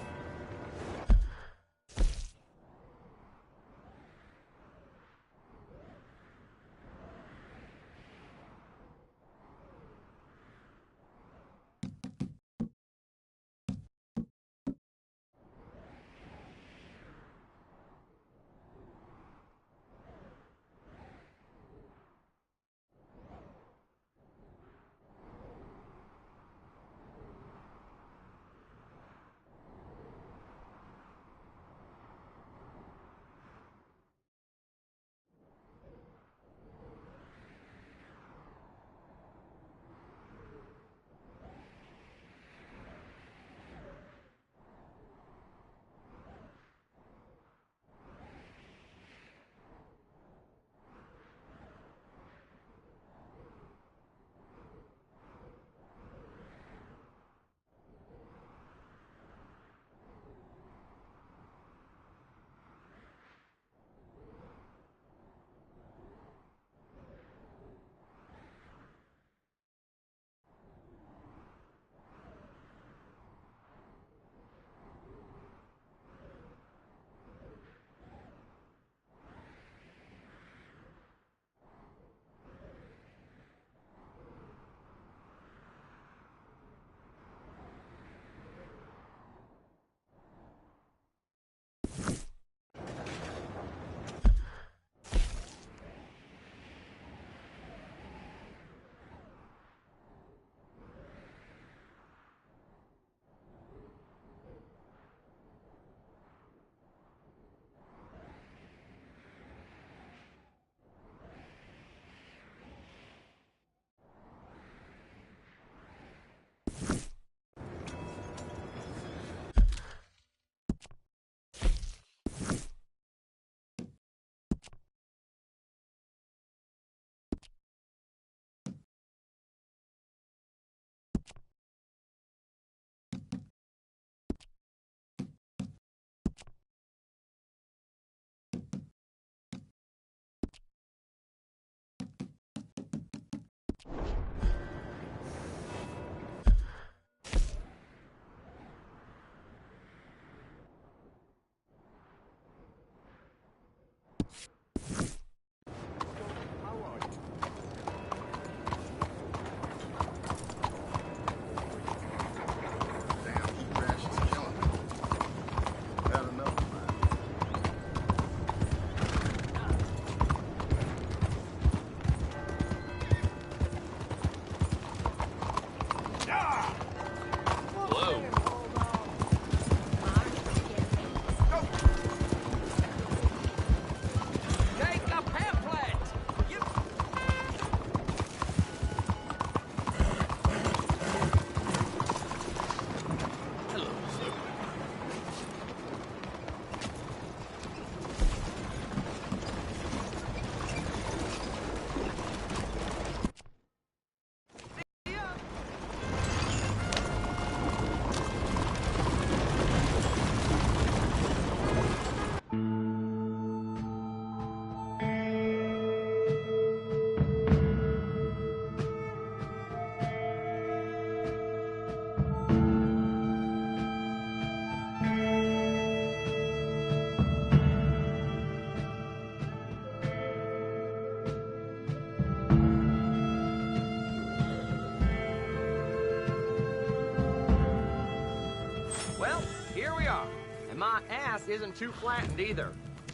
ass isn't too flattened either.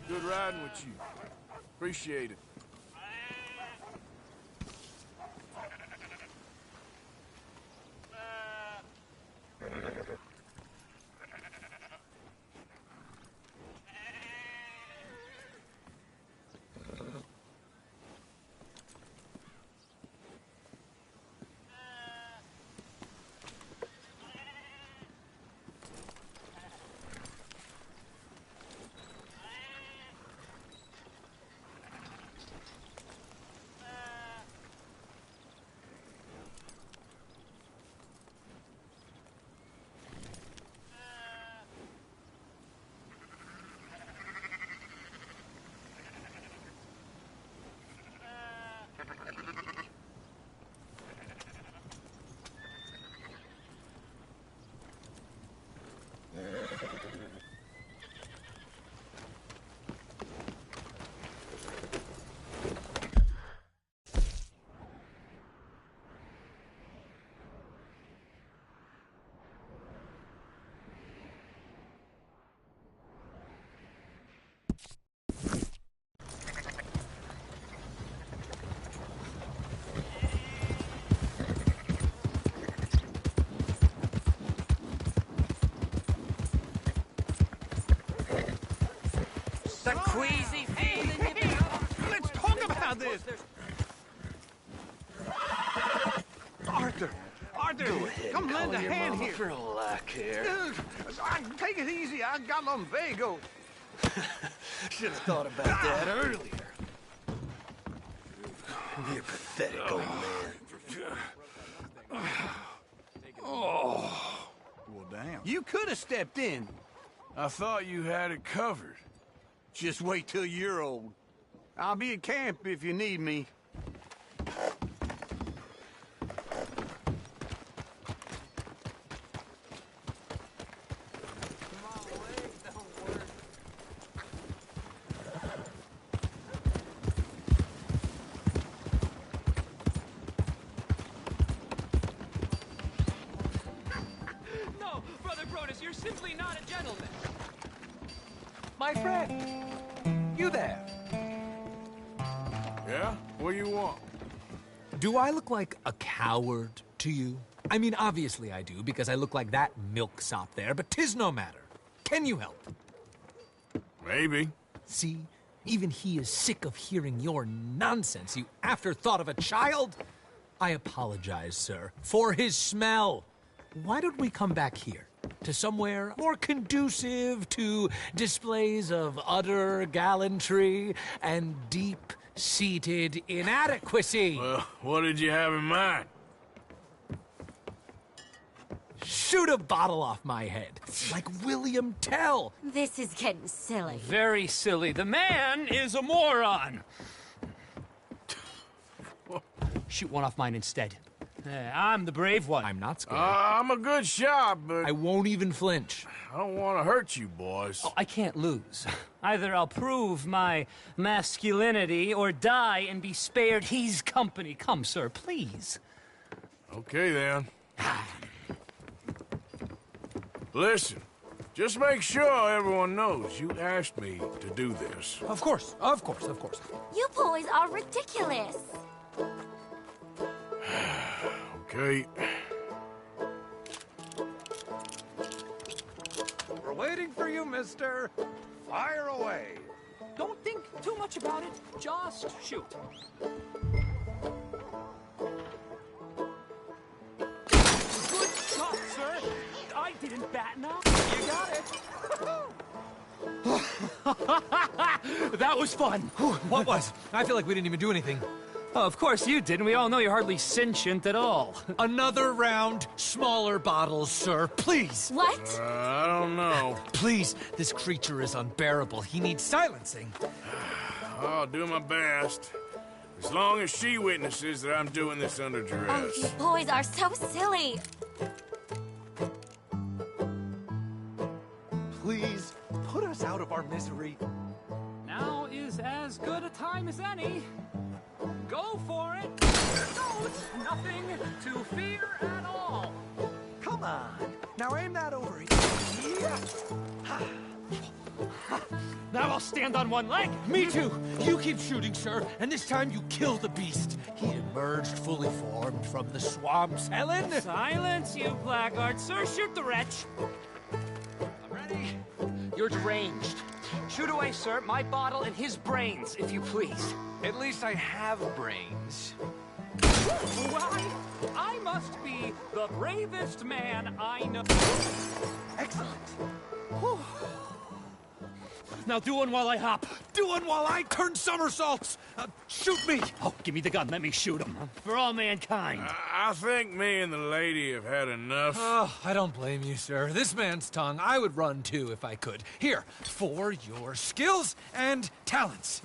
Good riding with you. Appreciate it. The queasy feeling. Let's talk about this. Arthur, come lend a hand here. For a lack here. Take it easy. I got lumbago. Should have thought about that earlier. You pathetic old man. Oh. Well, damn. You could have stepped in. I thought you had it covered. Just wait till you're old. I'll be at camp if you need me. No, Brother Brodus, you're simply not a gentleman. My friend, you there? Yeah? What do you want? Do I look like a coward to you? I mean, obviously I do, because I look like that milksop there, but 'tis no matter. Can you help? Maybe. See? Even he is sick of hearing your nonsense, you afterthought of a child. I apologize, sir, for his smell. Why don't we come back here? To somewhere more conducive to displays of utter gallantry and deep-seated inadequacy. Well, what did you have in mind? Shoot a bottle off my head, like William Tell. This is getting silly. Very silly. The man is a moron. Shoot one off mine instead. I'm the brave one. I'm not scared. I'm a good shot, but I won't even flinch. I don't want to hurt you, boys. Oh, I can't lose. Either I'll prove my masculinity or die and be spared his company. Come, sir, please. Okay, then. Listen, just make sure everyone knows you asked me to do this. Of course, of course, of course. You boys are ridiculous. Okay. We're waiting for you, mister. Fire away. Don't think too much about it. Just shoot. Good shot, sir. I didn't batten up. You got it. That was fun. What was? I feel like we didn't even do anything. Oh, of course you didn't. We all know you're hardly sentient at all. Another round, smaller bottles, sir, please. What? I don't know. Please, this creature is unbearable. He needs silencing. I'll do my best. As long as she witnesses that I'm doing this under Oh, duress. you boys are so silly. Please, put us out of our misery. Now is as good a time as any. Go for it. No, it's nothing to fear at all. Come on. Now aim that over here. Yeah. Now I'll stand on one leg. Me too. You keep shooting, sir, and this time you kill the beast. He emerged fully formed from the swamps, Helen. Silence, you blackguard. Sir, shoot the wretch. I'm ready. You're deranged. Shoot away, sir, my bottle and his brains, if you please. At least I have brains. Why? I must be the bravest man I know. Excellent. Whew. Now do one while I hop. Do one while I turn somersaults. Shoot me. Oh, give me the gun. Let me shoot him. For all mankind. I think me and the lady have had enough. Oh, I don't blame you, sir. This man's tongue, I would run too if I could. Here, for your skills and talents.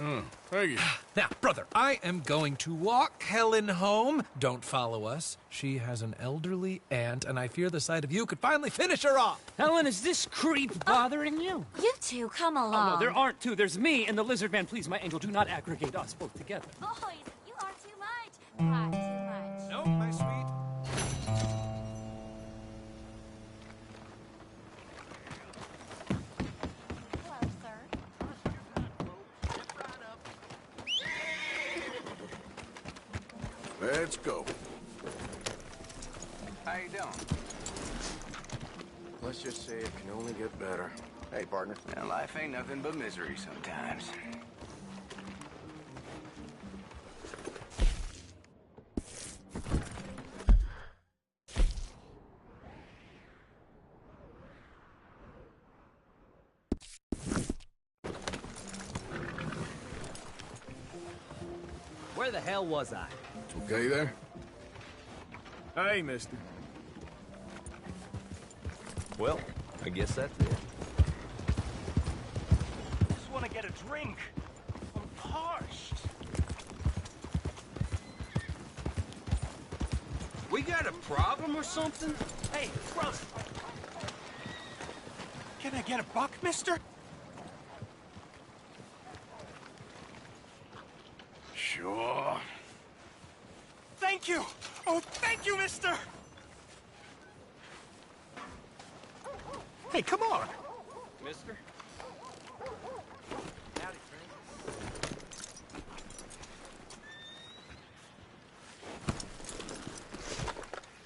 Thank you. Now, brother, I am going to walk Helen home. Don't follow us. She has an elderly aunt, and I fear the sight of you could finally finish her off. Helen, is this creep bothering you? You two, come along. Oh, no, there aren't two. There's me and the lizard man. Please, my angel, do not aggregate us both together. Boys, you are too much. Far too much. No, my sweet. Hello, sir. Let's go. How you doing? Let's just say it can only get better. Hey, partner. Now, life ain't nothing but misery sometimes. Where the hell was I? Okay there? Hey, mister. Well, I guess that's it. Just want to get a drink. I'm parched. We got a problem or something? Hey, gross. Can I get a buck, mister? Sure. Thank you. Oh, thank you, mister. Hey, come on. Mister? Howdy, friend.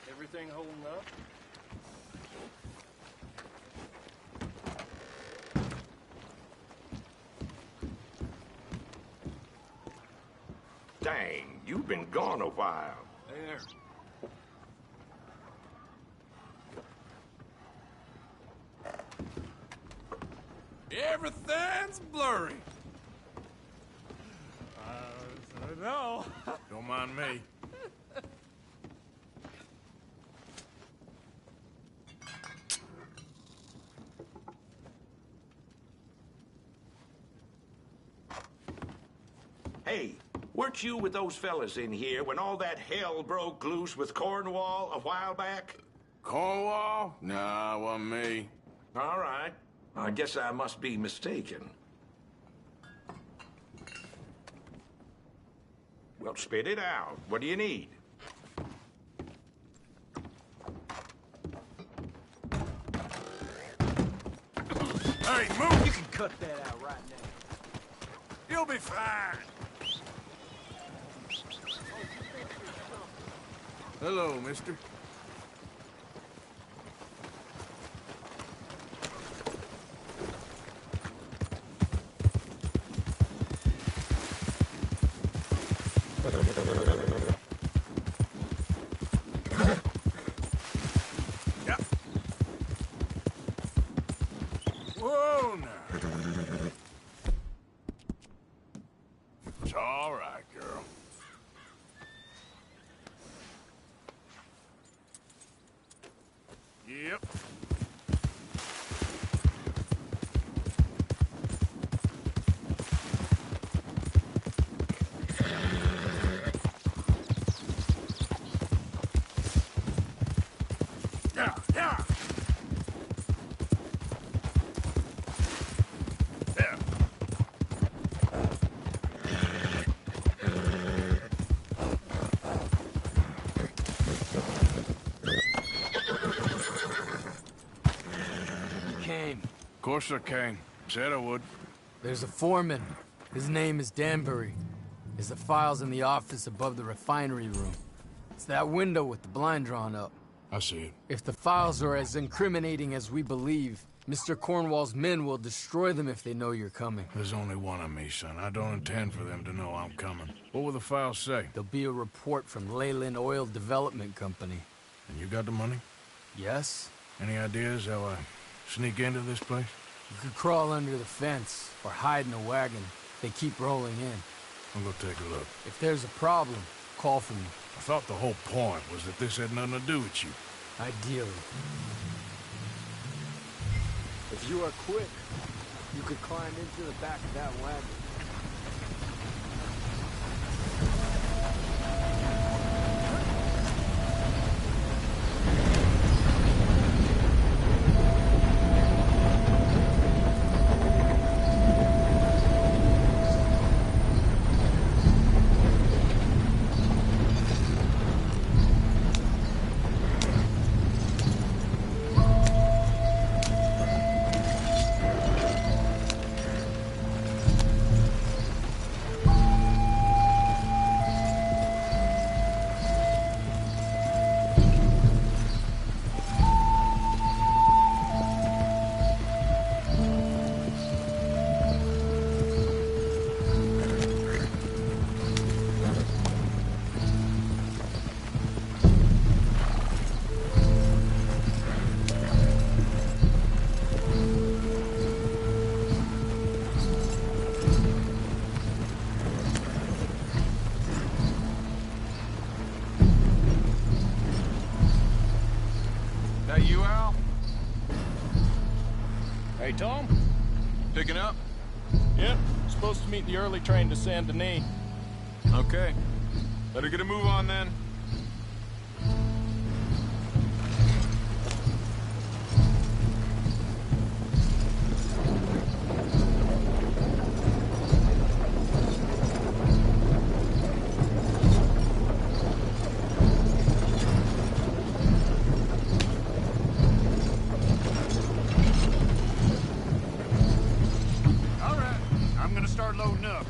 Everything holding up? Dang, you've been gone a while. There. Everything's blurry. No. Don't mind me. Hey, weren't you with those fellas in here when all that hell broke loose with Cornwall a while back? Cornwall? Nah, wasn't me. All right. I guess I must be mistaken. Well, spit it out. What do you need? Hey, move! You can cut that out right now. You'll be fine. Hello, mister. Yep. Whoa, now. It's all right, girl. Yep. Yeah, yeah. There. You came. Of course I came. Said I would. There's a foreman. His name is Danbury. There's the files in the office above the refinery room. It's that window with the blind drawn up. I see it. If the files are as incriminating as we believe, Mr. Cornwall's men will destroy them if they know you're coming. There's only one of me, son. I don't intend for them to know I'm coming. What will the files say? There'll be a report from Leyland Oil Development Company. And you got the money? Yes. Any ideas how I sneak into this place? You could crawl under the fence or hide in a wagon. They keep rolling in. I'll go take a look. If there's a problem, call for me. I thought the whole point was that this had nothing to do with you. Ideally. If you are quick, you could climb into the back of that wagon. You, Al? Hey, Tom? Picking up? Yep. Supposed to meet the early train to Saint Denis. Okay. Better get a move on then. Loading up.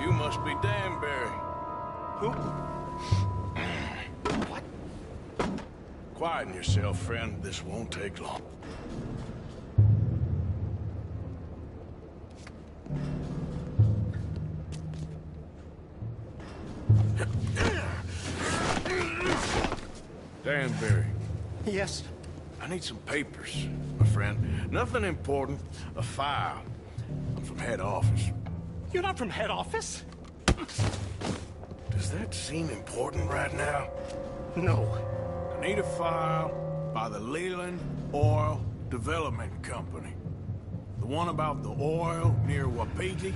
You must be Danbury. Who? What? Quieten yourself, friend. This won't take long. Danbury. Yes? I need some papers, my friend. Nothing important. A file. I'm from head office. You're not from head office? Does that seem important right now? No. I need a file by the Leyland Oil Development Company. The one about the oil near Wapiti?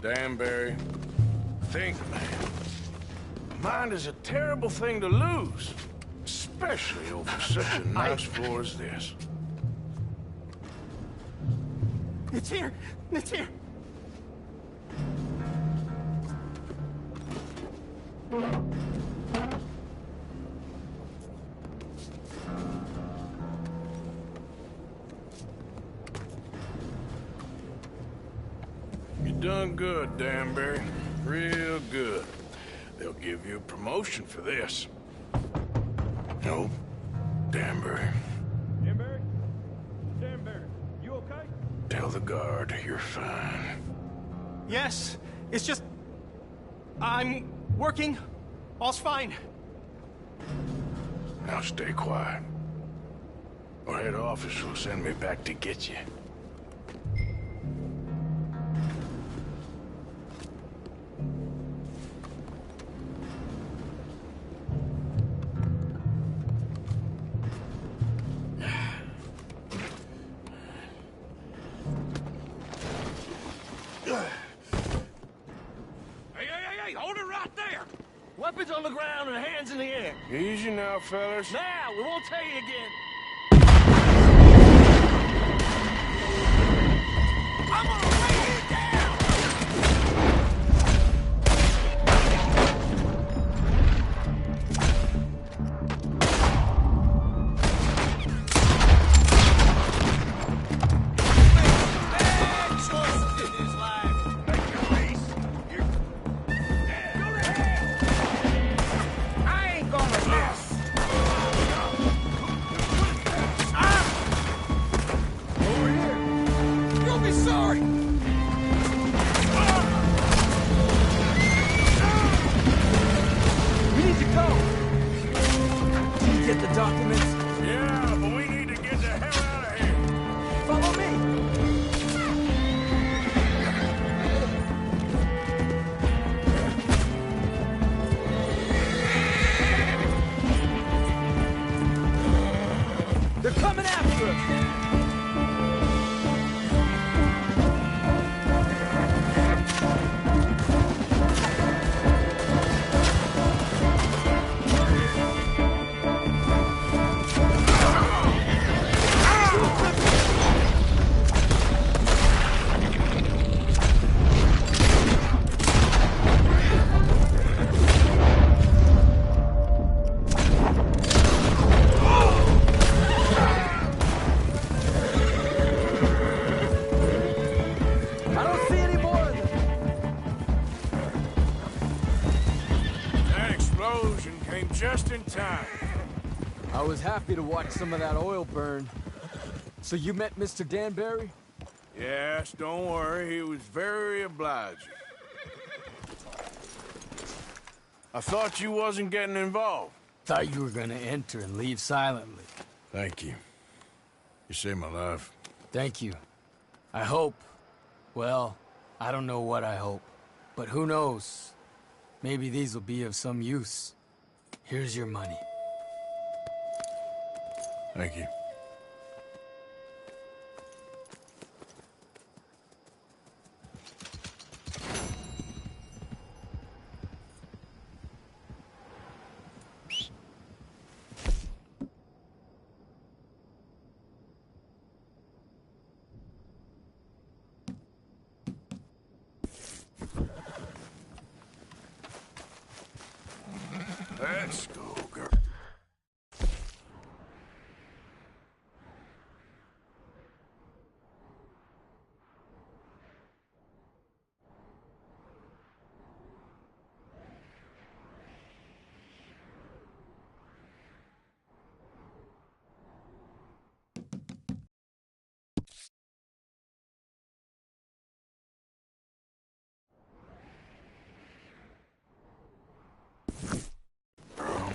Danbury, think, man. Mind is a terrible thing to lose. Especially over such a nice floor as this. It's here! It's here! You done good, Danbury. Real good. They'll give you a promotion for this. No, Danbury. Danbury? Danbury, you okay? Tell the guard you're fine. Yes, it's just... I'm working. All's fine. Now stay quiet. Or head office will send me back to get you. Weapons on the ground and hands in the air. Easy now, fellas. Now, we won't tell you again. I'm gonna lay you down! Bad choices in his life. Make your peace. Go to hell! I ain't gonna miss. Over here. You'll be sorry. We need to go. Did you get the documents? Yeah, but we need to get the hell out of here. Follow me. They're coming after us! I don't see any more of them. That explosion came just in time. I was happy to watch some of that oil burn. So you met Mr. Danbury? Yes, don't worry. He was very obliging. I thought you wasn't getting involved. Thought you were gonna enter and leave silently. Thank you. You saved my life. Thank you. I hope. Well, I don't know what I hope. But who knows? Maybe these will be of some use. Here's your money. Thank you. Let's go, girl. Girl.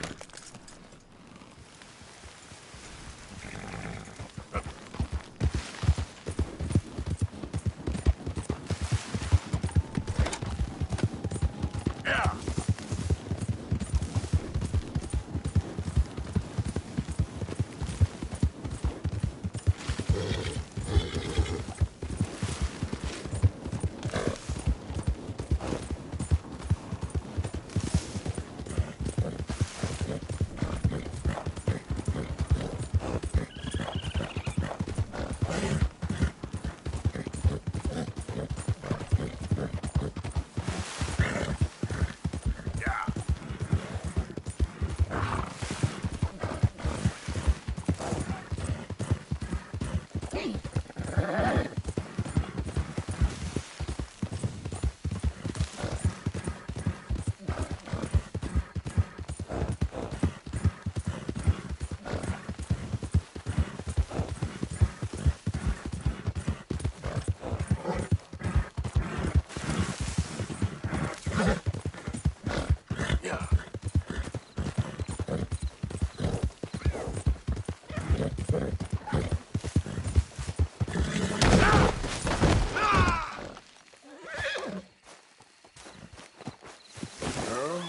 Girl.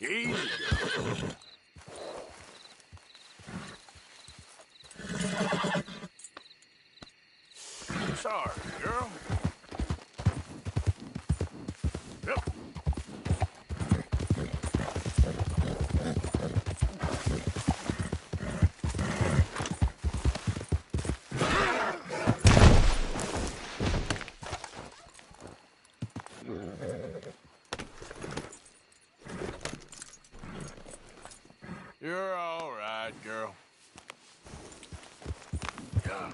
Easy, girl. Sorry, girl. Yep. You're all right, girl. Yeah.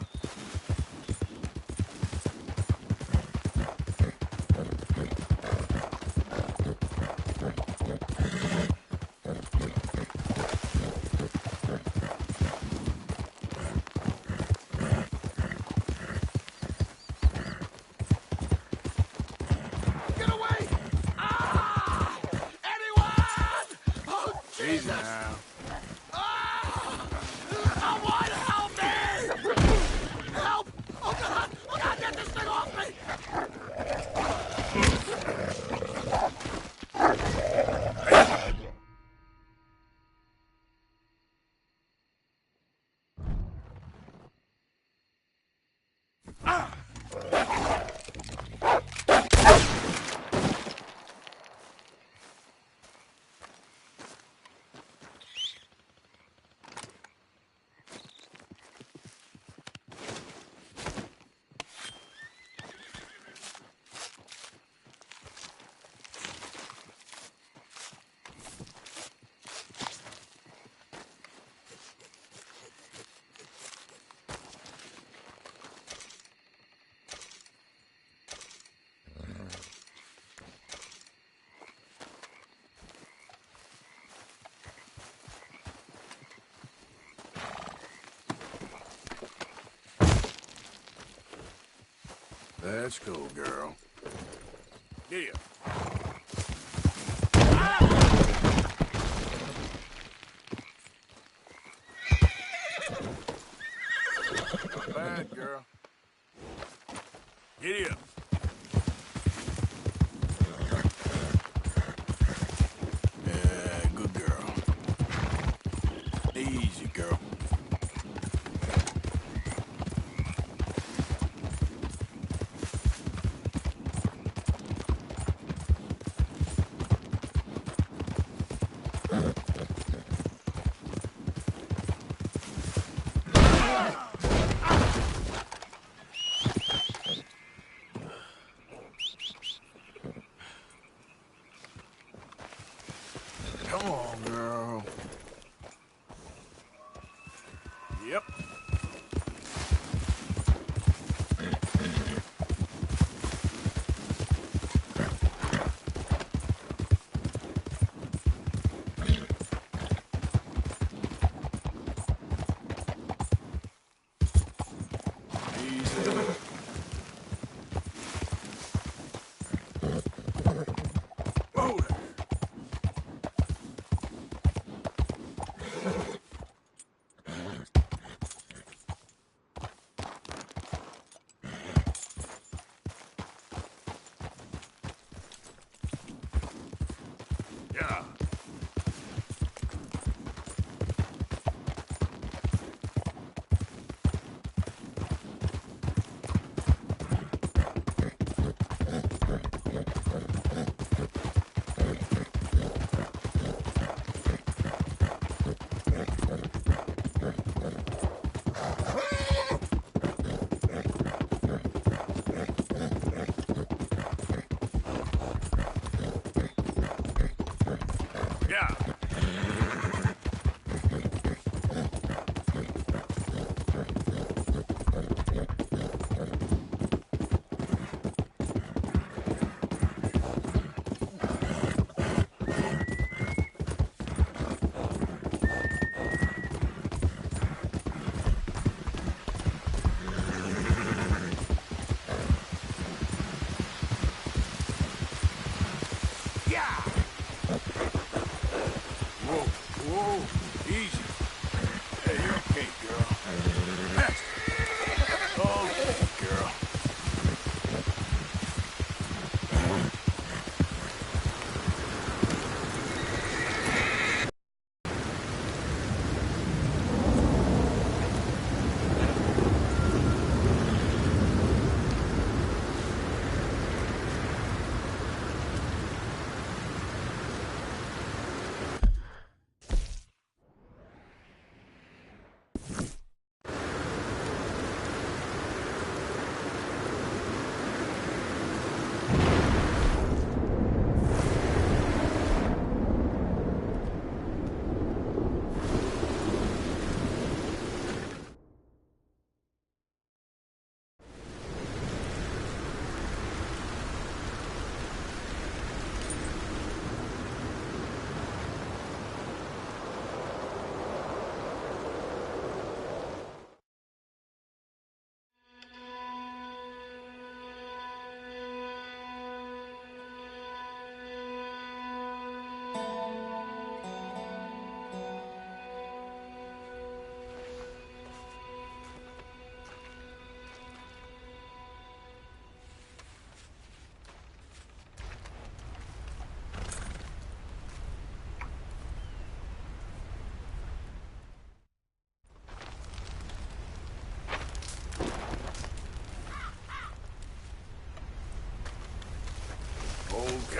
Get away! Ah! Anyone! Oh, Easy Jesus! now. Someone help me! Help! Oh, God! Oh, God, get this thing off me! Let's go, girl. Yeah. Not bad, girl. Giddy up. Yeah, good girl. Easy, girl. Come on, girl. Yep. Easy. Whoa there.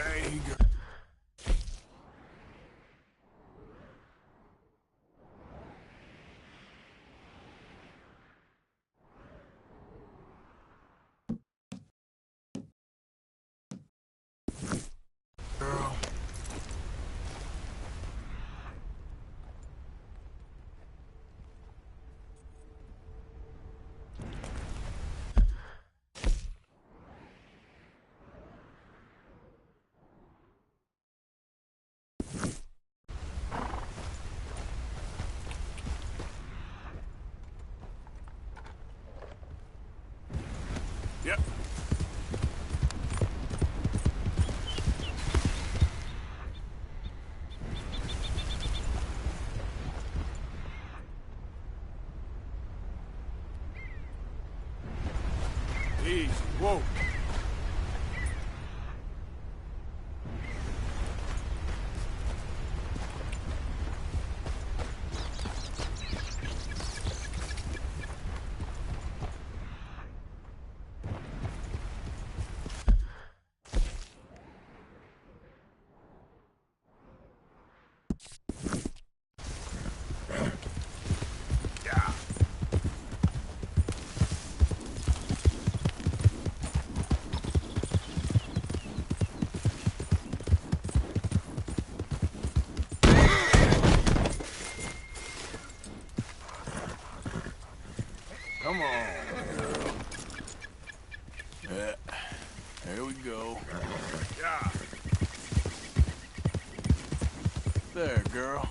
Okay, girl. Girl. Yep. Easy. Whoa. Come on, girl. Yeah, there we go. Yeah. There, girl.